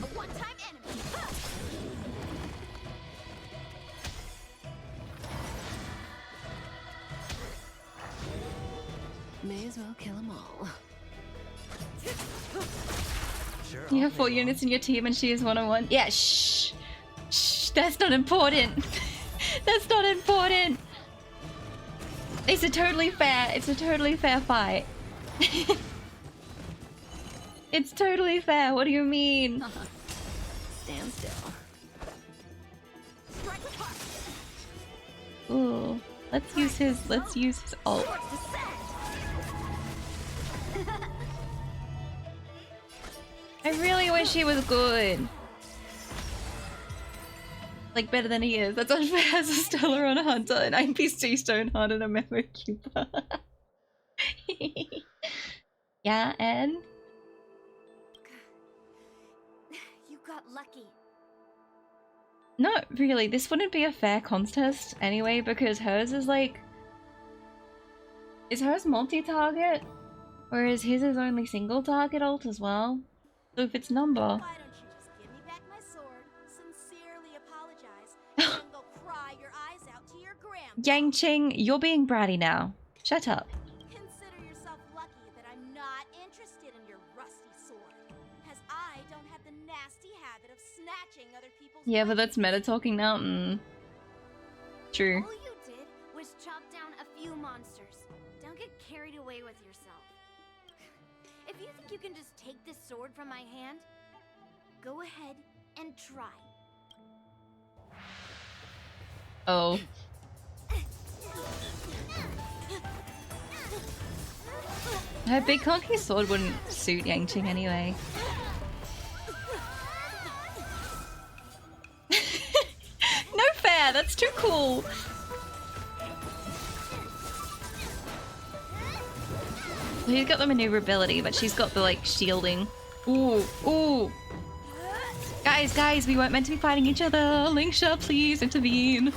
You have 4 units in your team and she is 1-on-1. Yeah, shh. Shh, that's not important. That's not important. It's a totally fair fight. It's totally fair. What do you mean? Stand still. Ooh, let's use his ult. I really wish he was good. Like better than he is. That's unfair as a Stellar on a Hunter, an NPC Stonehard and a Memo Keeper. Yeah, and You got lucky. not really. This wouldn't be a fair contest anyway because hers is like, is hers multi-target, whereas his is only single target ult as well. So if it's number. Why don't you just give me back my sword, sincerely apologize, and then go cry your eyes out to your grandpa? Yangqing, you're being bratty now. Shut up. Consider yourself lucky that I'm not interested in your rusty sword, as I don't have the nasty habit of snatching other people's. Yeah, but that's meta talking now. True. All you did was chop down a few monsters. Don't get carried away with yourself. If you think you can just take this sword from my hand, go ahead and try. Oh. Her big conky sword wouldn't suit Yangqing anyway. No fair, that's too cool. He's got the maneuverability, but she's got the like shielding. Ooh, ooh. Guys, we weren't meant to be fighting each other. Lingsha, please intervene.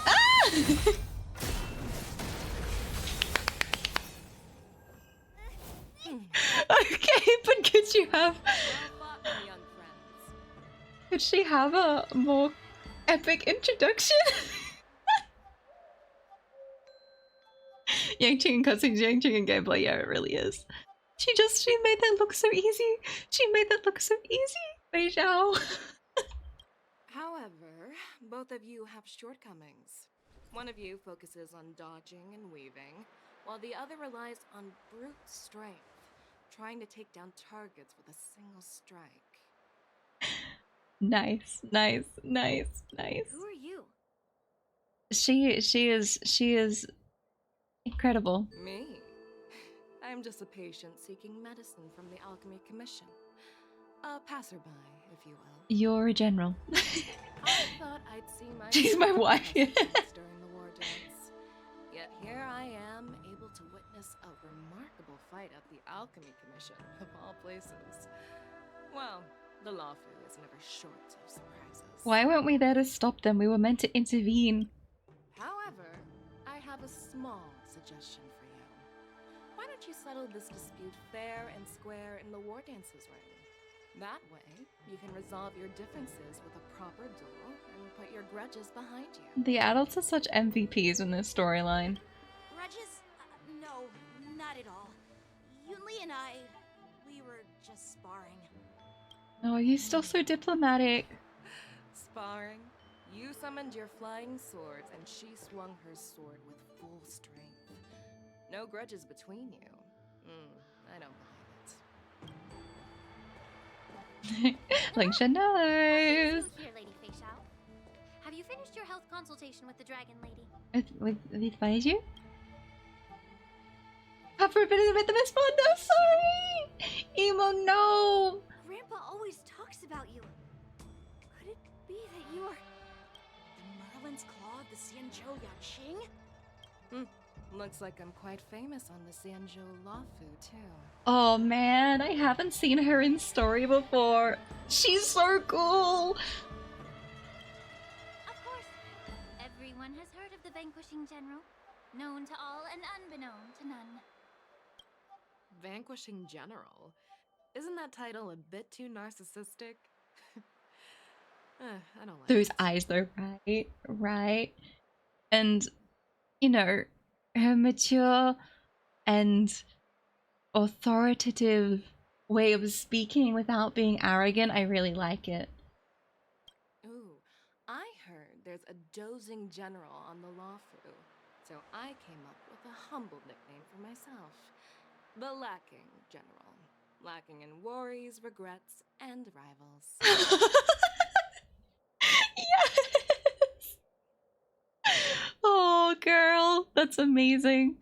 Ah! Okay, but could you have... Could she have a more epic introduction? Yangqing and cutscenes, Yangqing and gameplay, yeah, it really is. She made that look so easy. She made that look so easy. Wei Zhao. However, both of you have shortcomings. One of you focuses on dodging and weaving, while the other relies on brute strength, trying to take down targets with a single strike. Nice. Who are you? She is incredible. Me? I'm just a patient seeking medicine from the Alchemy Commission. A passerby, if you will. You're a general. I thought I'd see my She's my wife. during the war dance. Yet here I am, able to witness a remarkable fight at the Alchemy Commission, of all places. Well, the Lawfu is never short of surprises. Why weren't we there to stop them? We were meant to intervene. However, I have a small suggestion for you. Why don't you settle this dispute fair and square in the war dances ring? That way, you can resolve your differences with a proper duel and put your grudges behind you. The adults are such MVPs in this storyline. Grudges? No, not at all. Yunli and I, we were just sparring. Oh, you're still so diplomatic. Sparring? You summoned your flying swords and she swung her sword with full strength. No grudges between you. I don't believe it. Lingsha knows. Here, Lady Fei Xiao. Have you finished your health consultation with the dragon lady? With Baiju? Have for a bit of the respond. No, sorry. Emo, no. Grandpa always talks about you. Could it be that you're the Merlin's Claw of the Xianzhou Yanqing? Looks like I'm quite famous on the Xianzhou Lawfu, too. Oh man, I haven't seen her in story before. She's so cool. Of course. Everyone has heard of the Vanquishing General. Known to all and unbeknown to none. Vanquishing General? Isn't that title a bit too narcissistic? I don't like Those it. eyes though, right? And, you know, her mature and authoritative way of speaking without being arrogant. I really like it. Ooh, I heard there's a dozing general on the Lawfu, so I came up with a humble nickname for myself. The Lacking General. Lacking in worries, regrets, and rivals. Yes! Oh, girl, that's amazing.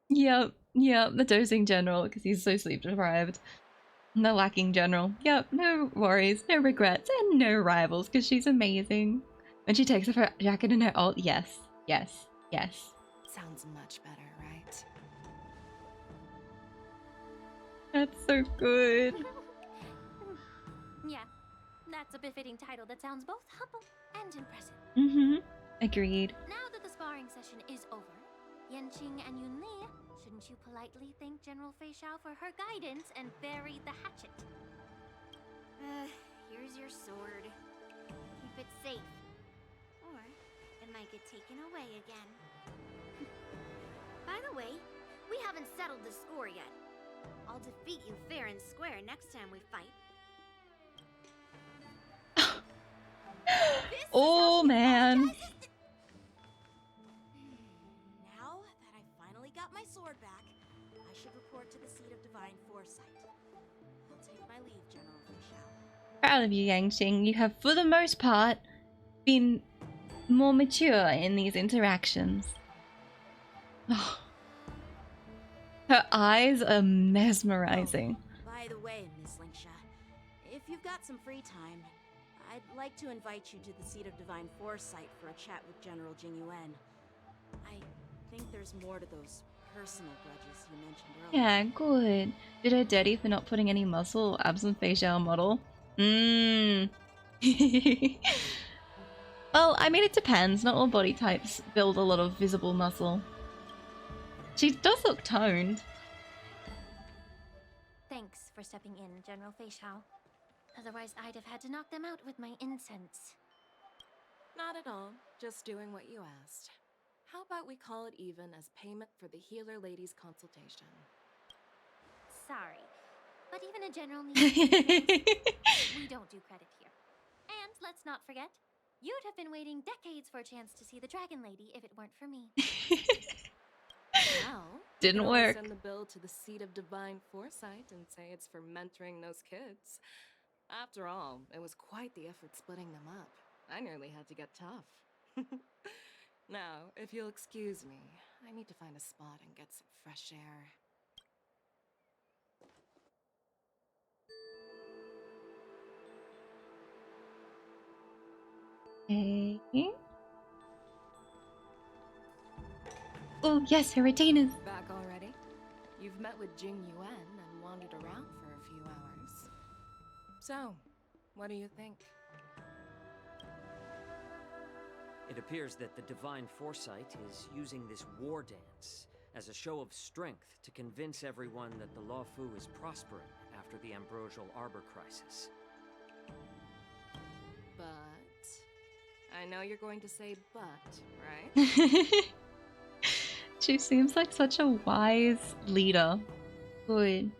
Yep, the dozing general, because he's so sleep deprived. The lacking general. Yep, no worries, no regrets, and no rivals, because she's amazing. When she takes off her jacket and her ult, yes. Sounds much better, right? That's so good. Yeah, that's a befitting title that sounds both humble and impressive. Agreed. Now that the sparring session is over, Yanqing and Yunli, shouldn't you politely thank General Fei Xiao for her guidance and bury the hatchet? Here's your sword. Keep it safe. Or it might get taken away again. By the way, we haven't settled the score yet. I'll defeat you fair and square next time we fight. Oh, man. Now that I finally got my sword back, I should report to the seat of divine foresight. I'll take my leave, General Fei Xiao. Proud of you, Yanqing. You have, for the most part, been more mature in these interactions. Her eyes are mesmerizing. By the way, Miss Linksha, if you've got some free time, I'd like to invite you to the seat of divine foresight for a chat with General Jingyuan. I think there's more to those personal grudges you mentioned earlier. Yeah, good. Did her dirty for not putting any muscle or abs on facial model? Well, I mean, it depends. Not all body types build a lot of visible muscle. She does look toned. Thanks for stepping in, General Fei Xiao. Otherwise, I'd have had to knock them out with my incense. Not at all. Just doing what you asked. How about we call it even as payment for the healer lady's consultation? Sorry, but even a general needs we don't do credit here. And let's not forget, you'd have been waiting decades for a chance to see the Dragon Lady if it weren't for me. Well, didn't you can work. Send the bill to the seat of divine foresight and say it's for mentoring those kids. After all, it was quite the effort splitting them up. I nearly had to get tough. Now, if you'll excuse me, I need to find a spot and get some fresh air. Okay. Oh, yes, her retainers. Back already? You've met with Jing Yuan and wandered around for a few hours. So, what do you think? It appears that the Divine Foresight is using this war dance as a show of strength to convince everyone that the Lawfu is prospering after the Ambrosial Arbor crisis. But... I know you're going to say but, right? She seems like such a wise leader. Good.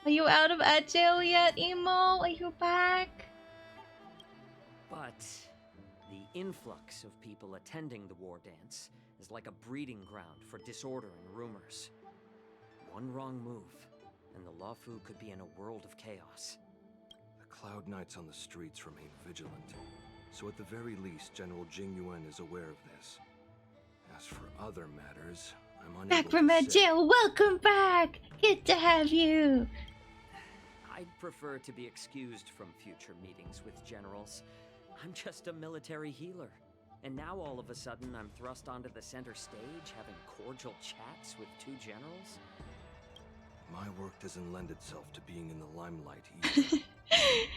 Are you out of agile yet, Emo? Are you back? But the influx of people attending the war dance is like a breeding ground for disorder and rumors. One wrong move, and the Lawfu could be in a world of chaos. The Cloud Knights on the streets remain vigilant, so at the very least, General Jingyuan is aware of this. As for other matters, I'm unable Back from to say. agile, welcome back! Good to have you! I'd prefer to be excused from future meetings with generals. I'm just a military healer. And now all of a sudden I'm thrust onto the center stage having cordial chats with two generals? My work doesn't lend itself to being in the limelight either.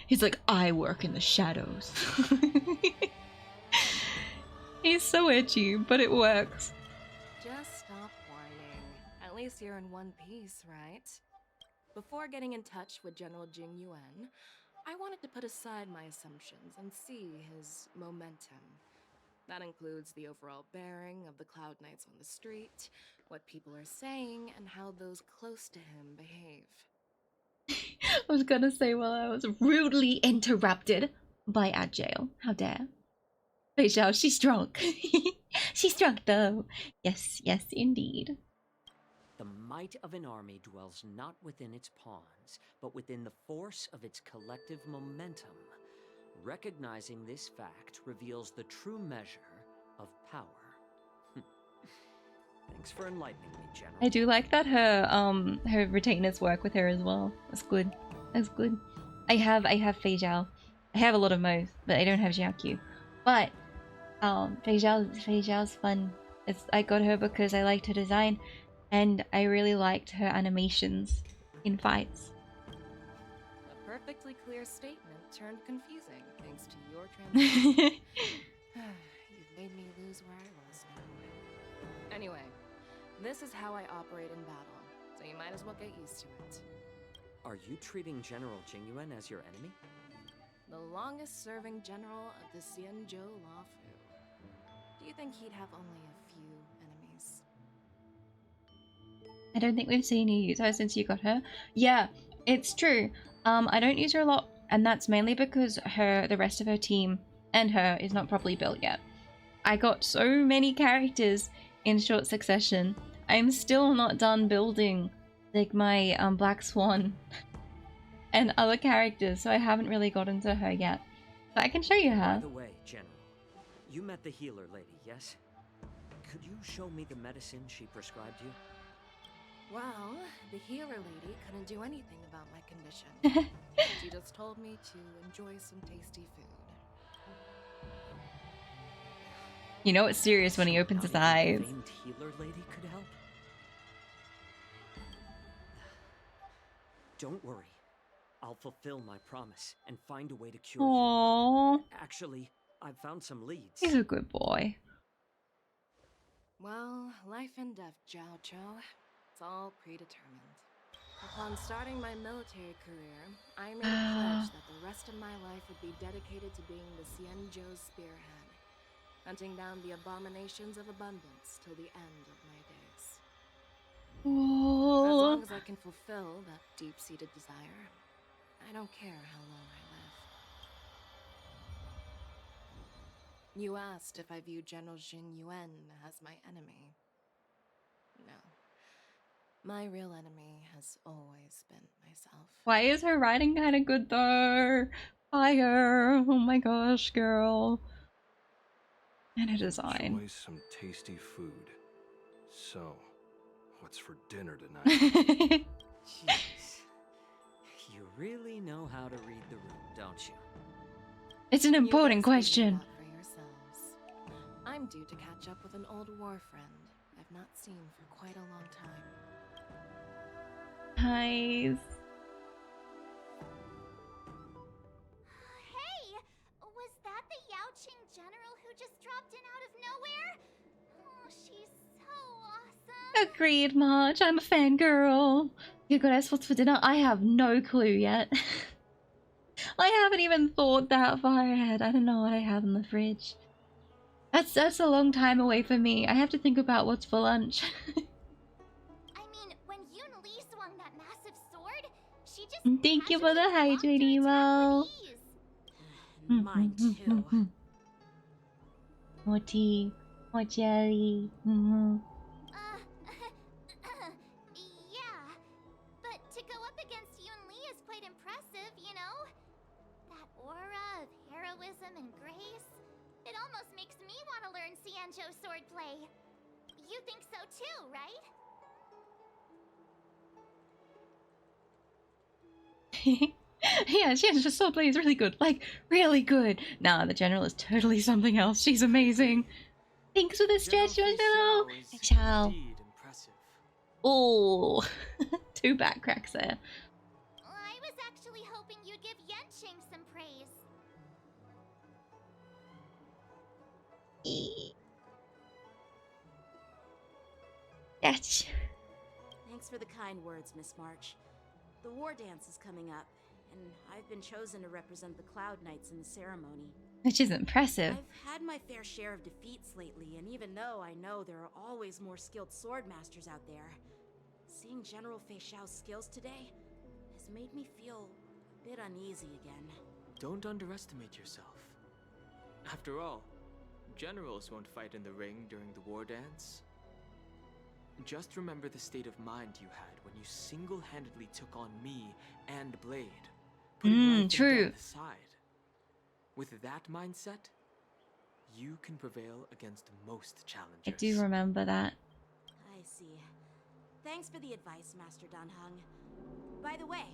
He's like, I work in the shadows. He's so edgy, but it works. Just stop whining. At least you're in one piece, right? Before getting in touch with General Jing Yuan, I wanted to put aside my assumptions and see his momentum. That includes the overall bearing of the Cloud Knights on the street, what people are saying, and how those close to him behave. I was gonna say, well, I was rudely interrupted by Agile. How dare. Wait, Xiao, she's drunk. She's drunk though. Yes, yes, indeed. The might of an army dwells not within its pawns, but within the force of its collective momentum. Recognizing this fact reveals the true measure of power. Thanks for enlightening me, General. I do like that her retainers work with her as well. That's good. That's good. I have Fei Zhao. I have a lot of Mo's, but I don't have Xiaoqiu. But Fei Zhao's fun. I got her because I liked her design, and I really liked her animations in fights. A perfectly clear statement turned confusing thanks to your translation. You've made me lose where I was now. Anyway, this is how I operate in battle, so you might as well get used to it. Are you treating General Jingyuan as your enemy? The longest-serving general of the Xianzhou Lafu. Do you think he'd have only a few enemies? I don't think we've seen you use her since you got her. Yeah, it's true. I don't use her a lot, and that's mainly because the rest of her team and her is not properly built yet. I got so many characters in short succession. I'm still not done building like my Black Swan and other characters, so I haven't really gotten to her yet. But I can show you her. By the way, General, you met the healer lady, yes? Could you show me the medicine she prescribed you? Well, the healer lady couldn't do anything about my condition. She just told me to enjoy some tasty food. You know it's serious when he opens his eyes. The famed healer lady could help? Don't worry. I'll fulfill my promise and find a way to cure Aww. you. Actually, I've found some leads. He's a good boy. Well, life and death, Jiao Chou. It's all predetermined. Upon starting my military career, I made a pledge that the rest of my life would be dedicated to being the Xianzhou spearhead, hunting down the abominations of abundance till the end of my days. Aww. As long as I can fulfill that deep-seated desire, I don't care how long I live. You asked if I view General Jingyuan as my enemy. No. My real enemy has always been myself. Why is her writing kind of good though? Fire! Oh my gosh, girl. And her design. Enjoy some tasty food. So, what's for dinner tonight? Jeez. You really know how to read the room, don't you? It's an important question. For yourselves. I'm due to catch up with an old war friend I've not seen for quite a long time. Nice. Hey! Was that the Yaoqing general who just dropped in out of nowhere? Oh, she's so awesome! Agreed, Marge. I'm a fangirl. You got us what's for dinner? I have no clue yet. I haven't even thought that far ahead. I don't know what I have in the fridge. That's a long time away for me. I have to think about what's for lunch. Thank you for the hydrate emo. Mine too. More tea, more jelly. Yeah, but to go up against Yun Li is quite impressive, you know? That aura of heroism and grace. It almost makes me want to learn Xianzhou swordplay. You think so too, right? Yeah, Xianzhou swordplay is really good. Like, really good. Nah, the general is totally something else. She's amazing. Thanks for the stretch, Angelo. Ciao. Oh, 2 back cracks there. I was actually hoping you'd give Yanqing some praise. Yes. Thanks for the kind words, Miss March. The war dance is coming up, and I've been chosen to represent the Cloud Knights in the ceremony. Which is impressive. I've had my fair share of defeats lately, and even though I know there are always more skilled sword masters out there, seeing General Fei Xiao's skills today has made me feel a bit uneasy again. Don't underestimate yourself. After all, generals won't fight in the ring during the war dance. Just remember the state of mind you had when you single-handedly took on me and Blade, putting life true. and death aside. With that mindset, you can prevail against most challengers. I do remember that. I see. Thanks for the advice, Master Dan Heng. By the way,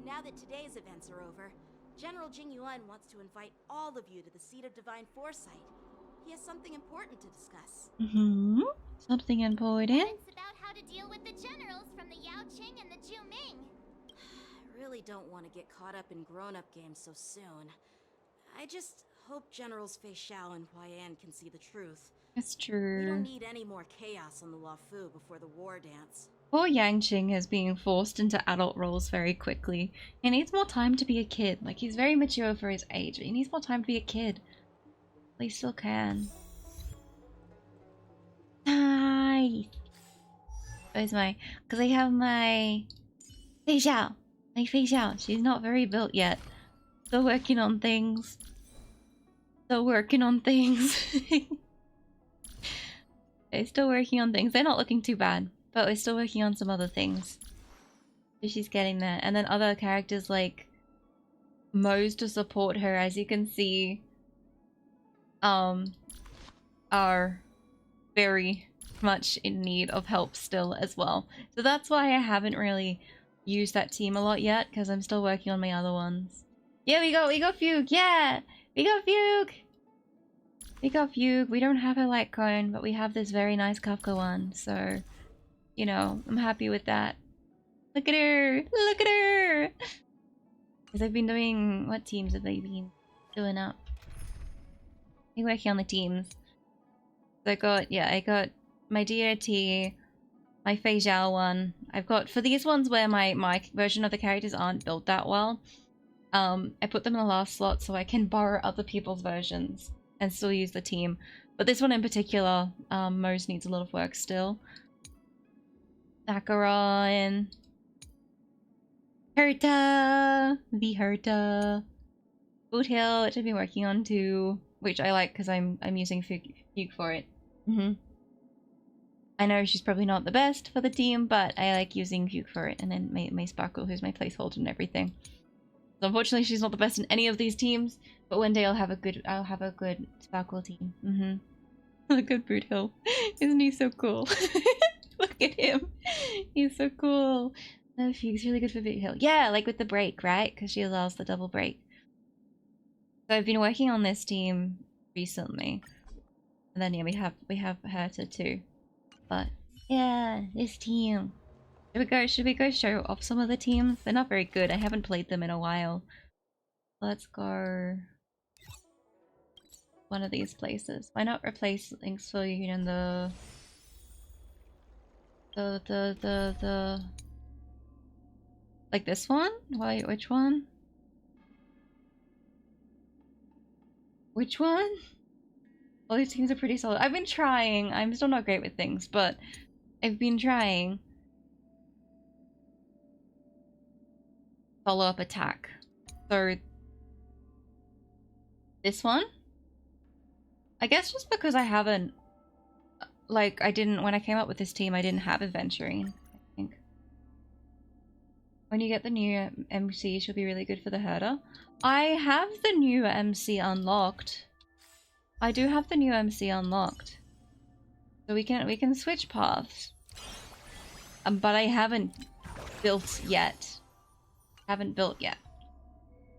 now that today's events are over, General Jing Yuan wants to invite all of you to the Seat of Divine Foresight. He has something important to discuss. Something important. It's about how to deal with the generals from the Yao Qing and the Zhu Ming. I really don't want to get caught up in grown-up games so soon. I just hope Generals Fei Xiao and Huaiyan can see the truth. That's We true. don't need any more chaos on the Luofu before the war dance. Poor Yangqing is being forced into adult roles very quickly. He needs more time to be a kid. Like, he's very mature for his age, but he needs more time to be a kid. But he still can. Nice! Where's my... Because I have my... Fei Xiao. My Fei Xiao. She's not very built yet. Still working on things. Still working on things. Okay, still working on things. They're not looking too bad. But we're still working on some other things. So she's getting there. And then other characters like Moe's to support her, as you can see, are very much in need of help still as well. So that's why I haven't really used that team a lot yet, because I'm still working on my other ones. Yeah, we got Fugue, yeah! We got Fugue! We got Fugue. We don't have a light cone, but we have this very nice Kafka one, so you know, I'm happy with that. Look at her! Look at her! Because I've been doing... What teams have they been doing up? I'm working on the teams. So I got my DOT, my Fei Xiao one. I've got... For these ones where my version of the characters aren't built that well, I put them in the last slot so I can borrow other people's versions and still use the team. But this one in particular, Moe's needs a lot of work still. Sakura, Herta, the Herta, Boot Hill, which I've been working on too, which I like because I'm using Fugue for it. I know she's probably not the best for the team, but I like using Fugue for it, and then my Sparkle, who's my placeholder and everything. So unfortunately, she's not the best in any of these teams, but one day I'll have a good Sparkle team. Look at Boot Hill, isn't he so cool? Look at him. He's so cool. Oh, Fugue's really good for Boot Hill. Yeah, like with the break, right? Because she allows the double break. So I've been working on this team recently. And then yeah, we have Herta too. But yeah, this team. Should we go show off some of the teams? They're not very good. I haven't played them in a while. Let's go one of these places. Why not replace Link's Fusion and the like this one? Why, which one? Which one? All these teams are pretty solid. I've been trying. I'm still not great with things, but I've been trying. Follow-up attack. So this one? I guess just because I haven't, like, when I came up with this team, I didn't have adventuring, I think. When you get the new MC, she'll be really good for the herder. I have the new MC unlocked. I do have the new MC unlocked. So we can switch paths. But I haven't built yet. Haven't built yet.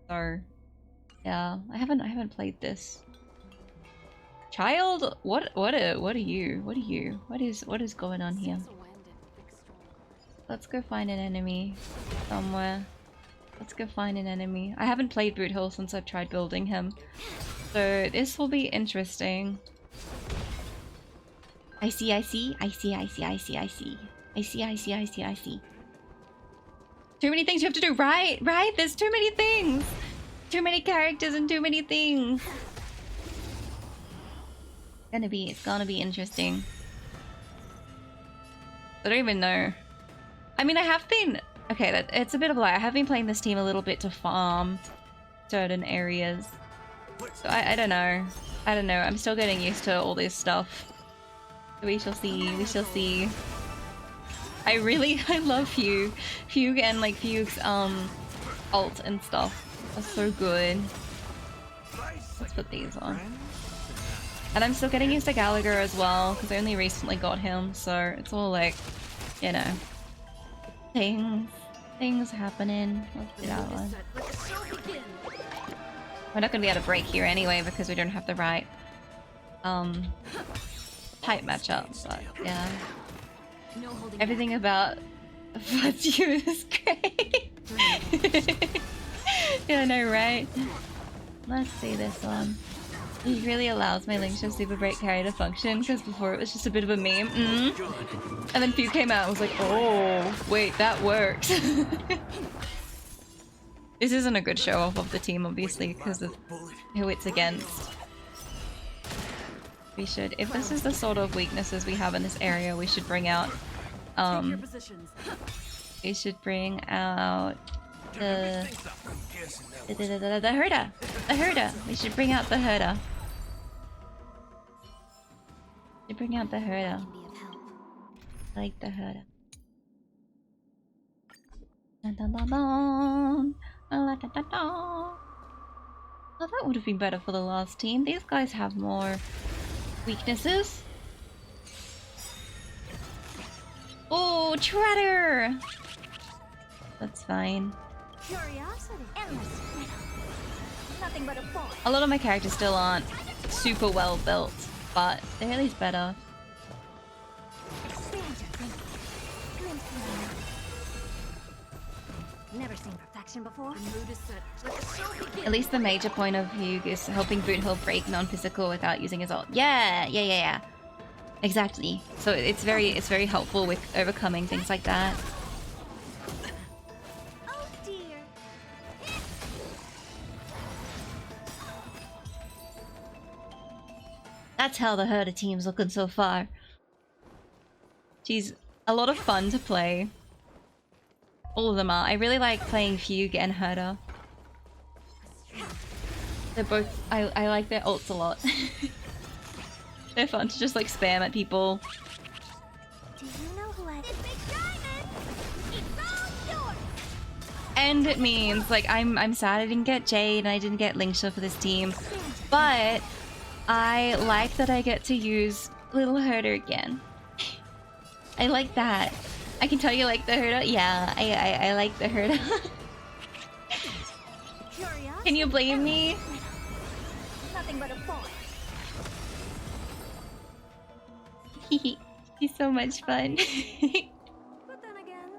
So yeah, I haven't played this. Child, what are you? What is going on here? Let's go find an enemy somewhere. Let's go find an enemy. I haven't played Boot Hill since I've tried building him. So this will be interesting. I see. Too many things you have to do, right? Right? There's too many things. Too many characters and too many things. It's gonna be interesting. I don't even know. I mean, I have been... Okay, it's a bit of a lie. I have been playing this team a little bit to farm certain areas. So I don't know. I don't know. I'm still getting used to all this stuff. We shall see. We shall see. I love Fugue. Fugue and like Fugue's ult and stuff are so good. Let's put these on. And I'm still getting used to Gallagher as well, because I only recently got him, so it's all like, you know, things happening. Let's do that one. We're not gonna be able to break here anyway because we don't have the right type matchup, but yeah. Everything about you is great. Yeah, I know, right? Let's see this one. He really allows my Linkship Super Break carry to function, because before it was just a bit of a meme. And then Few came out and was like, oh, wait, that works. This isn't a good show off of the team, obviously, because of who it's against. We should, if this is the sort of weaknesses we have in this area, we should bring out, we should bring out the herder. The herder. We should bring out the herder. We should bring out the herder. I like the herder. Dun, dun, dun, dun. Dun, dun, dun, dun. Oh, that would have been better for the last team. These guys have more weaknesses. Oh, Treader! That's fine. Curiosity. Endless. Nothing but a point. A lot of my characters still aren't super well built, but they're at least better. Never seen perfection before. At least the major point of Hugh is helping Boothill break non-physical without using his ult. Yeah. Exactly. So it's very helpful with overcoming things like that. Oh dear. That's how the Herder team's looking so far. She's a lot of fun to play. All of them are. I really like playing Fugue and Herder. They're both... I like their ults a lot. They're fun to just like spam at people. Do you know who I... This big diamond! It's all yours! And it means, like, I'm sad I didn't get Jade and I didn't get Linkshire for this team. But I like that I get to use Little Herder again. I like that. I can tell you like the Herder. Yeah, I like the Herder. Can you blame me? Nothing but a point. He's so much fun. But then again,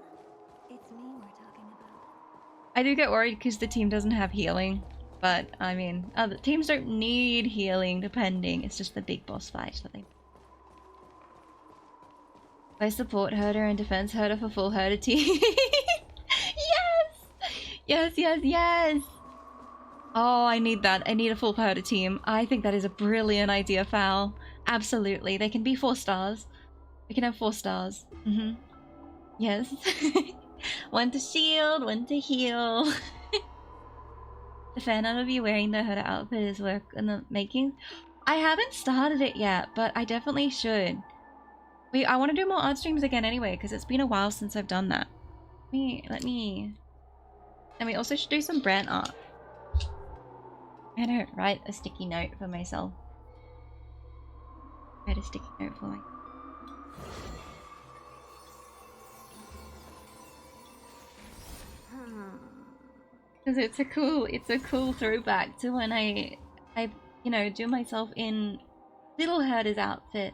it's me we're talking about. I do get worried because the team doesn't have healing. But, I mean, other teams don't need healing, depending. It's just the big boss fight that they... I support Herder and defense Herder for full Herder team. Yes! Oh, I need that. I need a full Herder team. I think that is a brilliant idea, Foul. Absolutely. They can be 4 stars. We can have 4 stars. Yes. 1 to shield, 1 to heal. The fan out of you wearing the Herder outfit is work in the making. I haven't started it yet, but I definitely should. I want to do more art streams again anyway, because it's been a while since I've done that. Let me... And we also should do some brand art. I don't write a sticky note for myself. Write a sticky note for myself. Because it's a cool throwback to when I you know, do myself in Little Herder's outfit.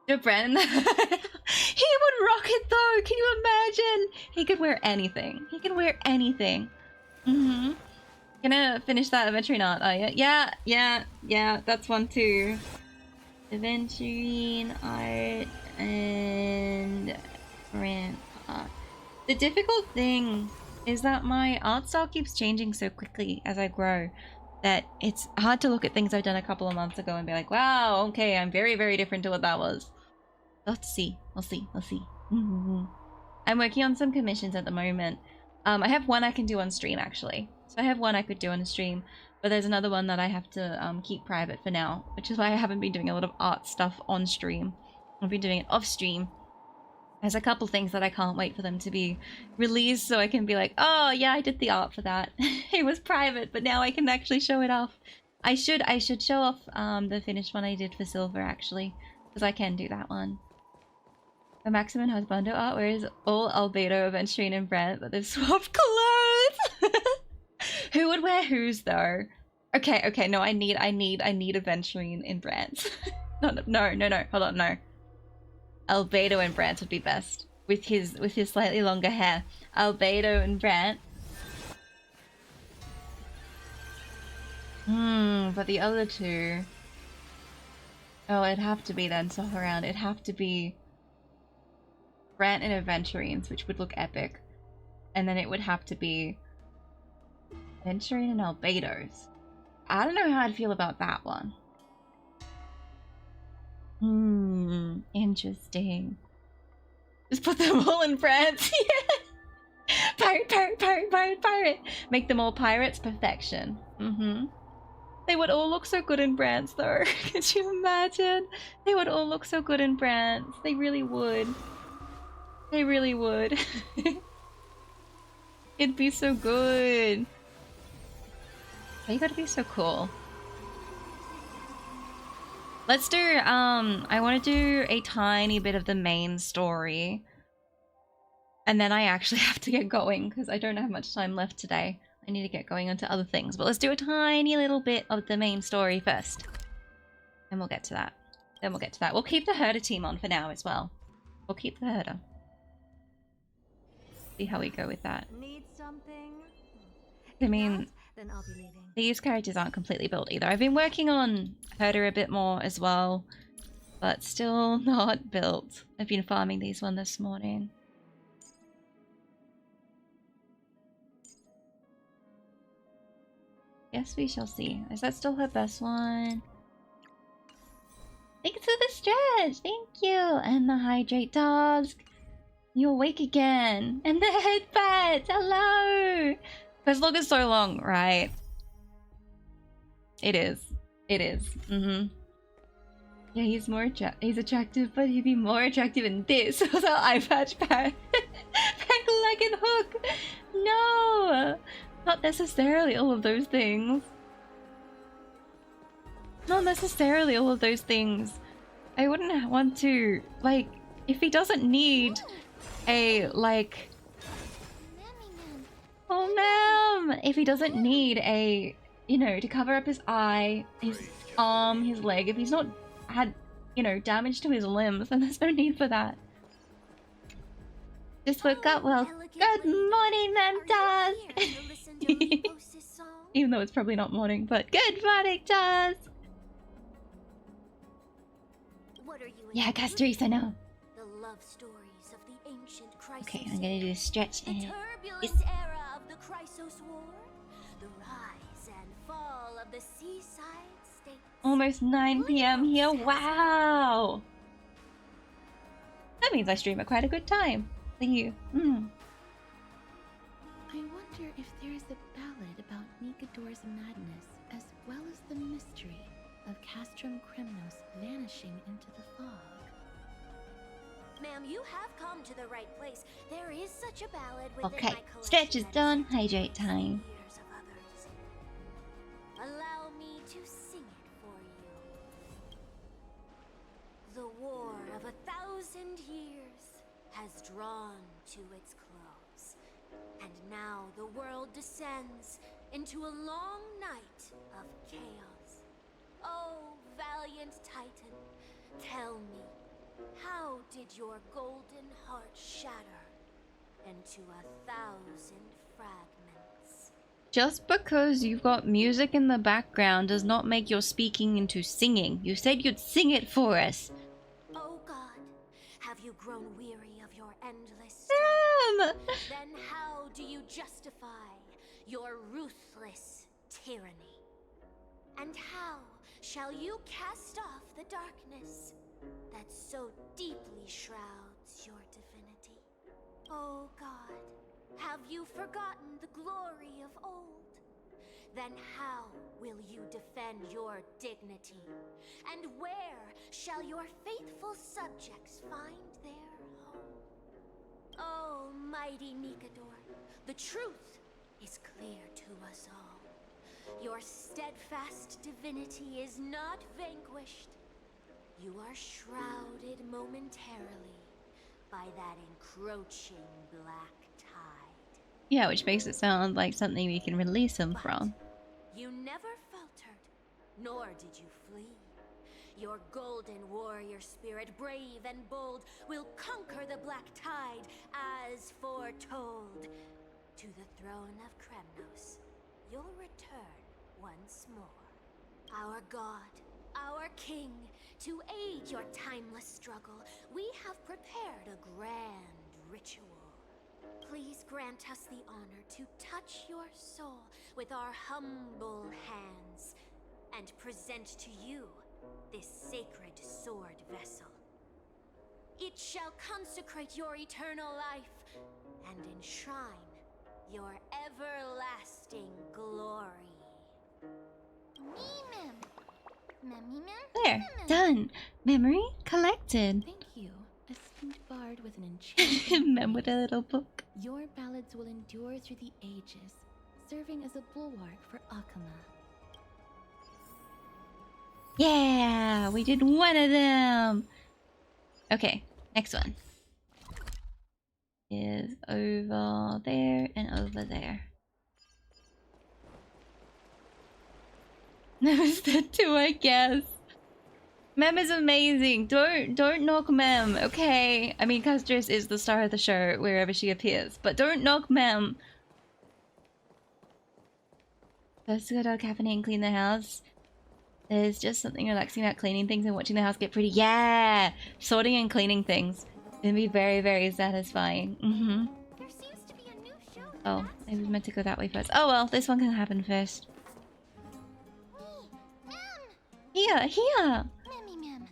Do Brandon. He would rock it though. Can you imagine? He could wear anything. He can wear anything. Gonna finish that aventurine art, are you? Yeah. That's one too. Aventurine art and brand art. The difficult thing is that my art style keeps changing so quickly as I grow. that it's hard to look at things I've done a couple of months ago and be like, wow, okay, I'm very, very different to what that was. Let's see. We'll see. We'll see. I'm working on some commissions at the moment. I have one I can do on stream, actually. So I have one I could do on a stream, but there's another one that I have to keep private for now, which is why I haven't been doing a lot of art stuff on stream. I've been doing it off stream. There's a couple things that I can't wait for them to be released so I can be like, oh yeah, I did the art for that. It was private, but now I can actually show it off. I should show off the finished one I did for Silver, actually, because I can do that one. The Maximum has Bundo art, whereas all Albedo, Aventurine, and Brent, but they've swapped clothes. Who would wear whose though? Okay, no, I need Aventurine and Brent. No, hold on, no. Albedo and Brant would be best with his slightly longer hair. Albedo and Brant. But the other two. Oh, it'd have to be then swap around. It'd have to be Brant and Aventurines, which would look epic, and then it would have to be Aventurine and Albedo's. I don't know how I'd feel about that one. Interesting. Just put them all in France. Yeah. Pirate. Make them all pirates. Perfection. They would all look so good in brands though. Could you imagine? They would all look so good in brands. They really would. They really would. It'd be so good. They gotta be so cool. Let's do, I want to do a tiny bit of the main story. And then I actually have to get going because I don't have much time left today. I need to get going onto other things. But let's do a tiny little bit of the main story first. And we'll get to that. Then we'll get to that. We'll keep the herder team on for now as well. We'll keep the herder. See how we go with that. Need something? I mean, Then I'll be leaving. these characters aren't completely built either. I've been working on herder a bit more as well, but still not built. I've been farming these one this morning. Yes, we shall see. Is that still her best one? Thanks for the stretch! Thank you! And the hydrate task! You're awake again! And the headbutt! Hello! This look is so long, right? It is. It is. Yeah, he's attractive, but he'd be more attractive in this without eye patch back. Back leg and hook! No! Not necessarily all of those things. Not necessarily all of those things. I wouldn't want to, like, if he doesn't need a, like... Oh, ma'am! If he doesn't need a, you know, to cover up his eye, his arm, his leg, if he's not had, you know, damage to his limbs, then there's no need for that. Just woke up well. Good morning, Ma'am Taz! Even though it's probably not morning, but good morning, Taz! Yeah, Castrice, I know. The love stories of the ancient Chrysos. Okay, I'm gonna do a stretch in it. Turbulent era of the Chrysos War. The rise and fall of the seaside states. Almost 9 PM here. Wow! That means I stream at quite a good time. Thank you. I wonder if there is a ballad about Nikador's madness, as well as the mystery of Castrum Kremnos vanishing into the fog. Ma'am, you have come to the right place. There is such a ballad within Okay, my collection stretch is that done. Hydrate time. years of others. Allow me to sing it for you. The war of 1,000 years has drawn to its close, and now the world descends into a long night of chaos. Oh, valiant Titan, tell me, how did your golden heart shatter into 1,000 fragments? Just because you've got music in the background does not make your speaking into singing. You said you'd sing it for us. Oh God, have you grown weary of your endless strife? Then how do you justify your ruthless tyranny? And how shall you cast off the darkness that so deeply shrouds your divinity? Oh God, have you forgotten the glory of old? Then how will you defend your dignity? And where shall your faithful subjects find their home? Oh, mighty Nikador, the truth is clear to us all. Your steadfast divinity is not vanquished. You are shrouded momentarily by that encroaching black tide. Yeah, which makes it sound like something we can release him from. You never faltered, nor did you flee. Your golden warrior spirit, brave and bold, will conquer the black tide as foretold. To the throne of Kremnos, you'll return once more. Our God, our King, to aid your timeless struggle, we have prepared a grand ritual. Please grant us the honor to touch your soul with our humble hands and present to you this sacred sword vessel. It shall consecrate your eternal life and enshrine your everlasting glory. There, done. Memory collected. Thank you, esteemed bard with an enchanted Mem with a little book. Your ballads will endure through the ages, serving as a bulwark for Akama. Yeah, we did one of them. Okay, next one is over there and over there. Never said two, I guess. Mem is amazing. Don't knock Mem, okay? I mean, Castris is the star of the show wherever she appears, but don't knock Mem. First to go to a cafe and clean the house. There's just something relaxing about cleaning things and watching the house get pretty. Yeah! Sorting and cleaning things. It'll be very, very satisfying. There seems to be a new show. Oh, I was meant to go that way first. Oh well, this one can happen first. Here!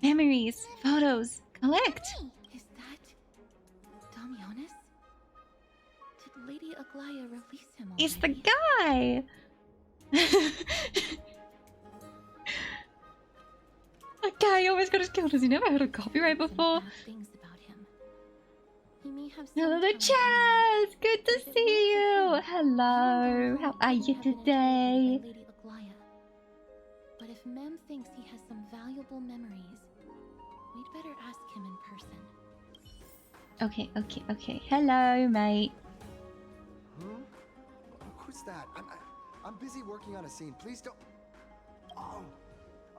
Memories, photos, collect! Is that Damionis? Did Lady Aglaya release him already? It's the guy! That guy almost got us killed. Has he never heard of copyright before? Things about him. He may have Hello, the Chaz! Good to see you! Hello! How are you today? Lady Aglaya. But if Mem thinks he has some valuable memories, we'd better ask him in person. Okay. Hello, mate. Who's that? I'm busy working on a scene. Please don't. Oh,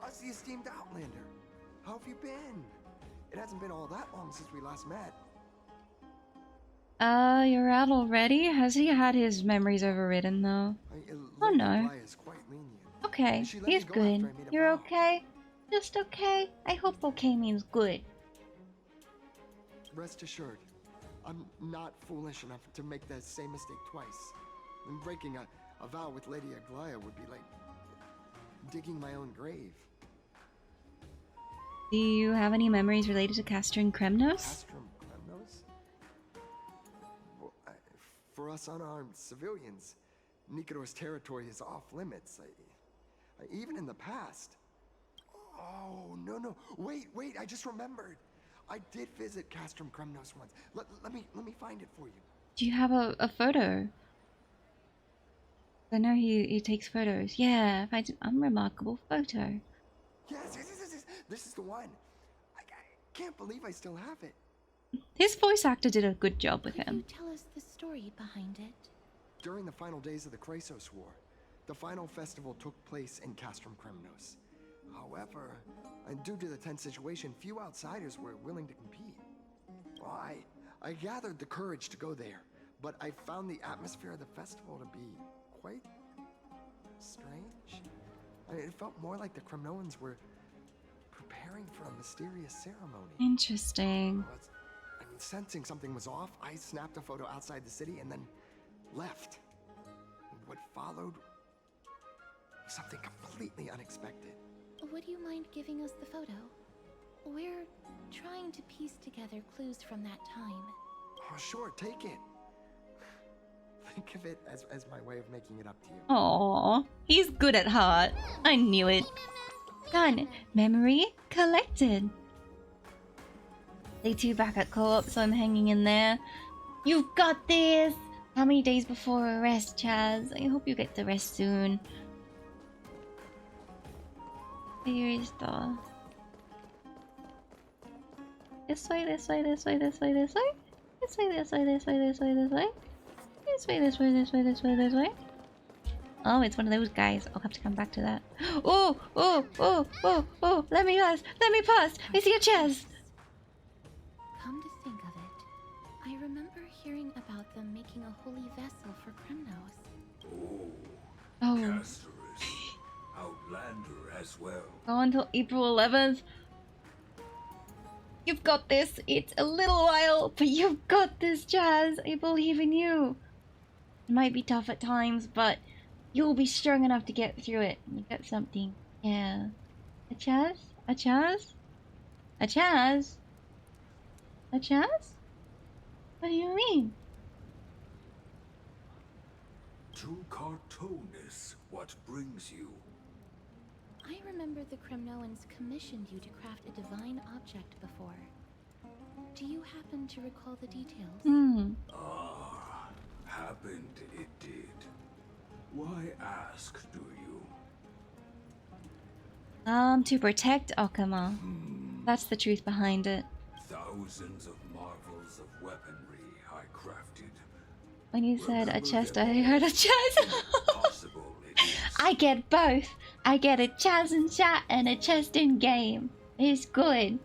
us the esteemed Outlander. How have you been? It hasn't been all that long since we last met. You're out already? Has he had his memories overridden though? Oh no. Okay, he's good. You're okay? Just okay? I hope okay means good. Rest assured, I'm not foolish enough to make the same mistake twice. And breaking a vow with Lady Aglaya would be like digging my own grave. Do you have any memories related to Castrum Kremnos? Castrum Kremnos? Well, for us unarmed civilians, Nikador's territory is off limits. Even in the past. Oh, no. Wait, I just remembered. I did visit Castrum Kremnos once. Let me find it for you. Do you have a photo? I know he takes photos. Yeah, I did unremarkable photo. Yes. This is the one. I can't believe I still have it. His voice actor did a good job with him. Could you tell us the story behind it? During the final days of the Krasos War, the final festival took place in Castrum Kremnos. However, due to the tense situation, few outsiders were willing to compete. Well, I gathered the courage to go there, but I found the atmosphere of the festival to be quite strange. It felt more like the Kremnoans were preparing for a mysterious ceremony. Interesting. Sensing something was off, I snapped a photo outside the city and then left. What followed was something completely completely unexpected. Would you mind giving us the photo? We're trying to piece together clues from that time. Oh, sure, take it. Think of it as my way of making it up to you. Aww, he's good at heart. I knew it. Done. Memory collected. Day 2 back at co-op, so I'm hanging in there. You've got this! How many days before arrest, Chaz? I hope you get to rest soon. Here is the... This way, this way, this way, this way, this way. This way, this way, this way, this way, this way. This way, this way, this way, this way, this way. Oh, it's one of those guys. I'll have to come back to that. Oh, oh, oh, oh, oh. Let me pass. Let me pass. I see a chest. Come to think of it, I remember hearing about them making a holy vessel for Kremnos. Oh. Casterus. Outlander as well. Go until April 11th. You've got this. It's a little while, but you've got this, Jazz. I believe in you. It might be tough at times, but you'll be strong enough to get through it. You got something. Yeah. A Chaz? A Chaz? A Chaz? A Chaz? What do you mean? To Cartonis, what brings you? I remember the Kremnoans commissioned you to craft a divine object before. Do you happen to recall the details? Ah, happened it did. Why ask, do you? To protect Okama. That's the truth behind it. Thousands of marvels of weaponry I crafted. When you said a chest, I heard a chest. I get both. I get a chest in chat and a chest in game. It's good.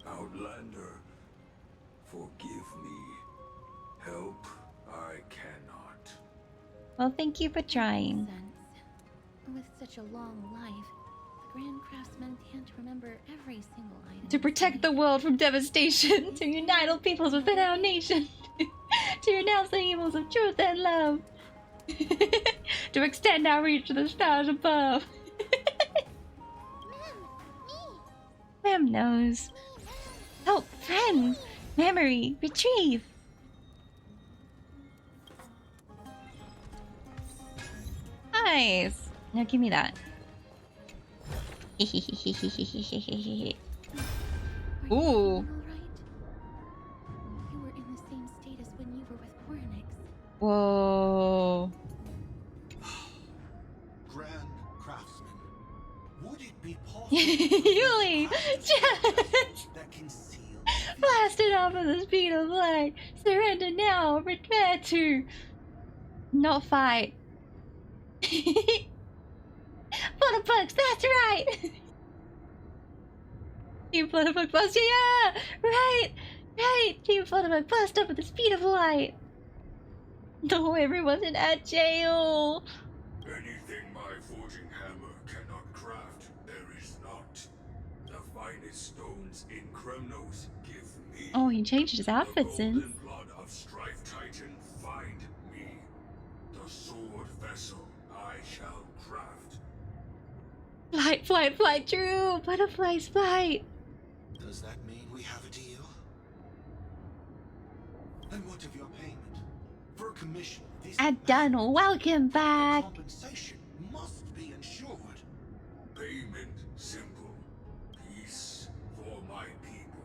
Outlander, forgive me. Help, I cannot. Well, thank you for trying. With such a long life, the Grand Craftsman can't remember every single item. To protect the world from devastation, to unite all peoples within our nation, to renounce the evils of truth and love, to extend our reach to the stars above. Mem knows. Help, friends. Memory, retrieve. Nice. Now give me that. Ooh. You were in the same state as when you were with Orynyx. Whoa. Grand Craftsman, would it be possible Yuli! that conceal Blasted off at the speed of light. Surrender now. Prepare to not fight. Flutterbugs, that's right! Team Flutterbug blast, yeah! Right! Right! Team Flutterbug blast up at the speed of light! No, everyone's in at jail! Anything my forging hammer cannot craft, there is not. The finest stones in Kremnos give me. Oh, he changed his outfits in. The blood of Strife Titan find me. The sword vessel I shall craft. Flight, flight, flight, true! Butterflies, flight! Does that mean we have a deal? And what of your payment? For a commission this Done, welcome back! compensation must be ensured. Payment simple. Peace for my people.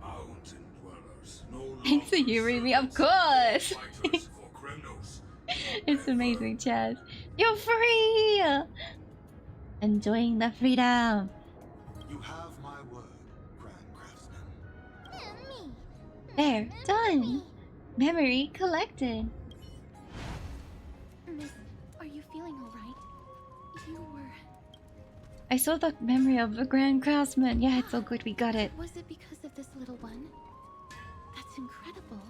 Mountain dwellers no longer Thanks for humoring me, of course! fighters for Kremnos. It's amazing, Chaz. You're free! Enjoying the freedom. You have my word, Grand Craftsman. There, done. Memory collected. Miss, are you feeling alright? You were... I saw the memory of the Grand Craftsman. Yeah, it's so good we got it. Was it because of this little one? That's incredible.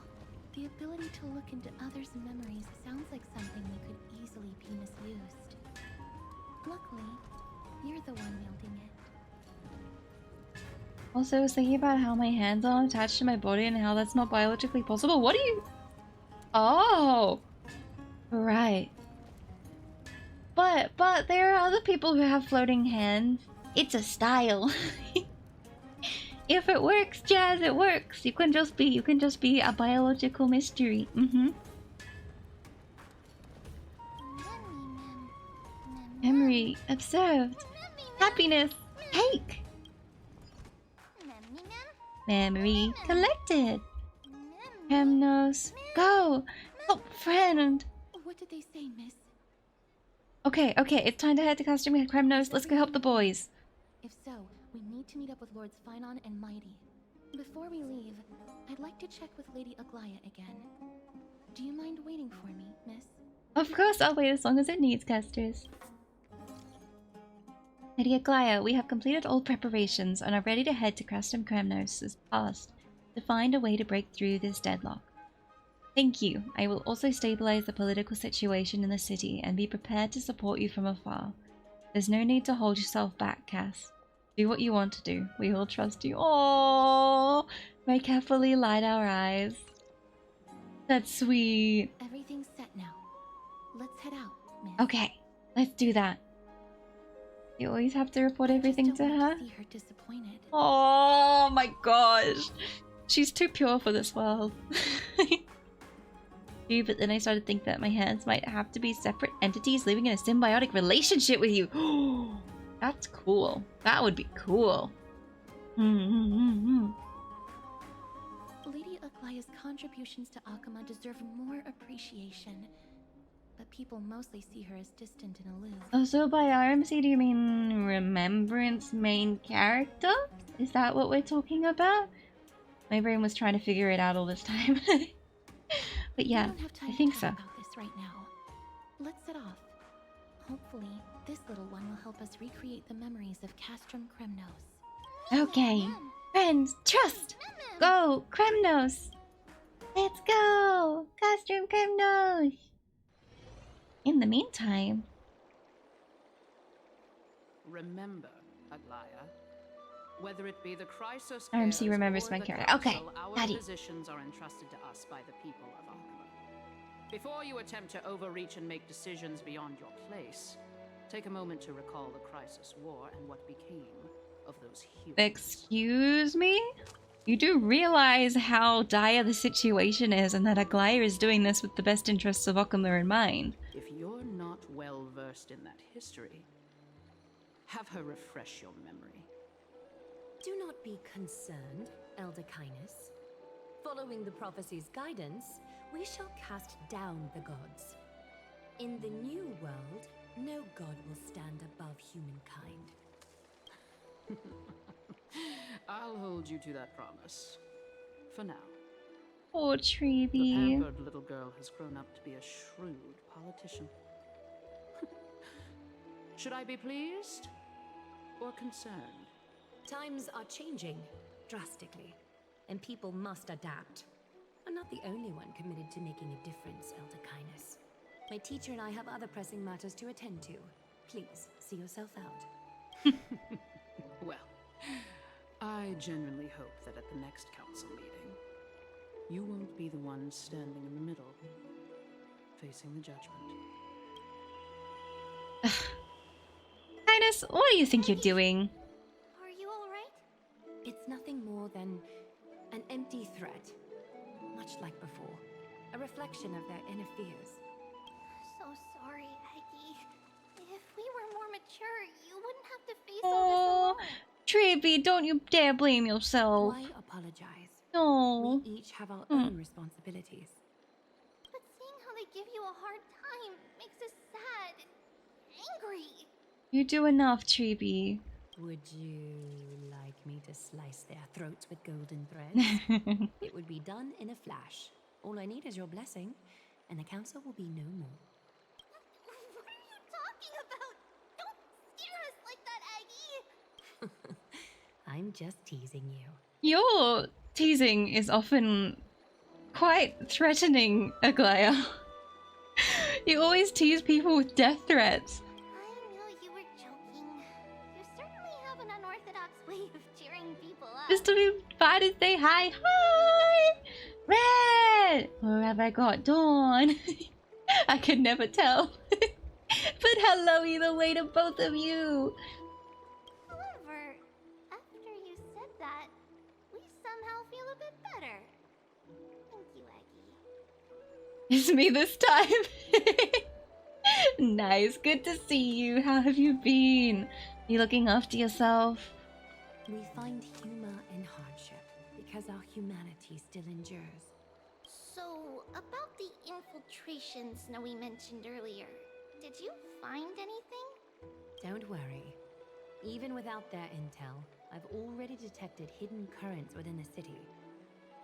The ability to look into others' memories sounds like something that could easily be misused. Luckily, you're the one wielding it. Also, I was thinking about how my hands are attached to my body and how that's not biologically possible. What are you... Oh! Right. But there are other people who have floating hands. It's a style. If it works, Jazz, it works. You can just be a biological mystery. Memory observed. Happiness. Cake. Memory collected. Hemnos. Go. Help friend. What did they say, miss? Okay, it's time to head to Costume Kremnos. Let's go help the boys. If so, we need to meet up with Lords Finon and Mighty. Before we leave, I'd like to check with Lady Aglaya again. Do you mind waiting for me, miss? Of course, I'll wait as long as it needs, casters. Lady Aglaya, we have completed all preparations and are ready to head to Crastum Kremnos' past to find a way to break through this deadlock. Thank you. I will also stabilize the political situation in the city and be prepared to support you from afar. There's no need to hold yourself back, Cass. Do what you want to do. We all trust you. Oh, may carefully light our eyes. That's sweet. Everything's set now. Let's head out, miss. Okay, let's do that. You always have to report everything to her? See her disappointed. Oh my gosh. She's too pure for this world. But then I started to think that my hands might have to be separate entities living in a symbiotic relationship with you. That's cool. That would be cool. Lady Aglaya's contributions to Akama deserve more appreciation. But people mostly see her as distant and aloof. Oh, so by RMC do you mean Remembrance main character? Is that what we're talking about? My brain was trying to figure it out all this time. But yeah, I think so. About this right now. Let's set off. Hopefully, this little one will help us recreate the memories of Castrum Kremnos. Okay, friends, trust! Go, Kremnos! Let's go! Castrum Kremnos! In the meantime... Remember, Aglaya, whether it be the crisis RMC remembers my character. Okay, our Daddy. positions are entrusted to us by the people of Akama. Before you attempt to overreach and make decisions beyond your place, take a moment to recall the Crisis War and what became of those humans. Excuse me? You do realize how dire the situation is and that Aglaya is doing this with the best interests of Akama in mind. If you're not well versed in that history, have her refresh your memory. Do not be concerned, Elder Kynus. Following the prophecy's guidance, we shall cast down the gods. In the new world, no god will stand above humankind. I'll hold you to that promise. For now. Oh, The Treeby. pampered little girl has grown up to be a shrewd politician. Should I be pleased or concerned? Times are changing drastically, and people must adapt. I'm not the only one committed to making a difference, Elder Kynus. My teacher and I have other pressing matters to attend to. Please, see yourself out. Well, I genuinely hope that at the next council meeting, you won't be the one standing in the middle, facing the judgment. Linus, what do you think you're doing? Are you alright? It's nothing more than an empty threat. Much like before. A reflection of their inner fears. So sorry, Aggie. If we were more mature, you wouldn't have to face all Oh, Treeby, don't you dare blame yourself. Why apologize? No. We each have our own responsibilities. this. But seeing how they give you a hard time makes us sad and angry. You do enough, Treeby. Would you like me to slice their throats with golden threads? It would be done in a flash. All I need is your blessing, and the council will be no more. What are you talking about? Don't scare us like that, Aggie! I'm just teasing you. Your teasing is often quite threatening, Aglaya. You always tease people with death threats. I know you were joking. You certainly have an unorthodox way of cheering people up. Just to be fine and say hi. Hi! Red! Or have I got Dawn? I could never tell. But hello either way to both of you. However, after you said that, we somehow feel a bit better. Thank you, Aggie. It's me this time. Nice, good to see you. How have you been? You looking after yourself? We find humor in hardship because our humanity still endures. So, about the infiltration Snowy mentioned earlier, did you find anything? Don't worry. Even without their intel, I've already detected hidden currents within the city.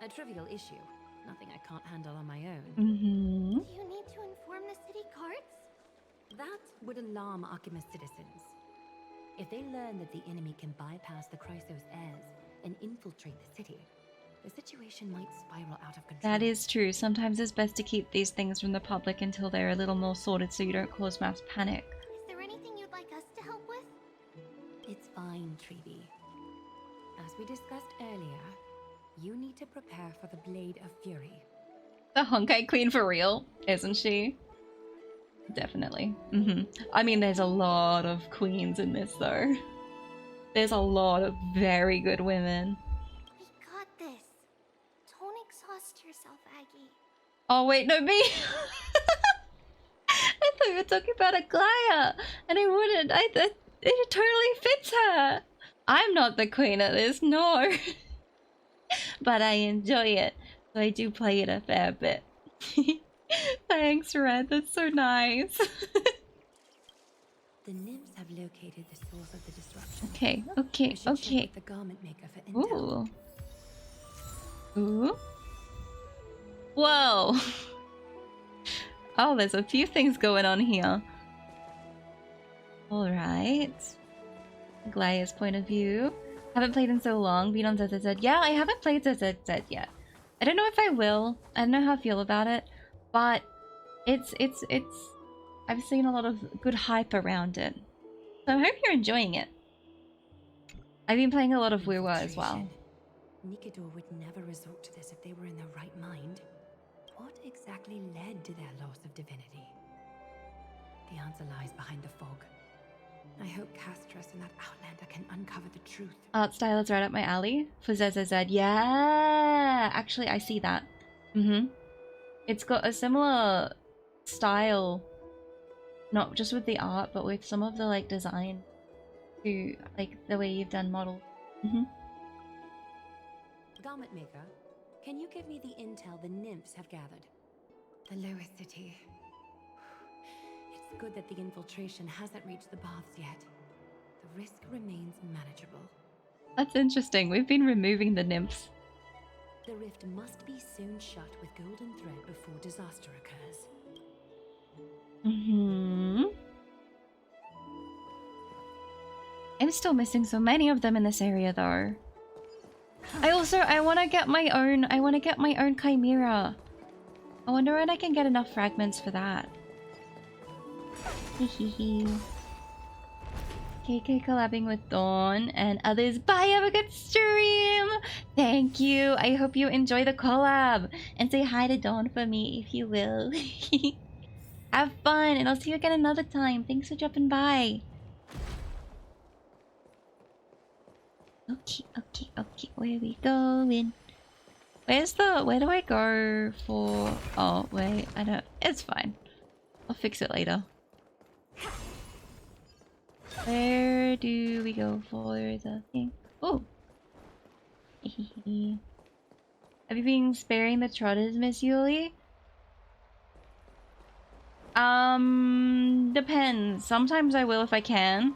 A trivial issue, nothing I can't handle on my own. Mm-hmm. Do you need to inform the city guards? That would alarm Archimedes citizens. If they learn that the enemy can bypass the Chrysos heirs and infiltrate the city, the situation might spiral out of control. That is true. Sometimes it's best to keep these things from the public until they're a little more sorted so you don't cause mass panic. Is there anything you'd like us to help with? It's fine, Treeby. As we discussed earlier, you need to prepare for the Blade of Fury. The Honkai Queen for real, isn't she? Definitely. I mean, there's a lot of queens in this, though. There's a lot of very good women. We got this. Don't exhaust yourself, Aggie. Oh, wait, no, me! I thought you were talking about Aglaya, and I wouldn't. It totally fits her. I'm not the queen of this, no. But I enjoy it, so I do play it a fair bit. Thanks, Red. That's so nice. The nymphs have located the source of the disruption. Okay. Check with the garment maker for intel. Ooh. Whoa. Oh, there's a few things going on here. Alright. Aglaya's point of view. Haven't played in so long. Been on ZZZ. Yeah, I haven't played ZZZ yet. I don't know if I will. I don't know how I feel about it. But it's I've seen a lot of good hype around it. So I hope you're enjoying it. I've been playing a lot of WoW as well. Nikador would never resort to this if they were in their right mind. What exactly led to their loss of divinity? The answer lies behind the fog. I hope Castras and that Outlander can uncover the truth. Art style is right up my alley for ZZZ. Yeah, actually I see that. It's got a similar style, not just with the art, but with some of the like design to like the way you've done models. Garment maker, can you give me the intel the nymphs have gathered? The lower city. It's good that the infiltration hasn't reached the baths yet. The risk remains manageable. That's interesting. We've been removing the nymphs. The rift must be soon shut with golden thread before disaster occurs. I'm still missing so many of them in this area though. I want to get my own chimera. I wonder when I can get enough fragments for that. Hehehe. KK collabing with Dawn and others. Bye, have a good stream! Thank you. I hope you enjoy the collab. And say hi to Dawn for me if you will. Have fun, and I'll see you again another time. Thanks for dropping by. Okay. Where are we going? Where do I go for... Oh, wait. I don't... It's fine. I'll fix it later. Where do we go for the thing? Oh! Have you been sparing the trotters, Miss Yuli? Depends. Sometimes I will if I can.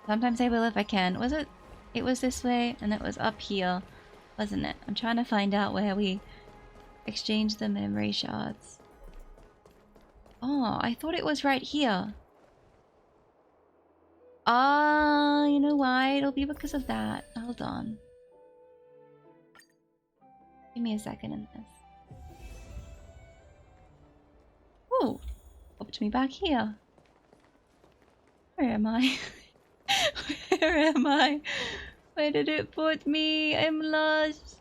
Sometimes I will if I can. Was it? It was this way and it was up here, wasn't it? I'm trying to find out where we exchanged the memory shards. Oh, I thought it was right here. You know why? It'll be because of that. Hold on. Give me a second in this. Oh, popped me back here. Where am I? Where am I? Where did it put me? I'm lost.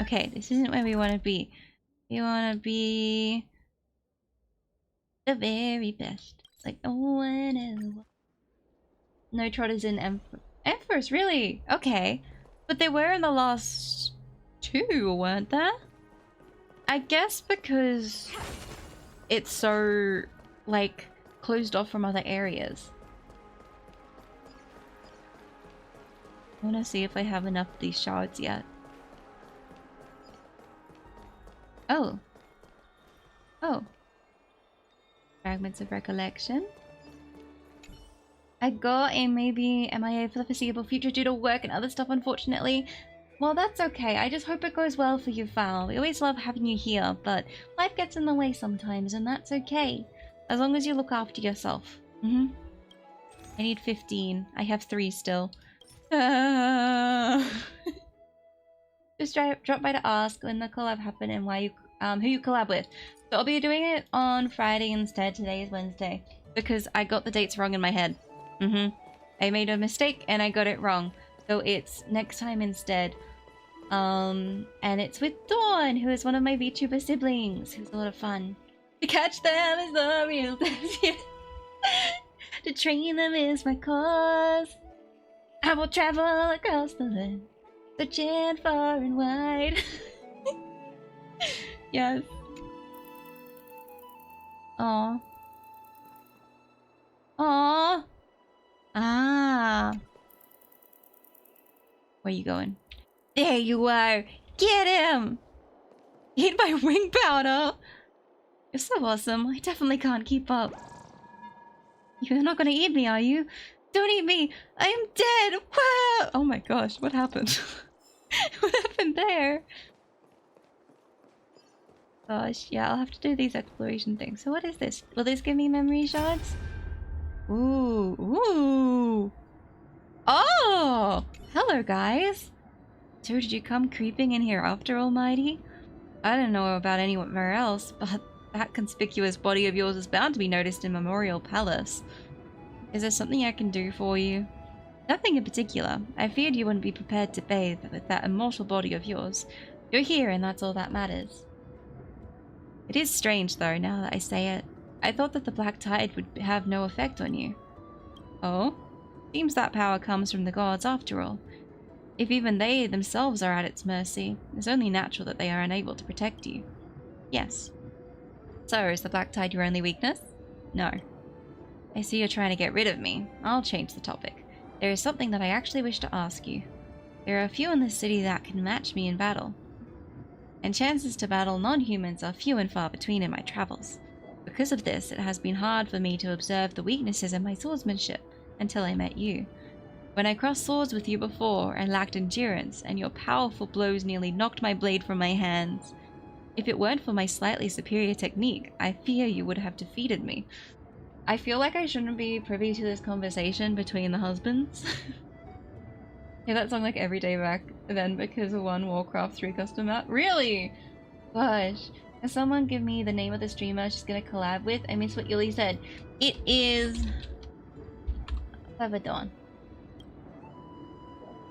Okay, this isn't where we want to be. You wanna be the very best. It's like, oh, and in the world. No trotters in Emperors, really? Okay. But they were in the last 2, weren't there? I guess because it's so, like, closed off from other areas. I want to see if I have enough of these shards yet. Oh. Oh. Fragments of recollection. I got a maybe MIA for the foreseeable future due to work and other stuff, unfortunately. Well, that's okay. I just hope it goes well for you, Val. We always love having you here, but life gets in the way sometimes, and that's okay. As long as you look after yourself. I need 15. I have 3 still. Just drop by to ask when the collab happened and why you, who you collab with. So I'll be doing it on Friday instead. Today is Wednesday because I got the dates wrong in my head. I made a mistake and I got it wrong. So it's next time instead. And it's with Dawn, who is one of my VTuber siblings, who's a lot of fun. To catch them is the real test. To train them is my cause. I will travel across the land, searching far and wide. Yes. Aww. Aww. Ah. Where you going? There you are! Get him! Eat my wing powder! You're so awesome. I definitely can't keep up. You're not gonna eat me, are you? Don't eat me! I am dead! Wow! Oh my gosh, what happened? What happened there? Gosh, yeah, I'll have to do these exploration things. So what is this? Will this give me memory shards? Ooh, ooh! Oh! Hello, guys! So did you come creeping in here after Almighty? I don't know about anywhere else, but that conspicuous body of yours is bound to be noticed in Memorial Palace. Is there something I can do for you? Nothing in particular. I feared you wouldn't be prepared to bathe with that immortal body of yours. You're here and that's all that matters. It is strange though, now that I say it. I thought that the black tide would have no effect on you. Oh? Seems that power comes from the gods after all. If even they themselves are at its mercy, it's only natural that they are unable to protect you. Yes. So, is the black tide your only weakness? No. I see you're trying to get rid of me. I'll change the topic. There is something that I actually wish to ask you. There are few in this city that can match me in battle. And chances to battle non-humans are few and far between in my travels. Because of this, it has been hard for me to observe the weaknesses in my swordsmanship until I met you. When I crossed swords with you before, I lacked endurance, and your powerful blows nearly knocked my blade from my hands. If it weren't for my slightly superior technique, I fear you would have defeated me. I feel like I shouldn't be privy to this conversation between the husbands. Yeah, that song like every day back then because of one Warcraft 3 custom map. Really? Gosh. Can someone give me the name of the streamer she's gonna collab with? I missed what Yuli said. It is... Clever Dawn.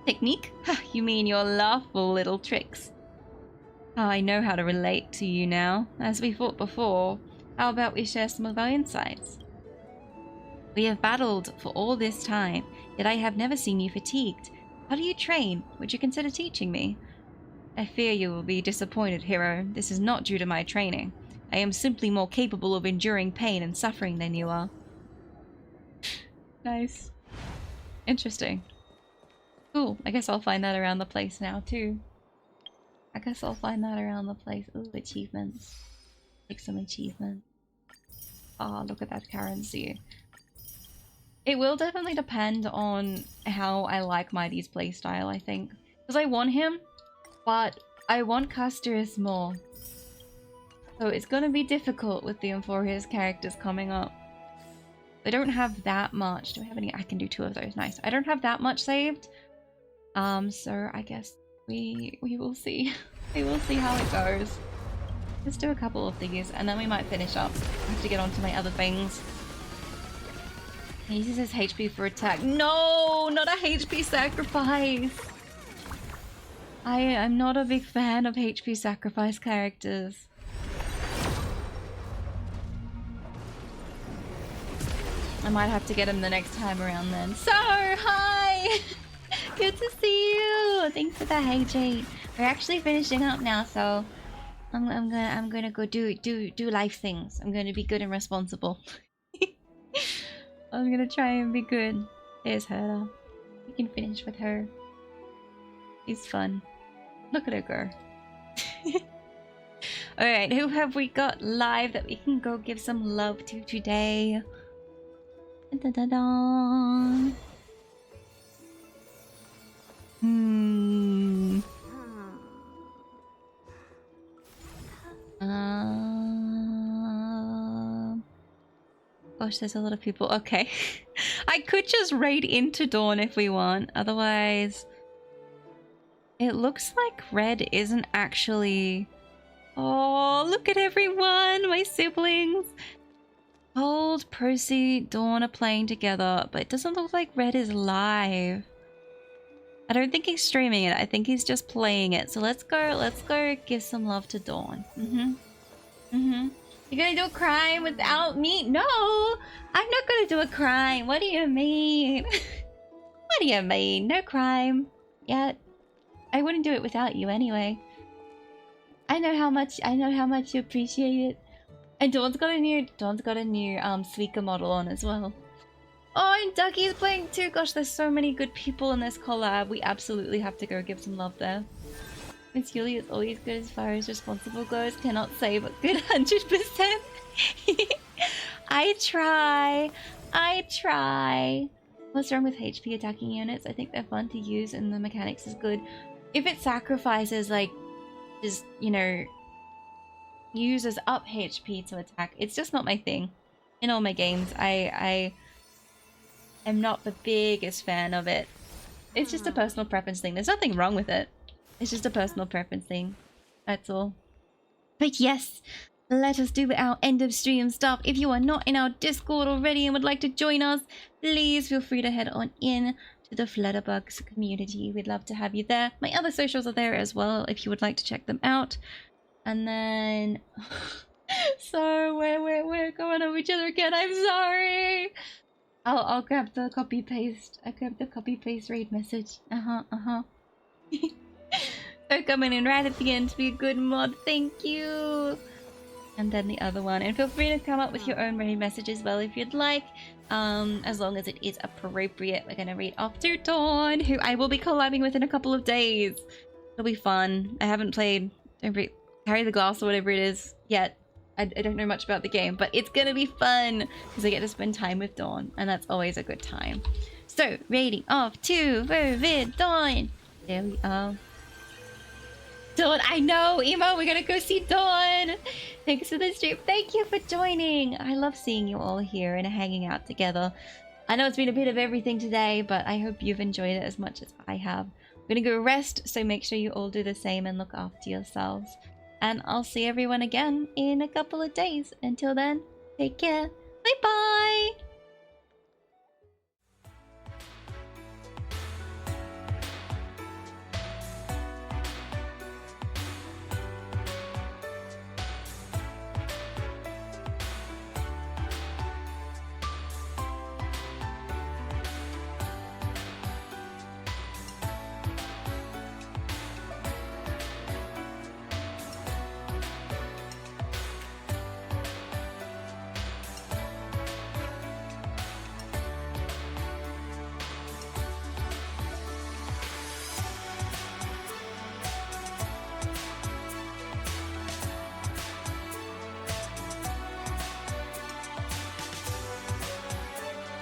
Technique? You mean your laughable little tricks. Oh, I know how to relate to you now. As we thought before, how about we share some of our insights? We have battled for all this time, yet I have never seen you fatigued. How do you train? Would you consider teaching me? I fear you will be disappointed, hero. This is not due to my training. I am simply more capable of enduring pain and suffering than you are. Nice. Interesting. Cool. I guess I'll find that around the place now, too. I guess I'll find that around the place. Ooh, achievements. Take some achievements. Oh, look at that currency. It will definitely depend on how I like Mighty's playstyle, I think. Because I want him, but I want Castorus more. So it's gonna be difficult with the Amphorius characters coming up. I don't have that much. Do I have any? I can do 2 of those. Nice. I don't have that much saved. So I guess we will see. We will see how it goes. Let's do a couple of these and then we might finish up. I have to get on to my other things. He uses his HP for attack. No, not a HP sacrifice. I am not a big fan of HP sacrifice characters. I might have to get him the next time around then. So, hi! Good to see you! Thanks for that, hey Jade. We're actually finishing up now, so I'm gonna go do life things. I'm gonna be good and responsible. I'm gonna try and be good. There's Herda. We can finish with her. She's fun. Look at her go. Alright, who have we got live that we can go give some love to today? Da -da -da. Gosh, there's a lot of people. Okay. I could just raid into Dawn if we want. Otherwise, it looks like Red isn't actually... Oh, look at everyone! My siblings! Cold, Procy, Dawn are playing together, but it doesn't look like Red is live. I don't think he's streaming it. I think he's just playing it. So let's go give some love to Dawn. You're gonna do a crime without me? No! I'm not gonna do a crime. What do you mean? What do you mean? No crime. Yet. I wouldn't do it without you anyway. I know how much you appreciate it. And Dawn's got a new Suika model on as well. Oh, and Ducky's playing too. Gosh, there's so many good people in this collab. We absolutely have to go give some love there. Miss Yuli is always good as far as responsible goes. Cannot say, but good 100%. I try. What's wrong with HP attacking units? I think they're fun to use and the mechanics is good. If it sacrifices, like, just, you know, uses up HP to attack, it's just not my thing. In all my games, I am not the biggest fan of it. It's just a personal preference thing. There's nothing wrong with it. It's just a personal preference thing. That's all. But yes, let us do our end of stream stuff. If you are not in our Discord already and would like to join us, please feel free to head on in to the Flutterbugs community. We'd love to have you there. My other socials are there as well if you would like to check them out. And then... so, we're going over each other again. I'm sorry! I'll grab the copy-paste. I grabbed the copy-paste raid message. So coming in right at the end to be a good mod. Thank you! And then the other one. And feel free to come up with your own raid message as well if you'd like. As long as it is appropriate. We're gonna read off to Dawn, who I will be collabing with in a couple of days. It'll be fun. I haven't played Carry the Glass or whatever it is yet. I don't know much about the game, but it's gonna be fun because I get to spend time with Dawn, and that's always a good time. So, raiding off to Vervid Dawn. There we are. Dawn, I know, Emo, we're gonna go see Dawn. Thanks for the stream. Thank you for joining. I love seeing you all here and hanging out together. I know it's been a bit of everything today, but I hope you've enjoyed it as much as I have. I'm gonna go rest, so make sure you all do the same and look after yourselves. And I'll see everyone again in a couple of days. Until then, take care. Bye-bye!